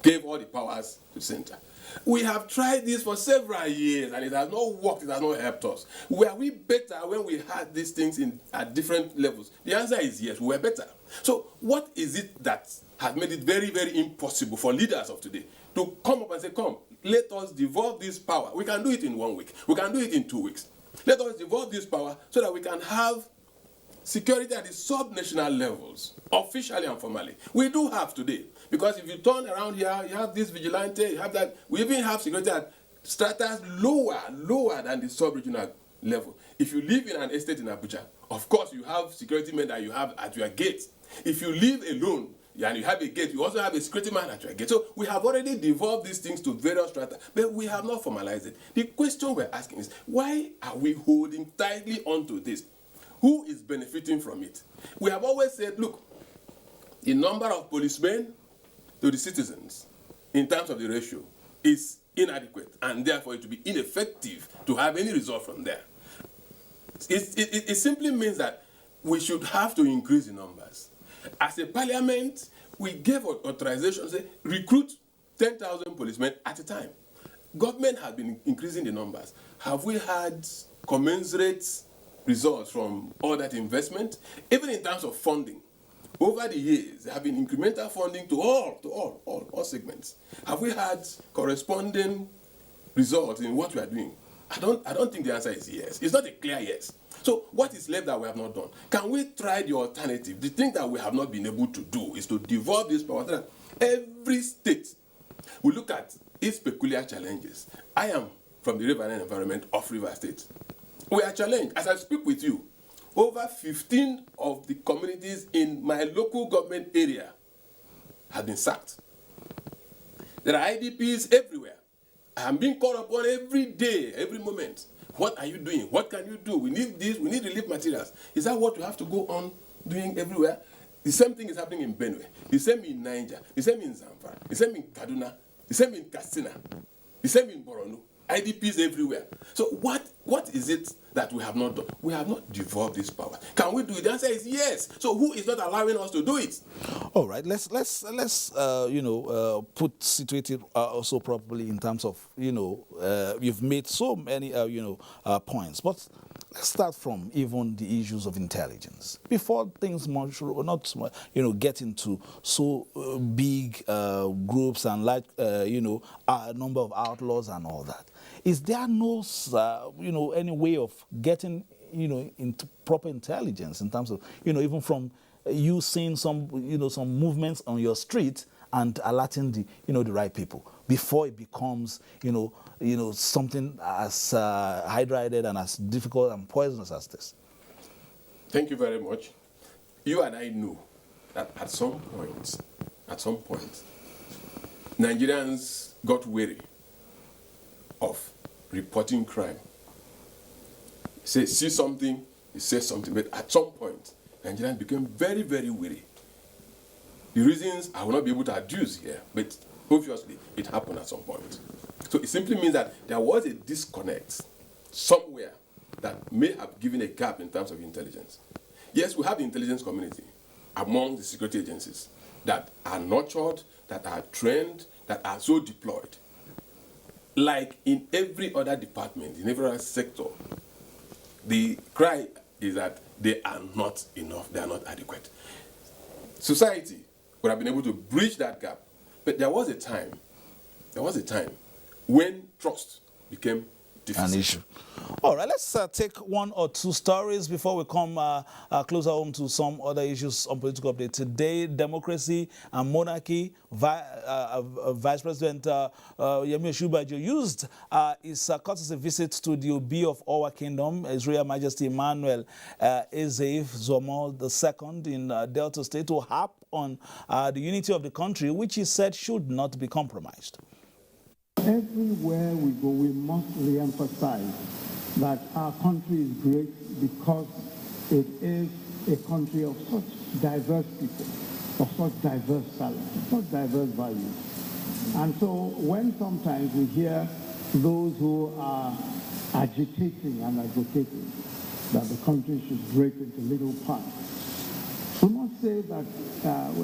gave all the powers to center. We have tried this for several years and it has not worked, it has not helped us. Were we better when we had these things at different levels? The answer is yes, we were better. So what is it that has made it very, very impossible for leaders of today to come up and say, come, let us devolve this power. We can do it in 1 week. We can do it in 2 weeks. Let us devolve this power so that we can have security at the sub-national levels, officially and formally. We do have today, because if you turn around here, you have this vigilante, you have that. We even have security at stratas lower than the sub-regional level. If you live in an estate in Abuja, of course you have security men that you have at your gate. If you live alone and you have a gate, you also have a security man at your gate. So we have already devolved these things to various strata, but we have not formalized it. The question we're asking is, why are we holding tightly onto this? Who is benefiting from it? We have always said, look, the number of policemen to the citizens in terms of the ratio is inadequate, and therefore it will be ineffective to have any result from there. It simply means that we should have to increase the numbers. As a parliament, we gave authorization to say, recruit 10,000 policemen at a time. Government has been increasing the numbers. Have we had commensurate results from all that investment? Even in terms of funding, over the years, there have been incremental funding to all segments. Have we had corresponding results in what we are doing? I don't think the answer is yes. It's not a clear yes. So what is left that we have not done? Can we try the alternative? The thing that we have not been able to do is to devolve this power so that every state will look at its peculiar challenges. I am from the riverine environment of River State. We are challenged. As I speak with you, over 15 of the communities in my local government area have been sacked. There are IDPs everywhere. I am being called upon every day, every moment. What are you doing? What can you do? We need this, we need relief materials. Is that what we have to go on doing everywhere? The same thing is happening in Benue, the same in Niger, the same in Zamfara, the same in Kaduna, the same in Katsina, the same in Borno. IDPs everywhere. So what is it that we have not done? We have not devolved this power. Can we do it? The answer is yes. So who is not allowing us to do it?
All right. Let's situate it also properly in terms of you've made so many points, but let's start from even the issues of intelligence before things get into so big groups and large a number of outlaws and all that. Is there no any way of getting into proper intelligence in terms of even from you seeing some movements on your street and alerting the right people before it becomes something as hydra-headed and as difficult and poisonous as this?
Thank you very much. You and I know that at some point, Nigerians got weary of reporting crime. See something, you say something, but at some point, Nigerians became very, very weary. The reasons I will not be able to adduce here, but obviously it happened at some point. So it simply means that there was a disconnect somewhere that may have given a gap in terms of intelligence. Yes, we have the intelligence community among the security agencies that are nurtured, that are trained, that are so deployed. Like in every other department, in every other sector, the cry is that they are not enough, they are not adequate. Society would have been able to bridge that gap, but there was a time when trust became
an issue. All right, let's take one or two stories before we come closer home to some other issues on political update. Today, democracy and monarchy. Vice President Yemi Osinbajo used his courtesy visit to the Obi of our kingdom, His Royal Majesty Emmanuel Ezeif Zomo II in Delta State to harp on the unity of the country, which he said should not be compromised.
Everywhere we go, we must re-emphasize that our country is great because it is a country of such diverse people, of such diverse talents, of such diverse values. And so when sometimes we hear those who are agitating and advocating that the country should break into little parts, we must say that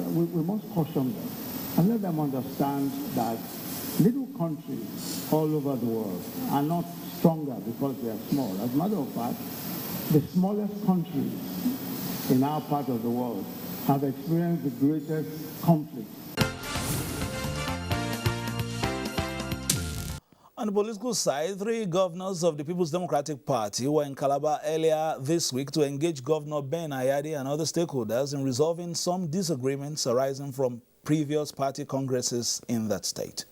we must caution them and let them understand that little countries all over the world are not stronger because they are small. As a matter of fact, the smallest countries in our part of the world have experienced the greatest conflict.
On the political side, 3 governors of the People's Democratic Party were in Calabar earlier this week to engage Governor Ben Ayade and other stakeholders in resolving some disagreements arising from previous party congresses in that state.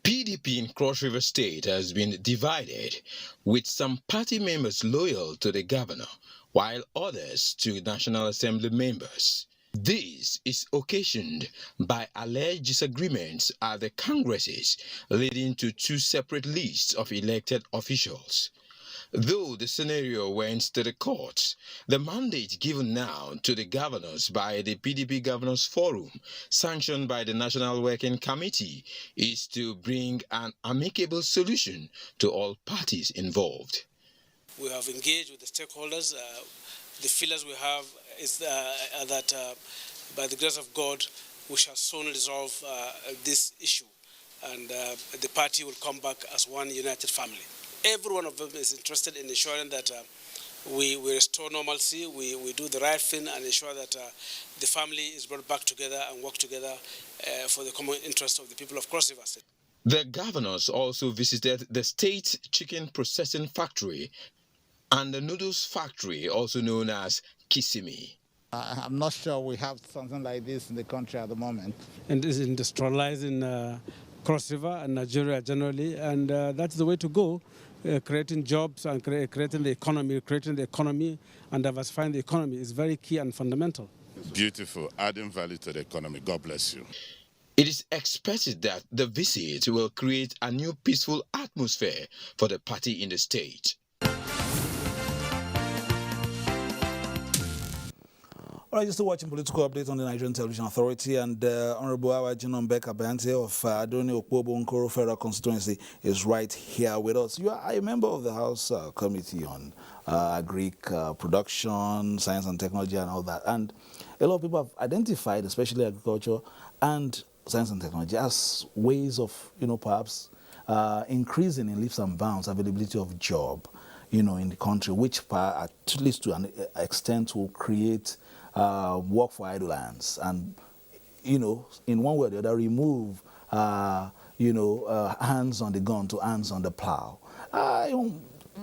PDP in Cross River State has been divided, with some party members loyal to the governor, while others to National Assembly members. This is occasioned by alleged disagreements at the congresses, leading to 2 separate lists of elected officials. Though the scenario went to the courts, the mandate given now to the governors by the PDP Governors Forum, sanctioned by the National Working Committee, is to bring an amicable solution to all parties involved.
We have engaged with the stakeholders. The feelers we have is that by the grace of God, we shall soon resolve this issue, and the party will come back as one united family. Every one of them is interested in ensuring that we restore normalcy, we do the right thing and ensure that the family is brought back together and work together for the common interest of the people of Cross River State.
The governors also visited the state chicken processing factory and the noodles factory, also known as Kisimi.
I'm not sure we have something like this in the country at the moment.
And is industrializing Cross River and Nigeria generally, and that's the way to go. Creating jobs and creating the economy and diversifying the economy is very key and fundamental.
Beautiful, adding value to the economy. God bless you.
It is expected that the visit will create a new peaceful atmosphere for the party in the state.
All right, just to watching political updates on the Nigerian Television Authority, and Honorable Awajinon Beka Bante of Adoni Okpobo Nkoro Federal Constituency is right here with us. You are a member of the House Committee on Agric Production, Science and Technology and all that. And a lot of people have identified, especially agriculture and science and technology, as ways of, perhaps increasing in leaps and bounds availability of job, in the country, which at least to an extent will create work for idle hands and, in one way or the other, remove, hands on the gun to hands on the plow.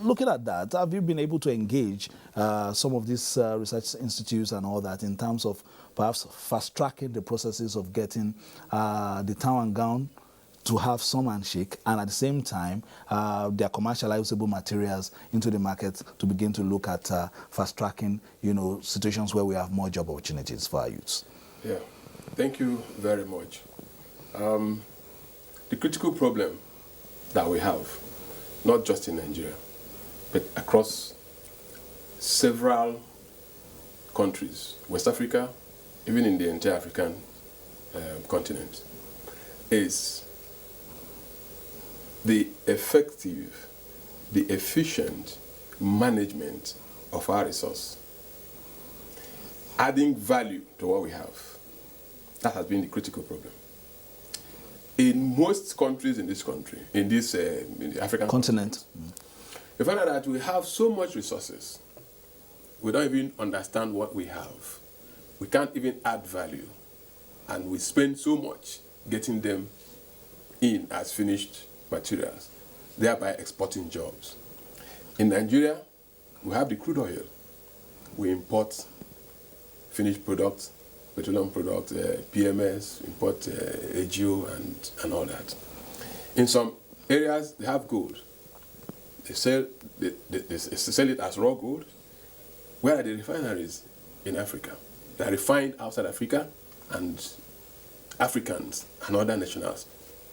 Looking at that, have you been able to engage some of these research institutes and all that in terms of perhaps fast-tracking the processes of getting the town and gown to have some handshake, and at the same time, their commercializable materials into the market to begin to look at fast-tracking, situations where we have more job opportunities for our youths?
Yeah, thank you very much. The critical problem that we have, not just in Nigeria, but across several countries, West Africa, even in the entire African continent, is the effective, the efficient, management of our resource, adding value to what we have. That has been the critical problem. In most countries in this country, in the African continent, we find out that we have so much resources, we don't even understand what we have. We can't even add value, and we spend so much getting them in as finished materials, thereby exporting jobs. In Nigeria, we have the crude oil. We import finished products, petroleum products, PMS, import AGO and all that. In some areas, they have gold. They sell it as raw gold. Where are the refineries in Africa? They are refined outside Africa, and Africans and other nationals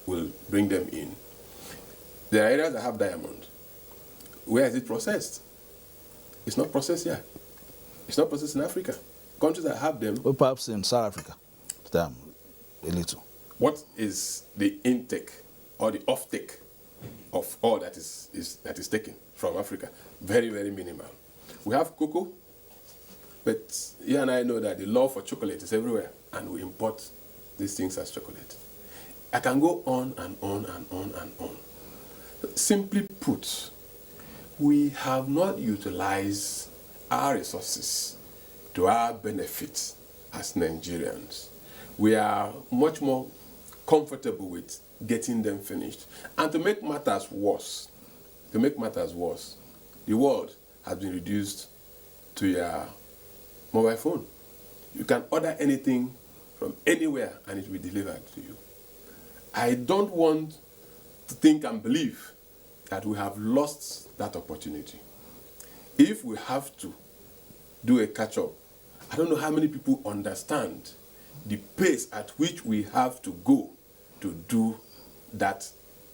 will bring them in. There are areas that have diamond. Where is it processed? It's not processed here. It's not processed in Africa. Countries that have them...
Well, perhaps in South Africa. A little.
What is the intake or the offtake of all that is taken from Africa? Very, very minimal. We have cocoa, but you and I know that the love for chocolate is everywhere, and we import these things as chocolate. I can go on and on and on and on. Simply put, we have not utilized our resources to our benefit as Nigerians. We are much more comfortable with getting them finished. And to make matters worse, the world has been reduced to your mobile phone. You can order anything from anywhere and it will be delivered to you. I don't want to think and believe that we have lost that opportunity. If we have to do a catch-up, I don't know how many people understand the pace at which we have to go to do that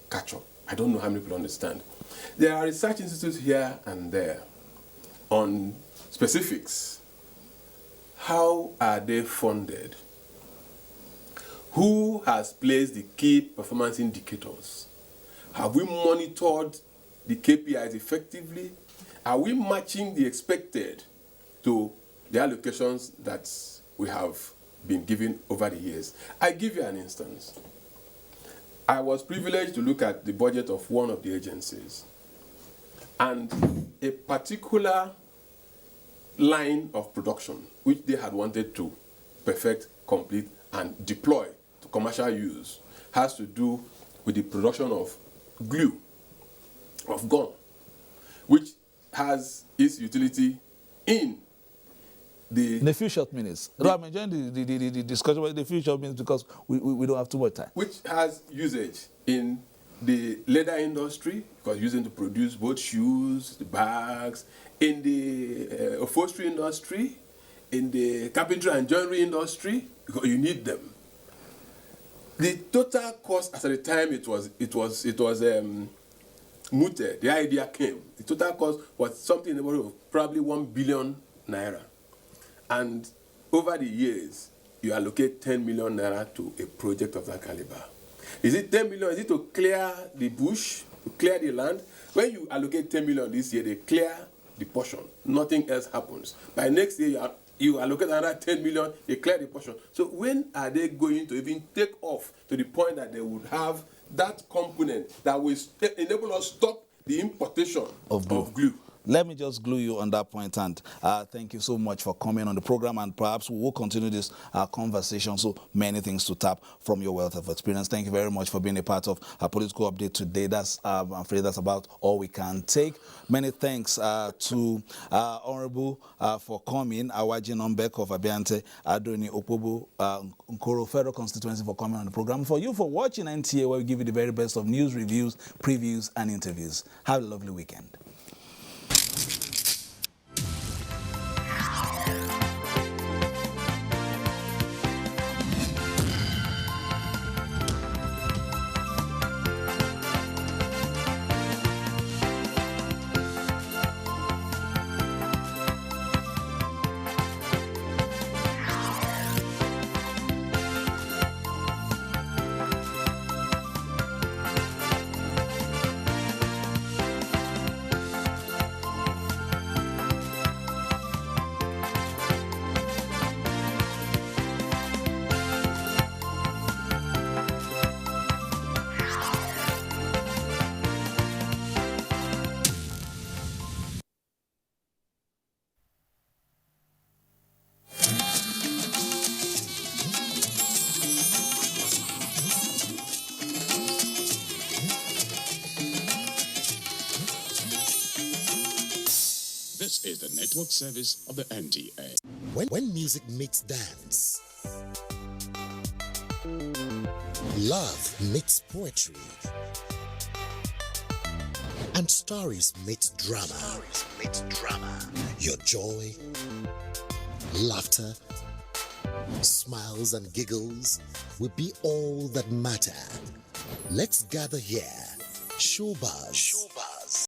catch-up. I don't know how many people understand. There are research institutes here and there on specifics. How are they funded? Who has placed the key performance indicators? Have we monitored the KPIs effectively? Are we matching the expected to the allocations that we have been given over the years? I give you an instance. I was privileged to look at the budget of one of the agencies, and a particular line of production which they had wanted to perfect, complete, and deploy to commercial use has to do with the production of glue, of gum, which has its utility in
the few short minutes. I'm enjoying the discussion about the few short minutes because we don't have too much time.
Which has usage in the leather industry, because using to produce both shoes, the bags, in the upholstery industry, in the carpentry and joinery industry, because you need them. The total cost at the time it was mooted, the idea came. The total cost was something in the order of probably 1 billion naira. And over the years, you allocate 10 million naira to a project of that caliber. Is it 10 million? Is it to clear the bush, to clear the land? When you allocate 10 million this year, they clear the portion. Nothing else happens. By next year, you allocate another 10 million, they clear the portion. So when are they going to even take off to the point that they would have that component that will enable us to stop the importation of glue?
Let me just glue you on that point, and thank you so much for coming on the program, and perhaps we will continue this conversation. So many things to tap from your wealth of experience. Thank you very much for being a part of our political update today. That's I'm afraid that's about all we can take. Many thanks to Honorable for coming, Awaji Nombek of Abiante, Adoni Opobo, Nkoro Federal Constituency for coming on the program. For you for watching NTA, where we give you the very best of news, reviews, previews, and interviews. Have a lovely weekend.
This is the network service of the NTA.
When music meets dance, love meets poetry, and stories meet drama. Your joy, laughter, smiles and giggles will be all that matter. Let's gather here. Showbuzz